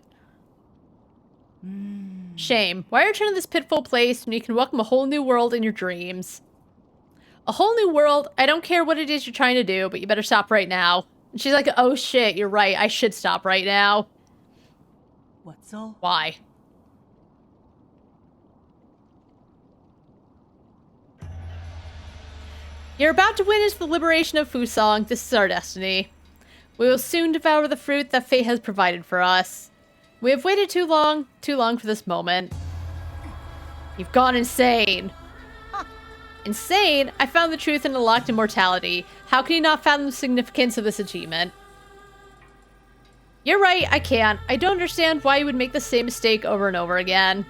Shame. Why return to this pitiful place when you can welcome a whole new world in your dreams? A whole new world? I don't care what it is you're trying to do, but you better stop right now. And she's like, oh shit, you're right. I should stop right now. What's all? Why? You're about to witness the liberation of Fusang. This is our destiny. We will soon devour the fruit that fate has provided for us. We have waited too long for this moment. You've gone insane. Insane? I found the truth and unlocked immortality. How can you not fathom the significance of this achievement? You're right, I can't. I don't understand why you would make the same mistake over and over again.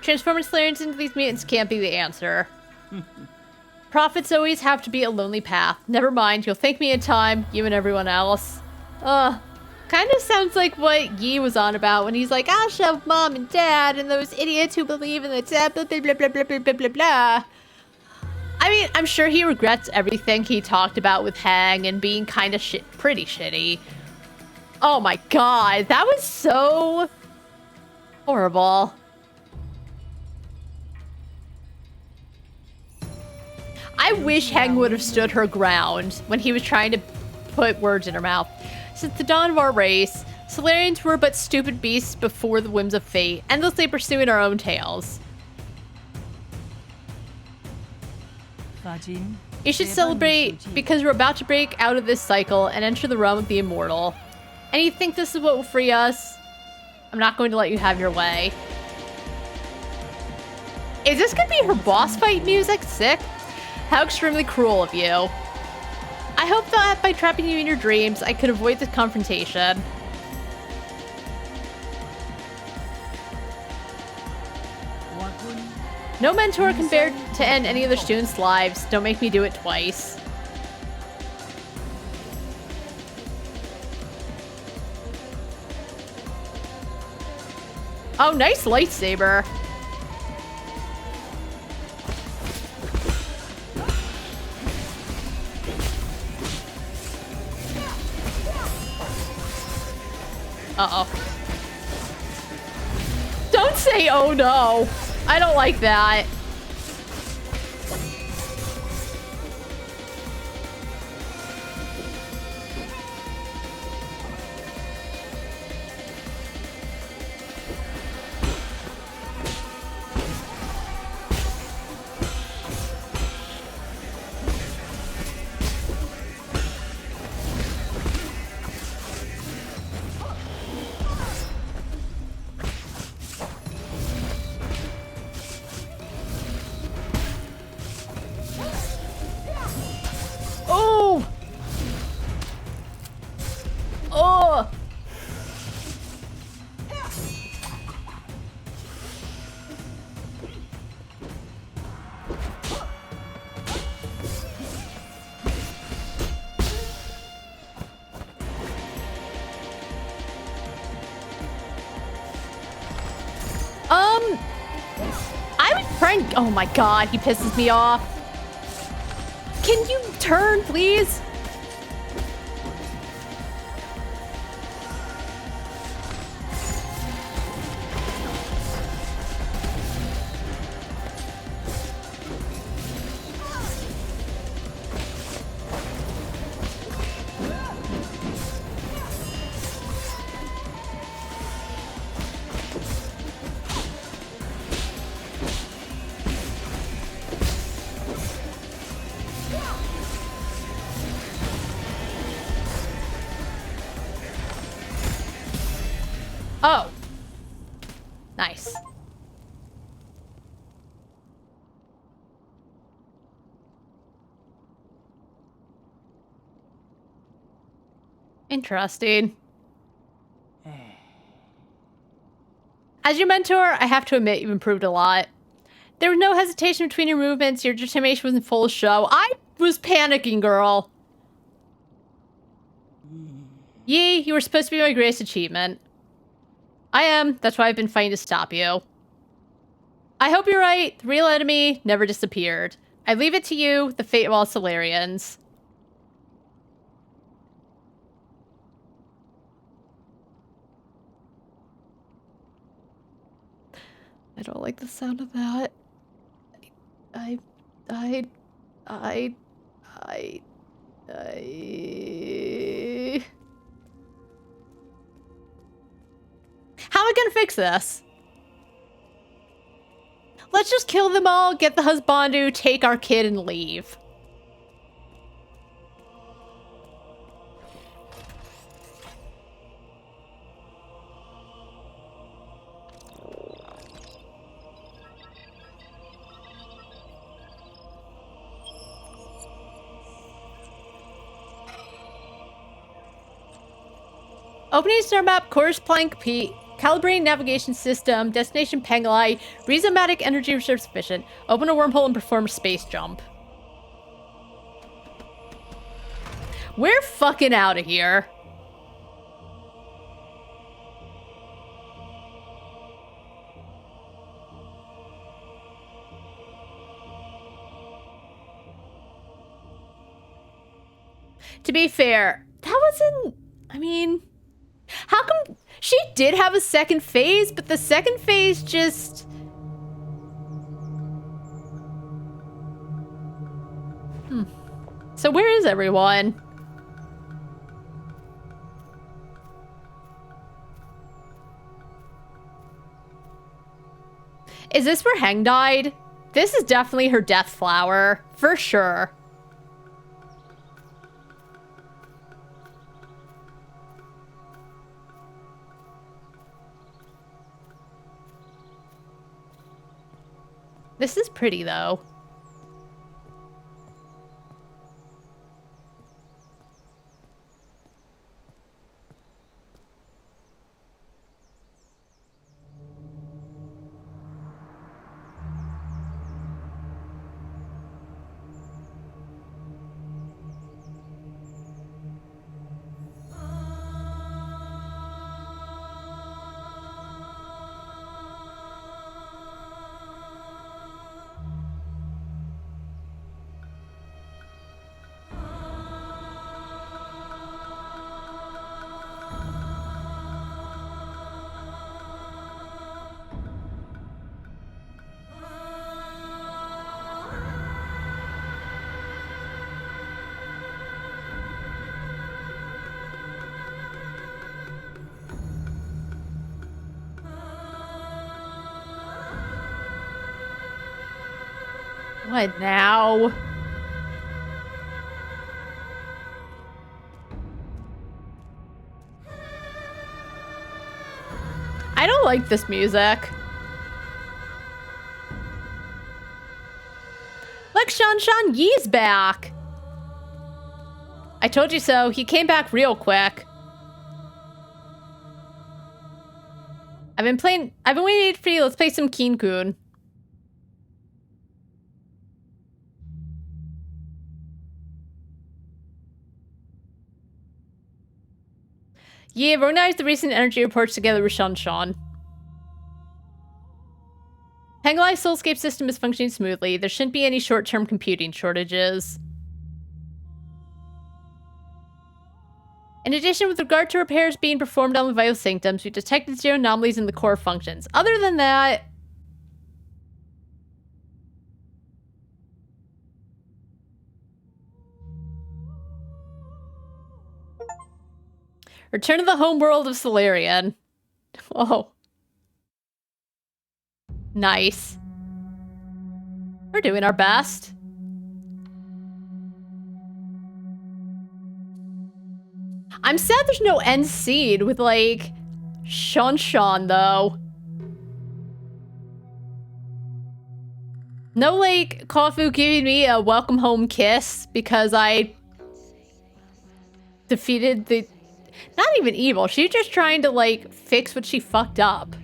Transforming Slayers into these mutants can't be the answer. Prophets always have to be a lonely path. Never mind, you'll thank me in time, you and everyone else. Kind of sounds like what Yi was on about when he's like, I'll shove mom and dad and those idiots who believe in the blah blah blah blah blah blah blah blah blah. I mean, I'm sure he regrets everything he talked about with Hang and being kind of pretty shitty. Oh my god, that was so horrible. I wish Hang would have stood her ground when he was trying to put words in her mouth. Since the dawn of our race, Solarians were but stupid beasts before the whims of fate, endlessly pursuing our own tails. You should celebrate because we're about to break out of this cycle and enter the realm of the immortal. And you think this is what will free us? I'm not going to let you have your way. Is this gonna be her boss fight music? Sick. How extremely cruel of you. I hope that by trapping you in your dreams, I could avoid this confrontation. No mentor can bear to end any other students' lives. Don't make me do it twice. Oh, nice lightsaber. Uh-oh. Don't say, oh no. I don't like that. I was trying. Oh my god, he pisses me off. Can you turn, please? Oh. Nice. Interesting. As your mentor, I have to admit you've improved a lot. There was no hesitation between your movements. Your determination was in full show. I was panicking, girl. Yi, you were supposed to be my greatest achievement. I am. That's why I've been fighting to stop you. I hope you're right. The real enemy never disappeared. I leave it to you, the fate of all Solarians. I don't like the sound of that. I... How am I gonna fix this? Let's just kill them all, get the husbandu, take our kid, and leave. Opening star map, course plank P. Calibrating navigation system, destination Pengalai, rhizomatic energy reserve sufficient. Open a wormhole and perform a space jump. We're fucking out of here. To be fair, that wasn't... I mean... How come... She did have a second phase, but the second phase just... So where is everyone? Is this where Heng died? This is definitely her death flower, for sure. This is pretty, though. What now? I don't like this music. Look, Shan Yi's back. I told you so. He came back real quick. I've been waiting for you. Let's play some Keen Kun. Yeah, we organized the recent energy reports together with Shan. Penglai's soulscape system is functioning smoothly. There shouldn't be any short-term computing shortages. In addition, with regard to repairs being performed on the vital sanctums, we detected 0 anomalies in the core functions. Other than that... Return to the home world of Solarian. Oh. Nice. We're doing our best. I'm sad there's no end scene with, like, Shanshan, though. No, like, Kofu giving me a welcome home kiss because I defeated the... Not even evil. She's just trying to, like, fix what she fucked up.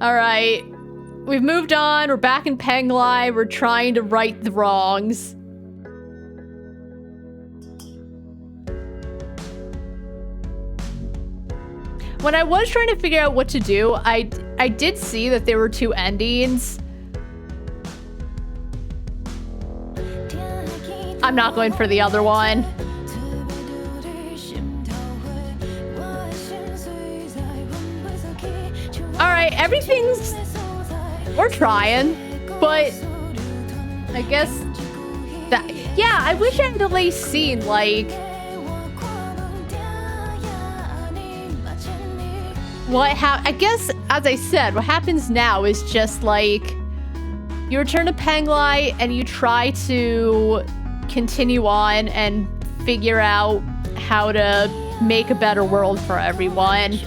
Alright. We've moved on. We're back in Penglai. We're trying to right the wrongs. When I was trying to figure out what to do, I did see that there were 2 endings. I'm not going for the other one. Alright, everything's... We're trying, but... I guess... that... Yeah, I wish I had at least seen, like... I guess, as I said, what happens now is just, like... You return to Penglai, and you try to continue on and figure out how to make a better world for everyone.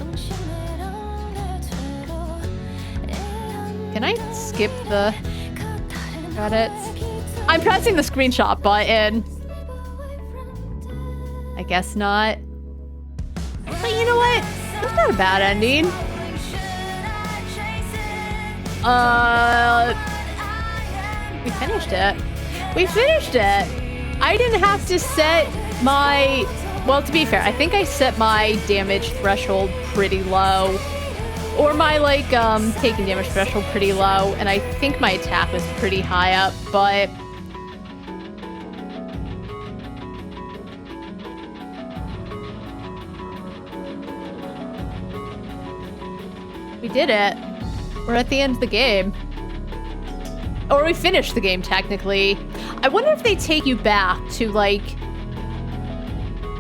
Can I skip the credits? I'm pressing the screenshot button. I guess not. But you know what? It's not a bad ending. We finished it. We finished it! I didn't have to set my... Well, to be fair, I think I set my damage threshold pretty low. Or my, like, taking damage threshold pretty low. And I think my attack was pretty high up, but... We did it. We're at the end of the game. Or we finished the game, technically. I wonder if they take you back to, like...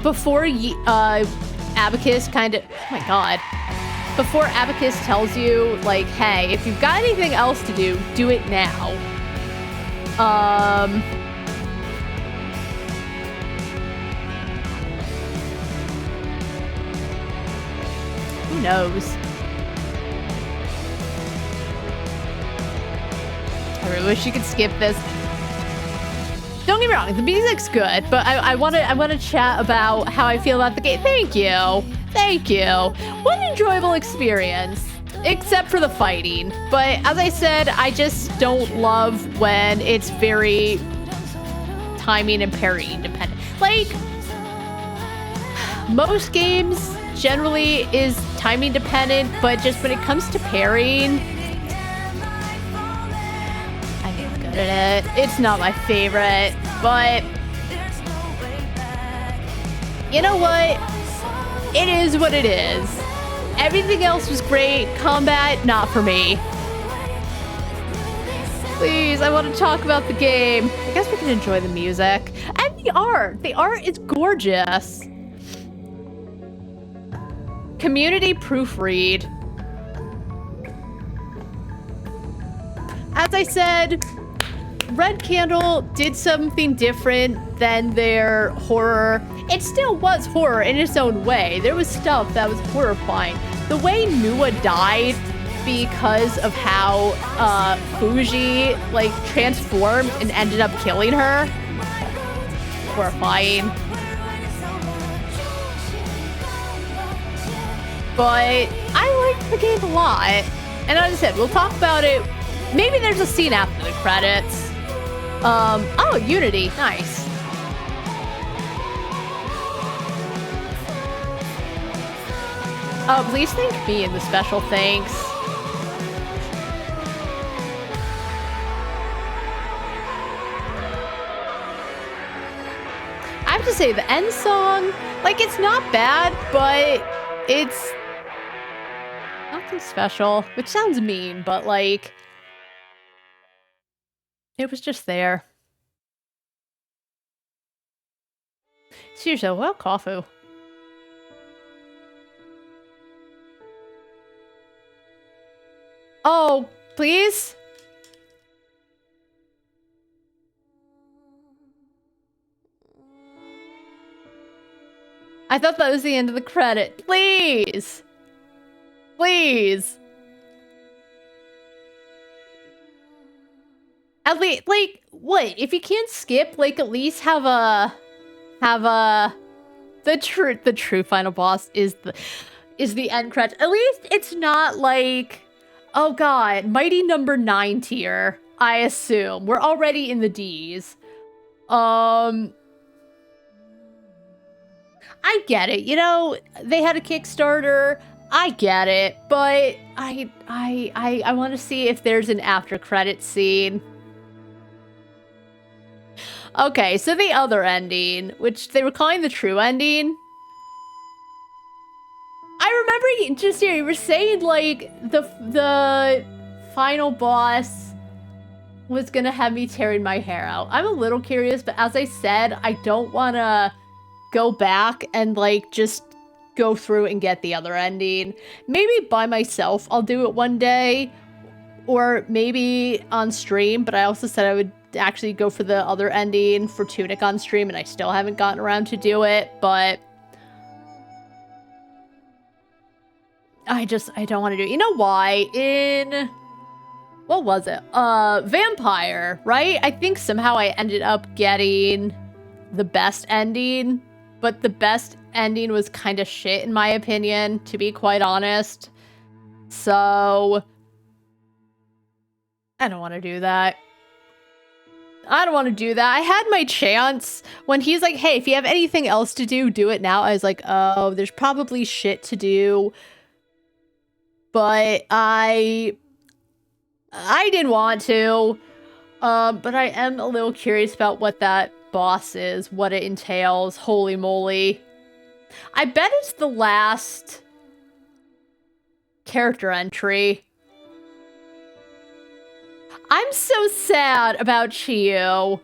Before Abacus kind of... Oh my god. Before Abacus tells you, like, hey, if you've got anything else to do, do it now. Who knows? I really wish you could skip this. Don't get me wrong, the music's good, but I want to chat about how I feel about the game. Thank you. Thank you. What an enjoyable experience. Except for the fighting. But as I said, I just don't love when it's very timing and parrying dependent. Like, most games generally is timing dependent, but just when it comes to parrying, I'm not good at it. It's not my favorite, but you know what? It is what it is. Everything else was great. Combat, not for me. Please, I want to talk about the game. I guess we can enjoy the music. And the art. The art is gorgeous. Community proofread. As I said, Red Candle did something different than their horror. It still was horror in its own way. There was stuff that was horrifying. The way Nua died because of how Fuji like transformed and ended up killing her. Horrifying. But I liked the game a lot. And as I said, we'll talk about it. Maybe there's a scene after the credits. Oh, Unity, nice. Oh, please thank me in the special thanks. I have to say, the end song, like, it's not bad, but it's nothing special, which sounds mean, but, like, it was just there. Seriously, well, Kofu. Oh, please? I thought that was the end of the credit. Please! Please! At least, like, what? If you can't skip, like, at least have a... The true final boss is the end credit. At least it's not like... Oh god, Mighty number 9 tier, I assume. We're already in the Ds. I get it, you know, they had a Kickstarter, I get it, but I want to see if there's an after credit scene. Okay, so the other ending, which they were calling the true ending. I remember just here, you were saying, like, the final boss was gonna have me tearing my hair out. I'm a little curious, but as I said, I don't want to go back and, like, just go through and get the other ending. Maybe by myself I'll do it one day, or maybe on stream, but I also said I would actually go for the other ending for Tunic on stream, and I still haven't gotten around to do it, but I don't want to do it. You know why? In... What was it? Vampire, right? I think somehow I ended up getting the best ending, but the best ending was kind of shit in my opinion, to be quite honest. So... I don't want to do that. I don't want to do that. I had my chance when he's like, hey, if you have anything else to do, do it now. I was like, oh, there's probably shit to do. But I didn't want to. But I am a little curious about what that boss is, what it entails. Holy moly. I bet it's the last character entry. I'm so sad about Chiyu.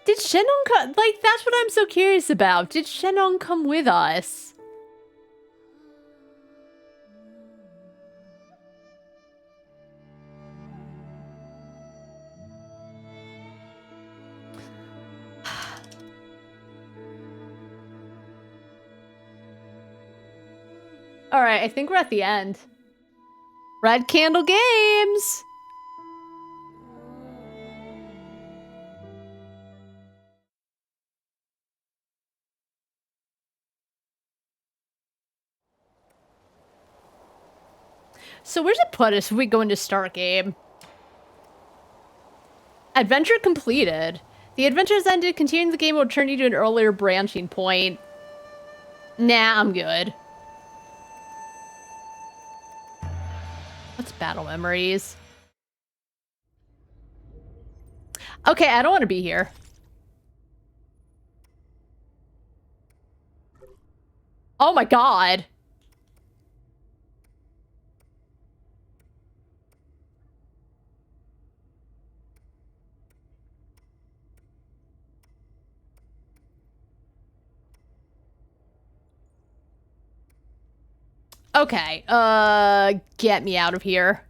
Did Shenong come? Like, that's what I'm so curious about. Did Shenong come with us? Alright, I think we're at the end. Red Candle Games! So where's it put us if we go into start game? Adventure completed. The adventure has ended. Continuing the game will turn you to an earlier branching point. Nah, I'm good. What's battle memories? Okay, I don't want to be here. Oh my god. Okay, get me out of here.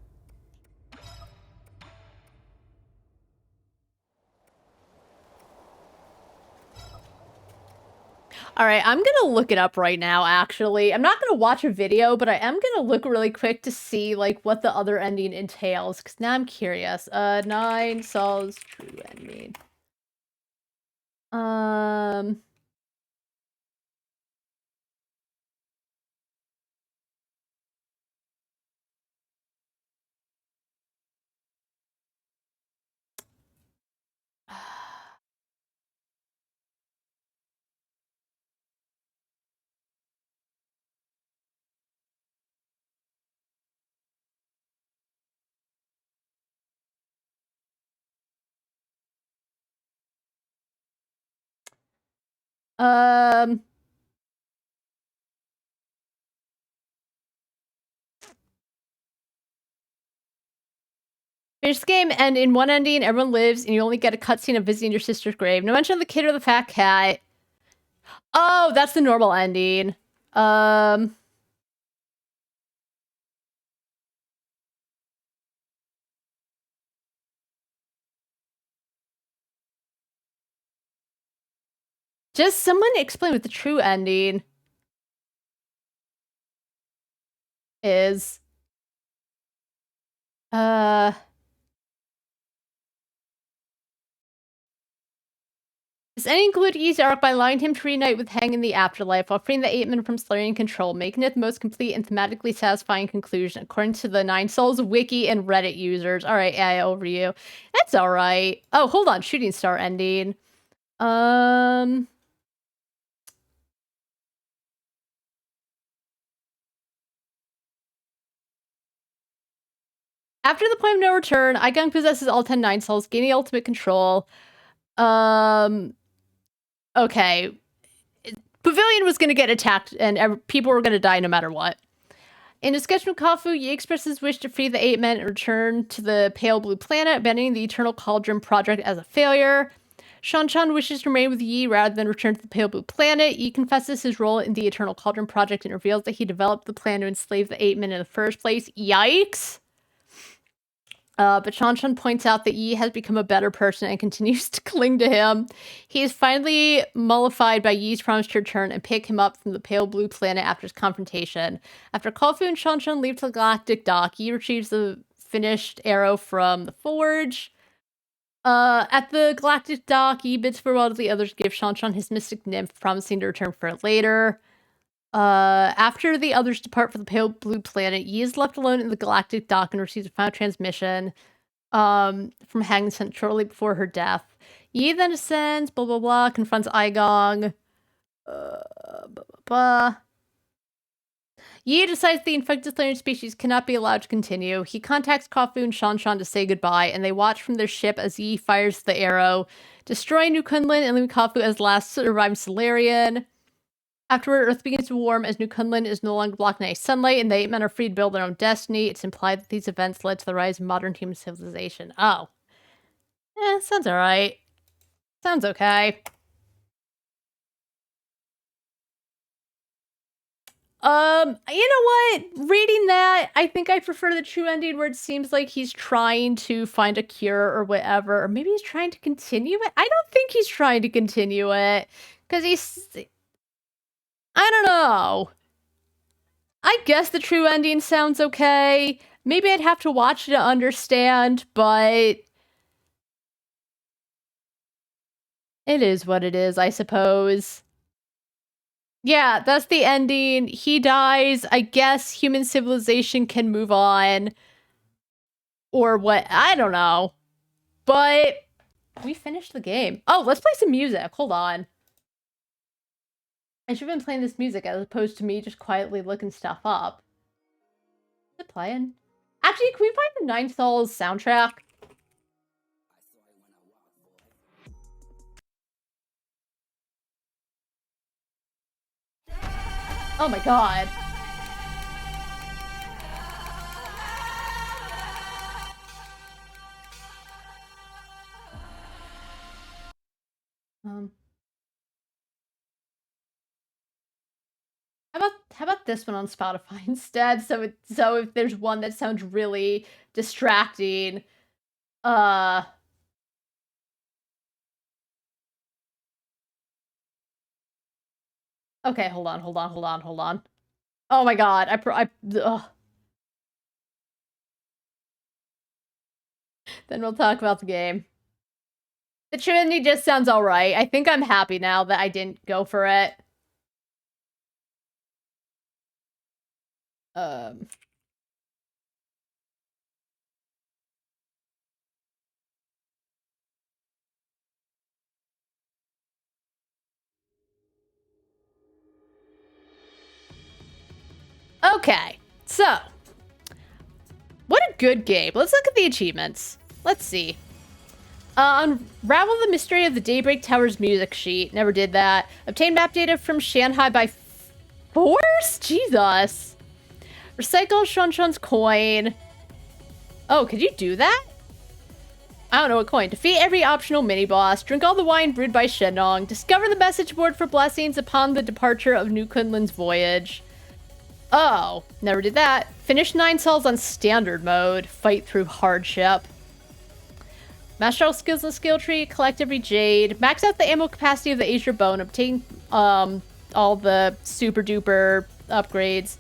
Alright, I'm gonna look it up right now, actually. I'm not gonna watch a video, but I am gonna look really quick to see, like, what the other ending entails, because now I'm curious. 9 Sol's true ending. Um... Finish the game, and in one ending, everyone lives, and you only get a cutscene of visiting your sister's grave. No mention of the kid or the fat cat. Oh, that's the normal ending. Just someone explain what the true ending is. Does any include E's arc by allowing him to reunite with Hang in the afterlife while freeing the 8-man from Solarian control, making it the most complete and thematically satisfying conclusion, according to the Nine Souls wiki and Reddit users. Alright, yeah, over you. That's alright. Oh, hold on. Shooting star ending. After the point of no return, Igon possesses all 10 Nine Souls, gaining ultimate control. Okay. Pavilion was going to get attacked, and people were going to die no matter what. In discussion with Kafu, Yi expresses his wish to free the 8-men and return to the Pale Blue Planet, abandoning the Eternal Cauldron project as a failure. Shan-chan wishes to remain with Yi rather than return to the Pale Blue Planet. Yi confesses his role in the Eternal Cauldron project and reveals that he developed the plan to enslave the 8-men in the first place. Yikes! But Shan-chan points out that Yi has become a better person and continues to cling to him. He is finally mollified by Yi's promise to return and pick him up from the Pale Blue Planet after his confrontation. After Kofu and Shan-chan leave to the Galactic Dock, Yi retrieves the finished arrow from the forge. At the Galactic Dock, Yi bids farewell to the others to give Shan-chan his mystic nymph, promising to return for it later. After the others depart for the Pale Blue Planet, Yi is left alone in the Galactic Dock and receives a final transmission from Hang sent shortly before her death. Yi then ascends, blah blah blah, confronts Aigong. Blah blah blah. Yi decides the infected Solarian species cannot be allowed to continue. He contacts Kafu and Shan-chan to say goodbye, and they watch from their ship as Yi fires the arrow, destroying New Kunlun and leaving Kafu as last surviving Solarian. Afterward, Earth begins to warm as New Kunlun is no longer blocked by sunlight, and the 8-men are free to build their own destiny. It's implied that these events led to the rise of modern human civilization. Oh. Sounds alright. Sounds okay. You know what? Reading that, I think I prefer the true ending where it seems like he's trying to find a cure or whatever. Or maybe he's trying to continue it? I don't think he's trying to continue it. Because I don't know. I guess the true ending sounds okay. Maybe I'd have to watch it to understand, but it is what it is, I suppose. Yeah, that's the ending. He dies. I guess human civilization can move on. Or what? I don't know. But we finished the game. Oh, let's play some music. Hold on. I should have been playing this music as opposed to me just quietly looking stuff up. Is it playing? Actually, can we find the Nine Souls soundtrack? Oh my god. How about this one on Spotify instead? So if there's one that sounds really distracting, okay, hold on. Oh my god, ugh. Then we'll talk about the game. The Trinity just sounds alright. I think I'm happy now that I didn't go for it. Okay, so what a good game. Let's look at the achievements. Let's see. Unravel the mystery of the Daybreak Tower's music sheet. Never did that. Obtain map data from Shanghai by force? Jesus. Recycle Shanshan's coin. Oh, could you do that? I don't know what coin. Defeat every optional mini-boss. Drink all the wine brewed by Shenong. Discover the message board for blessings upon the departure of New Kunlun's voyage. Oh, never did that. Finish 9 cells on standard mode. Fight through hardship. Master all skills in the skill tree. Collect every jade. Max out the ammo capacity of the Azure Bone. Obtain all the super duper upgrades.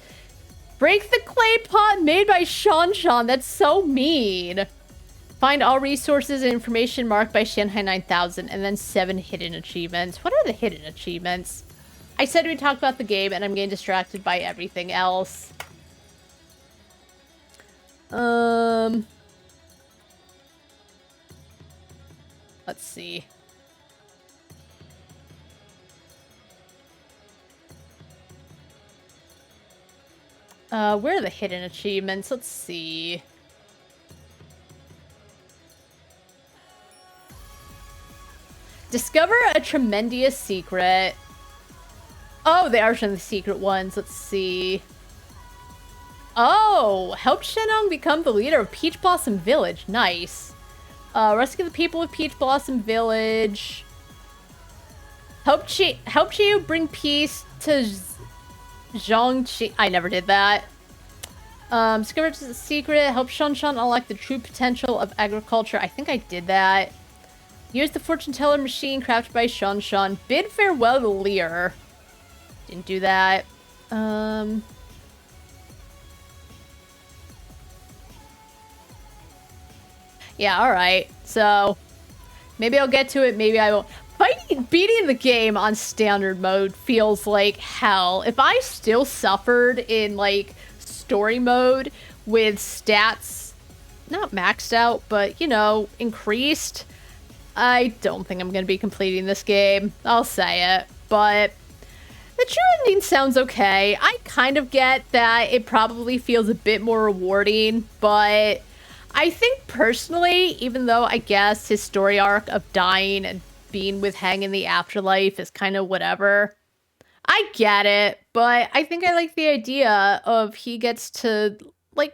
Break the clay pot made by Shanshan. That's so mean. Find all resources and information marked by Shanghai 9000. And then 7 hidden achievements. What are the hidden achievements? I said we'd talk about the game and I'm getting distracted by everything else. Let's see. Where are the hidden achievements? Let's see. Discover a tremendous secret. Oh, they are showing the secret ones. Let's see. Oh, help Shenong become the leader of Peach Blossom Village. Nice. Rescue the people of Peach Blossom Village. Help Chiyu bring peace to Zhongqi. I never did that. Discover the secret. Help Shanshan unlock the true potential of agriculture. I think I did that. Use the fortune teller machine crafted by Shanshan. Bid farewell to Lear. Didn't do that. Yeah, alright. So, maybe I'll get to it, maybe I won't. Beating the game on standard mode feels like hell. If I still suffered in, like, story mode with stats, not maxed out, but, you know, increased, I don't think I'm going to be completing this game. I'll say it. But the true ending sounds okay. I kind of get that it probably feels a bit more rewarding, but I think personally, even though I guess his story arc of dying and being with Heng in the afterlife is kind of whatever, I get it, but I think I like the idea of he gets to, like,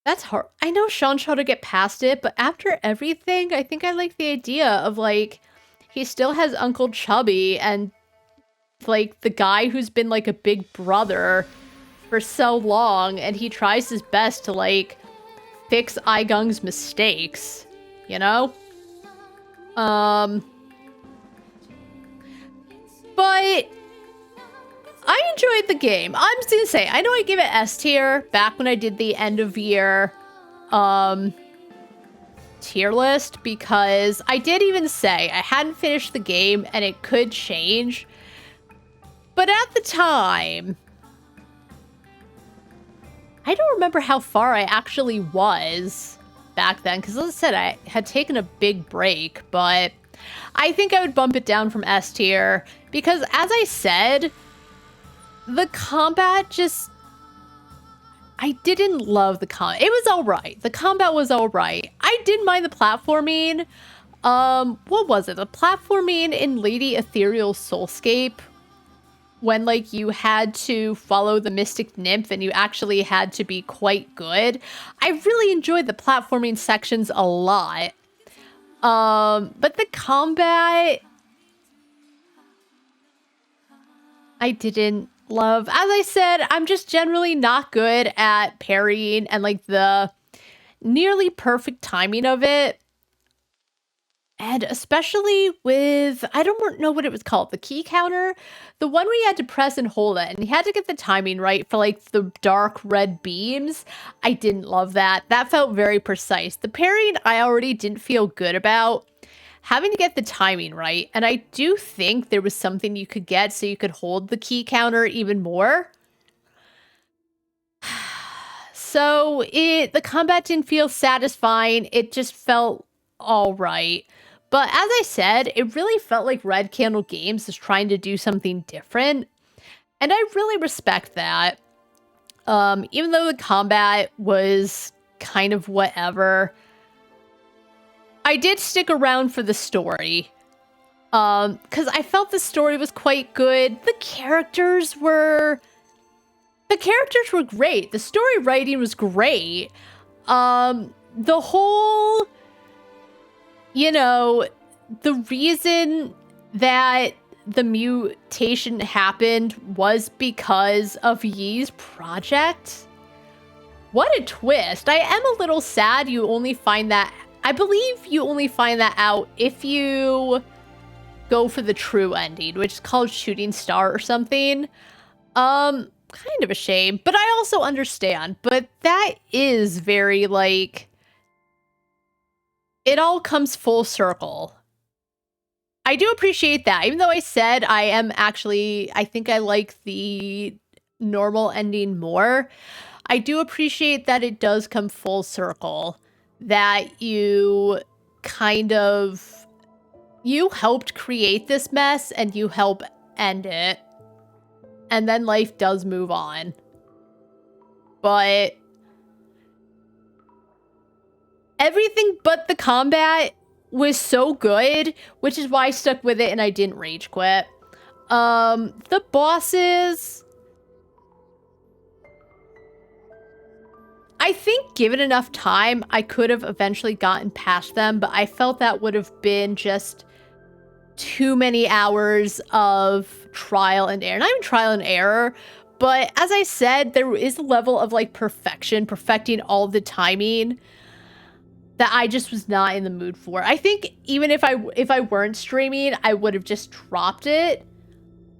that's hard. I know Sean tried to get past it, but after everything, I think I like the idea of, like, he still has Uncle Chubby and, like, the guy who's been, like, a big brother for so long, and he tries his best to, like, fix Igung's mistakes, you know? But I enjoyed the game. I'm just gonna say, I know I gave it S tier back when I did the end of year tier list, because I did even say I hadn't finished the game and it could change. But at the time, I don't remember how far I actually was back then, because as I said, I had taken a big break, but I think I would bump it down from S tier, because as I said, the combat just, I didn't love the combat. It was alright. The combat was alright. I did mind the platforming. What was it? The platforming in Lady Ethereal Soulscape, when, like, you had to follow the Mystic Nymph and you actually had to be quite good. I really enjoyed the platforming sections a lot. But the combat, I didn't love. As I said, I'm just generally not good at parrying and, like, the nearly perfect timing of it. And especially with, I don't know what it was called, the key counter? The one where you had to press and hold it, and you had to get the timing right for, like, the dark red beams. I didn't love that. That felt very precise. The parrying, I already didn't feel good about. Having to get the timing right, and I do think there was something you could get so you could hold the key counter even more. So, the combat didn't feel satisfying. It just felt alright. But as I said, it really felt like Red Candle Games is trying to do something different. And I really respect that. Even though the combat was kind of whatever, I did stick around for the story. Because I felt the story was quite good. The characters were great. The story writing was great. The whole, the reason that the mutation happened was because of Yi's project. What a twist. I am a little sad you only find that, I believe you only find that out if you go for the true ending, which is called Shooting Star or something. Kind of a shame, but I also understand. But that is very, like, it all comes full circle. I do appreciate that, even though I said I think I like the normal ending more. I do appreciate that it does come full circle, that you helped create this mess and you help end it. And then life does move on. But everything but the combat was so good, which is why I stuck with it and I didn't rage quit. The bosses, I think given enough time, I could have eventually gotten past them, but I felt that would have been just too many hours of trial and error. Not even trial and error, but as I said, there is a level of like perfecting all the timing that I just was not in the mood for. I think even if I weren't streaming, I would have just dropped it.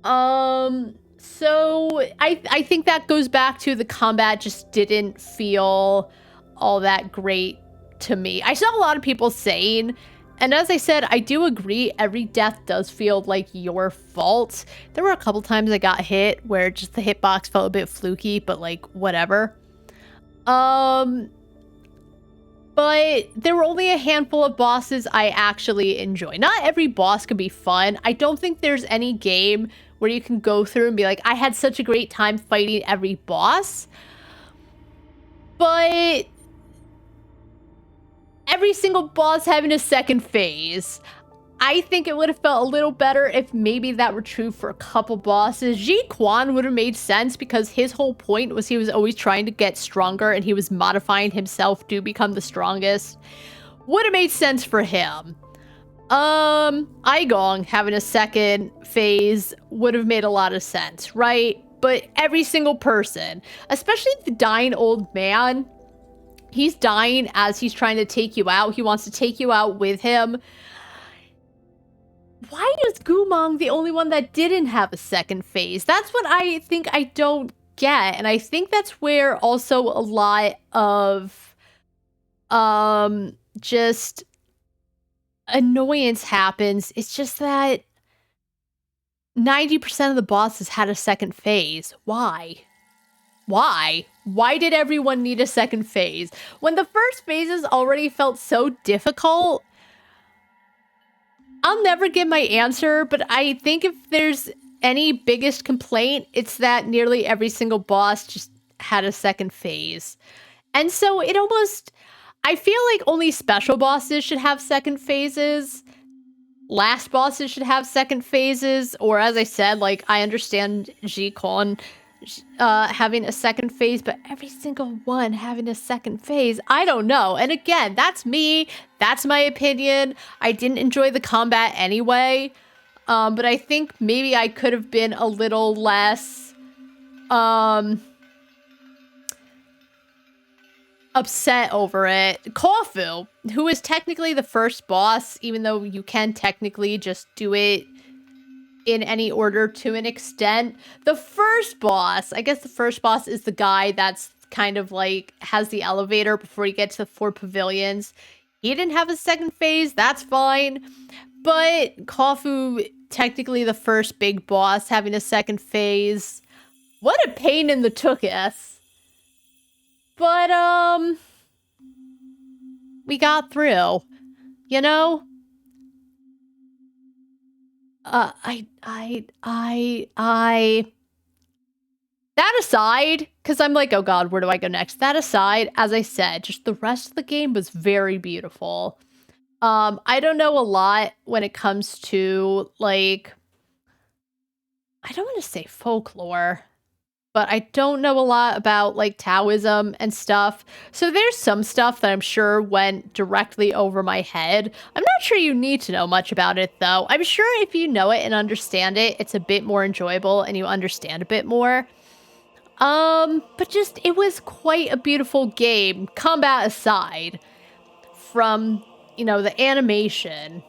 So I think that goes back to the combat just didn't feel all that great to me. I saw a lot of people saying, and as I said, I do agree, every death does feel like your fault. There were a couple times I got hit where just the hitbox felt a bit fluky, but like, whatever. But there were only a handful of bosses I actually enjoy. Not every boss can be fun. I don't think there's any game where you can go through and be like, I had such a great time fighting every boss. But every single boss having a second phase. I think it would have felt a little better if maybe that were true for a couple bosses. Ji Quan would have made sense because his whole point was he was always trying to get stronger and he was modifying himself to become the strongest. Would have made sense for him. Aigong having a second phase would have made a lot of sense, right? But every single person, especially the dying old man, he's dying as he's trying to take you out. He wants to take you out with him. Why is Gumong the only one that didn't have a second phase? That's what I think I don't get. And I think that's where also a lot of just annoyance happens. It's just that 90% of the bosses had a second phase. Why? Why? Why did everyone need a second phase? When the first phases already felt so difficult, I'll never get my answer, but I think if there's any biggest complaint, it's that nearly every single boss just had a second phase. And so it almost, I feel like only special bosses should have second phases. Last bosses should have second phases, or as I said, like, I understand Ji Quan having a second phase, but every single one having a second phase, I don't know. And again, that's me. That's my opinion. I didn't enjoy the combat anyway, but I think maybe I could have been a little less upset over it. Kofu, who is technically the first boss, even though you can technically just do it in any order to an extent. The first boss, I guess the first boss is the guy that's kind of like has the elevator before you get to the 4 pavilions. He didn't have a second phase, that's fine. But Kofu, technically the first big boss, having a second phase. What a pain in the tuchus. But, we got through, you know? That aside, because I'm like, oh god, where do I go next? That aside, as I said, just the rest of the game was very beautiful. I don't know a lot when it comes to, like, I don't want to say folklore, but I don't know a lot about, like, Taoism and stuff. So there's some stuff that I'm sure went directly over my head. I'm not sure you need to know much about it, though. I'm sure if you know it and understand it, it's a bit more enjoyable and you understand a bit more. But just, it was quite a beautiful game, combat aside, from, you know, the animation,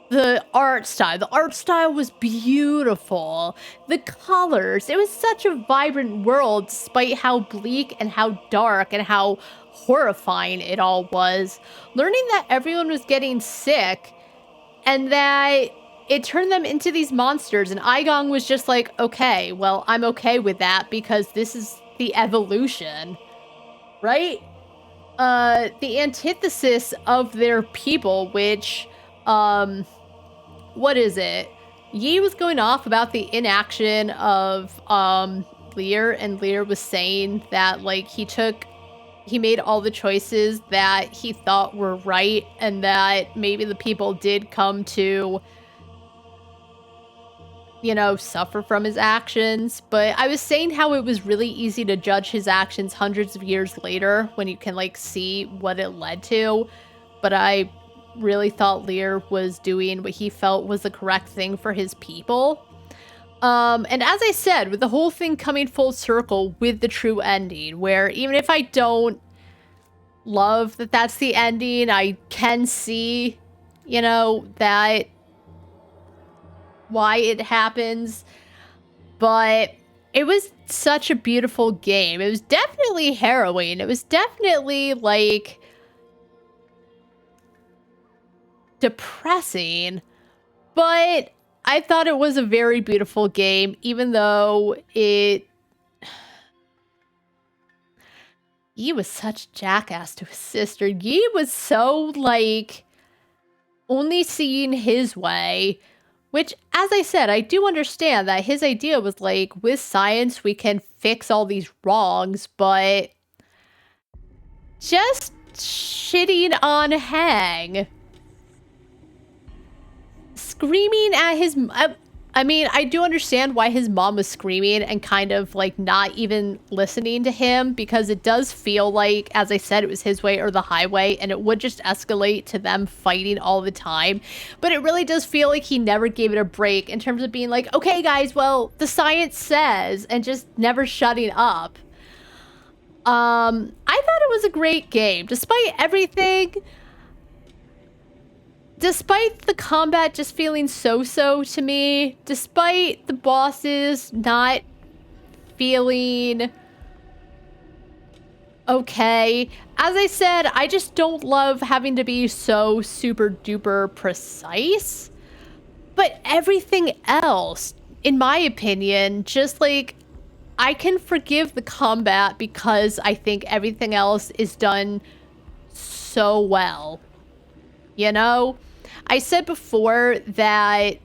the art style. The art style was beautiful. The colors. It was such a vibrant world, despite how bleak and how dark and how horrifying it all was. Learning that everyone was getting sick and that it turned them into these monsters, and Aigong was just like, okay, well, I'm okay with that because this is the evolution, right? The antithesis of their people, which, what is it? Yi was going off about the inaction of, Lear, and Lear was saying that, like, he made all the choices that he thought were right, and that maybe the people did come to, you know, suffer from his actions. But I was saying how it was really easy to judge his actions hundreds of years later when you can, like, see what it led to. But I really thought Lear was doing what he felt was the correct thing for his people. And as I said, with the whole thing coming full circle with the true ending, where even if I don't love that that's the ending, I can see, you know, that why it happens. But it was such a beautiful game. It was definitely harrowing. It was definitely, like, depressing, but I thought it was a very beautiful game, even though He was such a jackass to his sister. Yi was so, like, only seeing his way, which, as I said, I do understand that his idea was, like, with science, we can fix all these wrongs, but just shitting on Hang. Screaming at his... I mean, I do understand why his mom was screaming and kind of, like, not even listening to him, because it does feel like, as I said, it was his way or the highway, and it would just escalate to them fighting all the time. But it really does feel like he never gave it a break in terms of being like, okay, guys, well, the science says, and just never shutting up. I thought it was a great game. Despite everything... Despite the combat just feeling so-so to me, despite the bosses not feeling okay, as I said, I just don't love having to be so super duper precise. But everything else, in my opinion, just, like, I can forgive the combat because I think everything else is done so well. You know? I said before that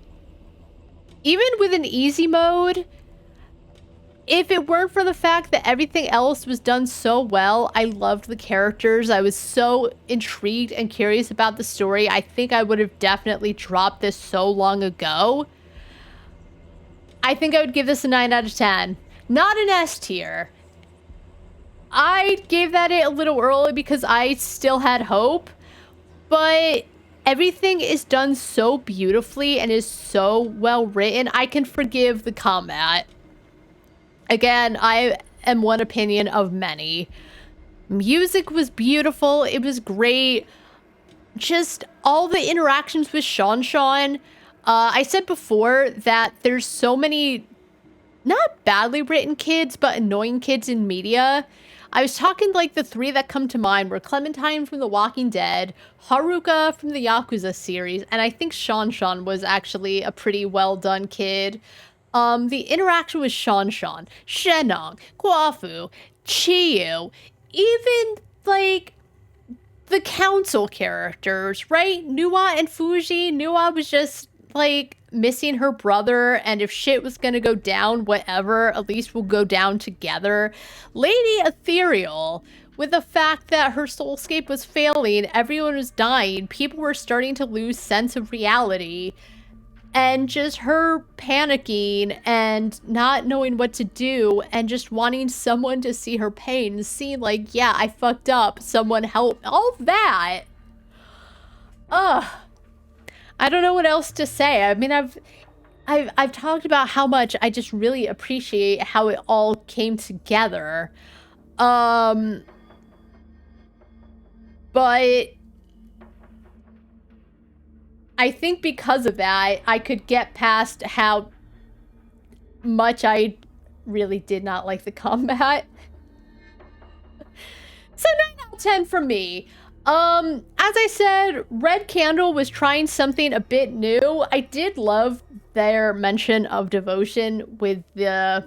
even with an easy mode, if it weren't for the fact that everything else was done so well, I loved the characters, I was so intrigued and curious about the story, I think I would have definitely dropped this so long ago. I think I would give this a 9 out of 10. Not an S tier. I gave that a little early because I still had hope, but everything is done so beautifully and is so well written, I can forgive the combat. Again, I am one opinion of many. Music was beautiful, it was great. Just all the interactions with Sean. I said before that there's so many, not badly written kids, but annoying kids in media. I was talking, like, the three that come to mind were Clementine from The Walking Dead, Haruka from the Yakuza series, and I think Sean was actually a pretty well done kid. The interaction with Sean, Shenong, Guafu, Chiyu, even, like, the council characters, right? Nuwa and Fuji. Nuwa was just, like, missing her brother, and if shit was gonna go down, whatever, at least we'll go down together. Lady Ethereal, with the fact that her soulscape was failing, everyone was dying, people were starting to lose sense of reality, and just her panicking and not knowing what to do and just wanting someone to see her pain and see, like, yeah, I fucked up, someone help, all that. Ugh. I don't know what else to say. I mean, I've talked about how much I just really appreciate how it all came together. But I think because of that, I could get past how much I really did not like the combat. So 9 out of 10 for me. As I said, Red Candle was trying something a bit new. I did love their mention of devotion with the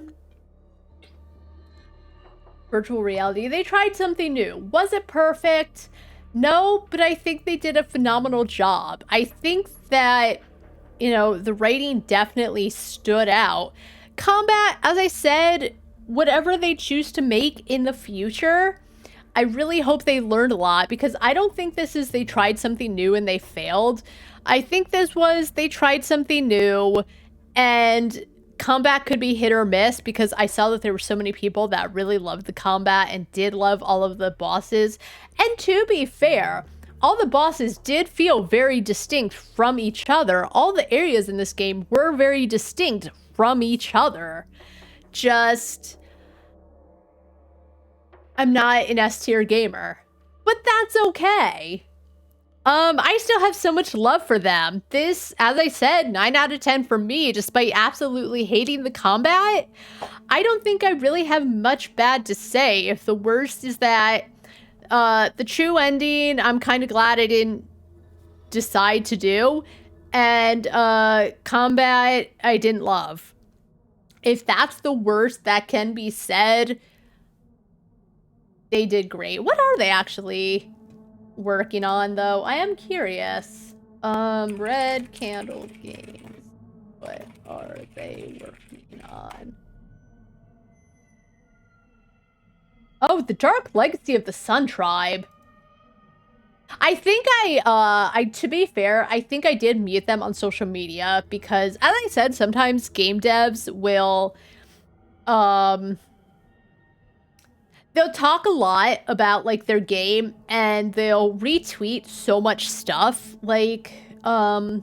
virtual reality. They tried something new. Was it perfect? No, but I think they did a phenomenal job. I think that, you know, the writing definitely stood out. Combat, as I said, whatever they choose to make in the future, I really hope they learned a lot, because I don't think this is they tried something new and they failed. I think this was they tried something new and combat could be hit or miss, because I saw that there were so many people that really loved the combat and did love all of the bosses. And to be fair, all the bosses did feel very distinct from each other. All the areas in this game were very distinct from each other. Just, I'm not an S-tier gamer, but that's okay. I still have so much love for them. This, as I said, 9 out of 10 for me, despite absolutely hating the combat. I don't think I really have much bad to say. If the worst is that the true ending, I'm kind of glad I didn't decide to do. And combat, I didn't love. If that's the worst that can be said, they did great. What are they actually working on, though? I am curious. Red Candle Games. What are they working on? Oh, the Dark Legacy of the Sun Tribe. I think to be fair, I think I did mute them on social media because, as I said, sometimes game devs will, they'll talk a lot about, like, their game, and they'll retweet so much stuff, like, oh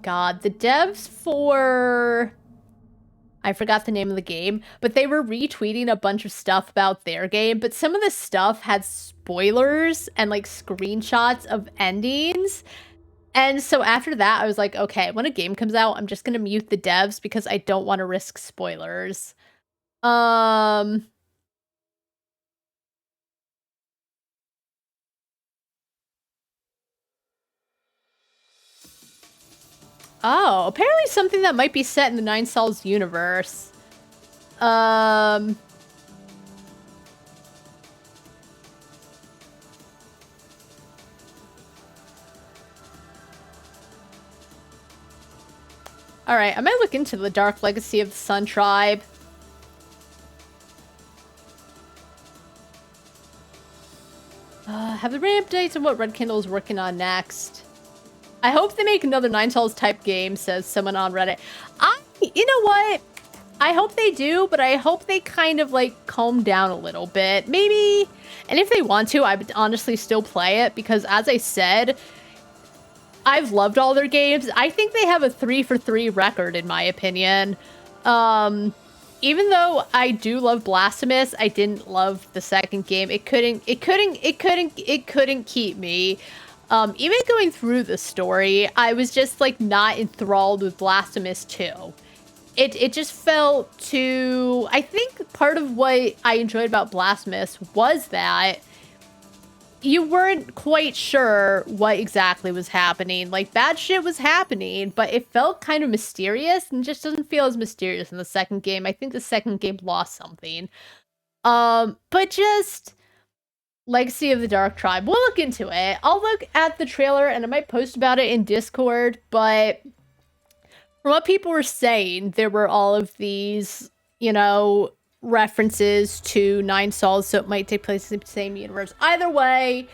god, the devs for, I forgot the name of the game, but they were retweeting a bunch of stuff about their game, but some of the stuff had spoilers and, like, screenshots of endings, and so after that, I was like, okay, when a game comes out, I'm just gonna mute the devs because I don't want to risk spoilers. Oh, apparently something that might be set in the Nine Souls universe. Alright, I might look into the Dark Legacy of the Sun Tribe. Have the raid updates on what Red Candle is working on next. I hope they make another Nine Souls type game, says someone on Reddit. You know what? I hope they do, but I hope they kind of, like, calm down a little bit. Maybe, and if they want to, I would honestly still play it, because as I said, I've loved all their games. I think they have a 3 for 3 record, in my opinion. Even though I do love Blasphemous, I didn't love the second game. It couldn't keep me. Even going through the story, I was just, like, not enthralled with Blasphemous 2. It just felt too... I think part of what I enjoyed about Blasphemous was that you weren't quite sure what exactly was happening. Like, bad shit was happening, but it felt kind of mysterious and just doesn't feel as mysterious in the second game. I think the second game lost something. But just... Legacy of the Dark Tribe. We'll look into it. I'll look at the trailer and I might post about it in Discord, but From what people were saying, there were all of these, you know, references to Nine Souls, so it might take place in the same universe. Either way,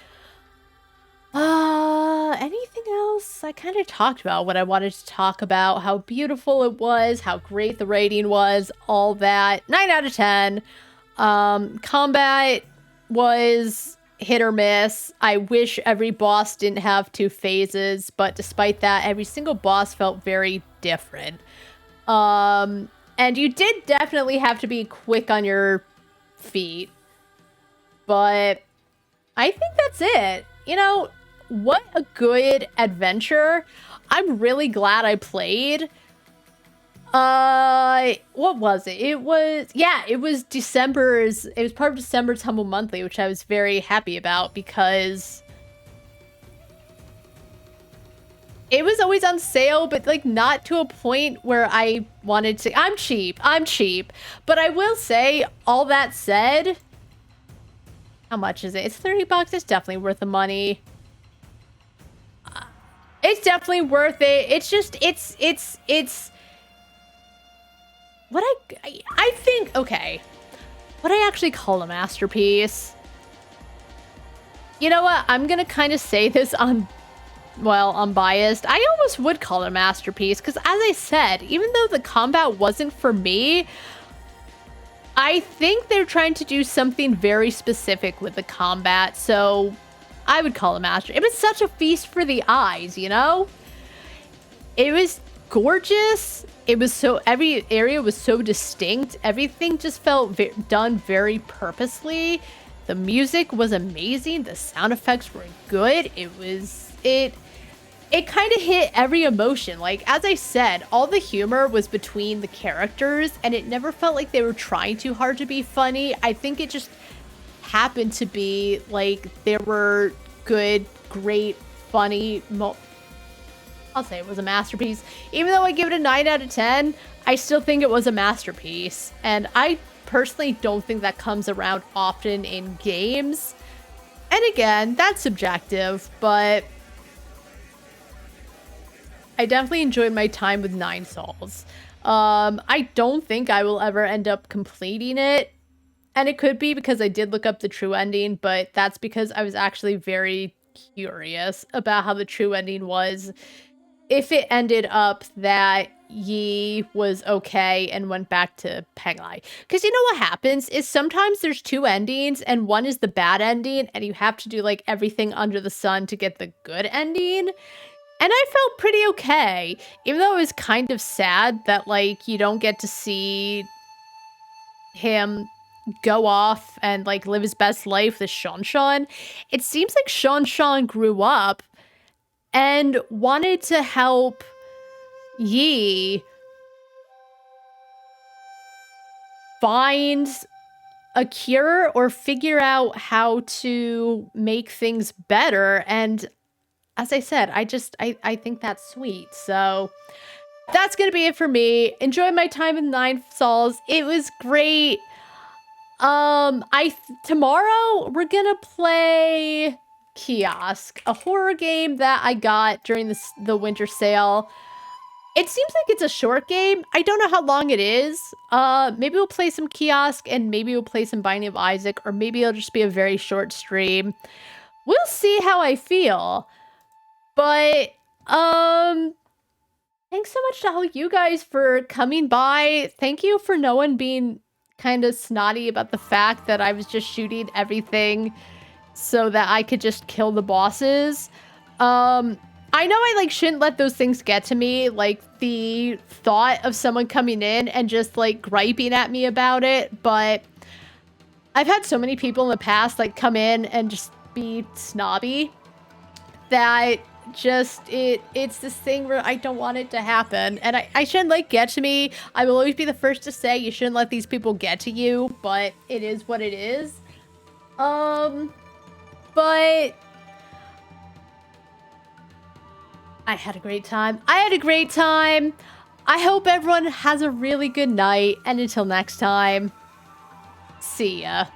anything else? I kind of talked about what I wanted to talk about, how beautiful it was, how great the rating was, all that. 9 out of 10. Combat was hit or miss. I wish every boss didn't have 2 phases, but despite that, every single boss felt very different. And you did definitely have to be quick on your feet. But I think that's it. You know, what a good adventure. I'm really glad I played. What was it? It was December's, it was part of December's Humble Monthly, which I was very happy about because it was always on sale, but like not to a point where I wanted to. I'm cheap. But I will say, all that said, how much is it? It's $30. It's definitely worth the money. It's definitely worth it. It's just, it's what I think, okay, what I actually call a masterpiece. You know what? I'm gonna kind of say this on, well, unbiased. I almost would call it a masterpiece because, as I said, even though the combat wasn't for me, I think they're trying to do something very specific with the combat, so I would call it a master. It was such a feast for the eyes, you know? It was gorgeous. It was so, every area was so distinct. Everything just felt done very purposely. The music was amazing. The sound effects were good. It kind of hit every emotion. Like, as I said, all the humor was between the characters, and it never felt like they were trying too hard to be funny. I think it just happened to be, like, there were good, great, funny I'll say it was a masterpiece. Even though I give it a 9 out of 10, I still think it was a masterpiece. And I personally don't think that comes around often in games. And again, that's subjective, but I definitely enjoyed my time with Nine Souls. I don't think I will ever end up completing it. And it could be because I did look up the true ending, but that's because I was actually very curious about how the true ending was. If it ended up that Yi was okay and went back to Penglai. Because you know what happens is sometimes there's 2 endings and one is the bad ending and you have to do like everything under the sun to get the good ending. And I felt pretty okay, even though it was kind of sad that like you don't get to see him go off and like live his best life with Shanshan. It seems like Shanshan grew up and wanted to help Yi find a cure or figure out how to make things better. And as I said, I think that's sweet. So that's gonna be it for me. Enjoy my time with Nine Souls. It was great. Tomorrow we're gonna play Kiosk, a horror game that I got during the winter sale. It seems like it's a short game. I don't know how long it is. Maybe we'll play some Kiosk and maybe we'll play some Binding of Isaac, or maybe it'll just be a very short stream. We'll see how I feel. But, thanks so much to all you guys for coming by. Thank you for no one being kind of snotty about the fact that I was just shooting everything so that I could just kill the bosses. I know I like shouldn't let those things get to me, like the thought of someone coming in and just like griping at me about it, but I've had so many people in the past like come in and just be snobby that just it's this thing where I don't want it to happen, and I shouldn't let it get to me. I will always be the first to say you shouldn't let these people get to you, but it is what it is. But I had a great time. I hope everyone has a really good night, and until next time, see ya.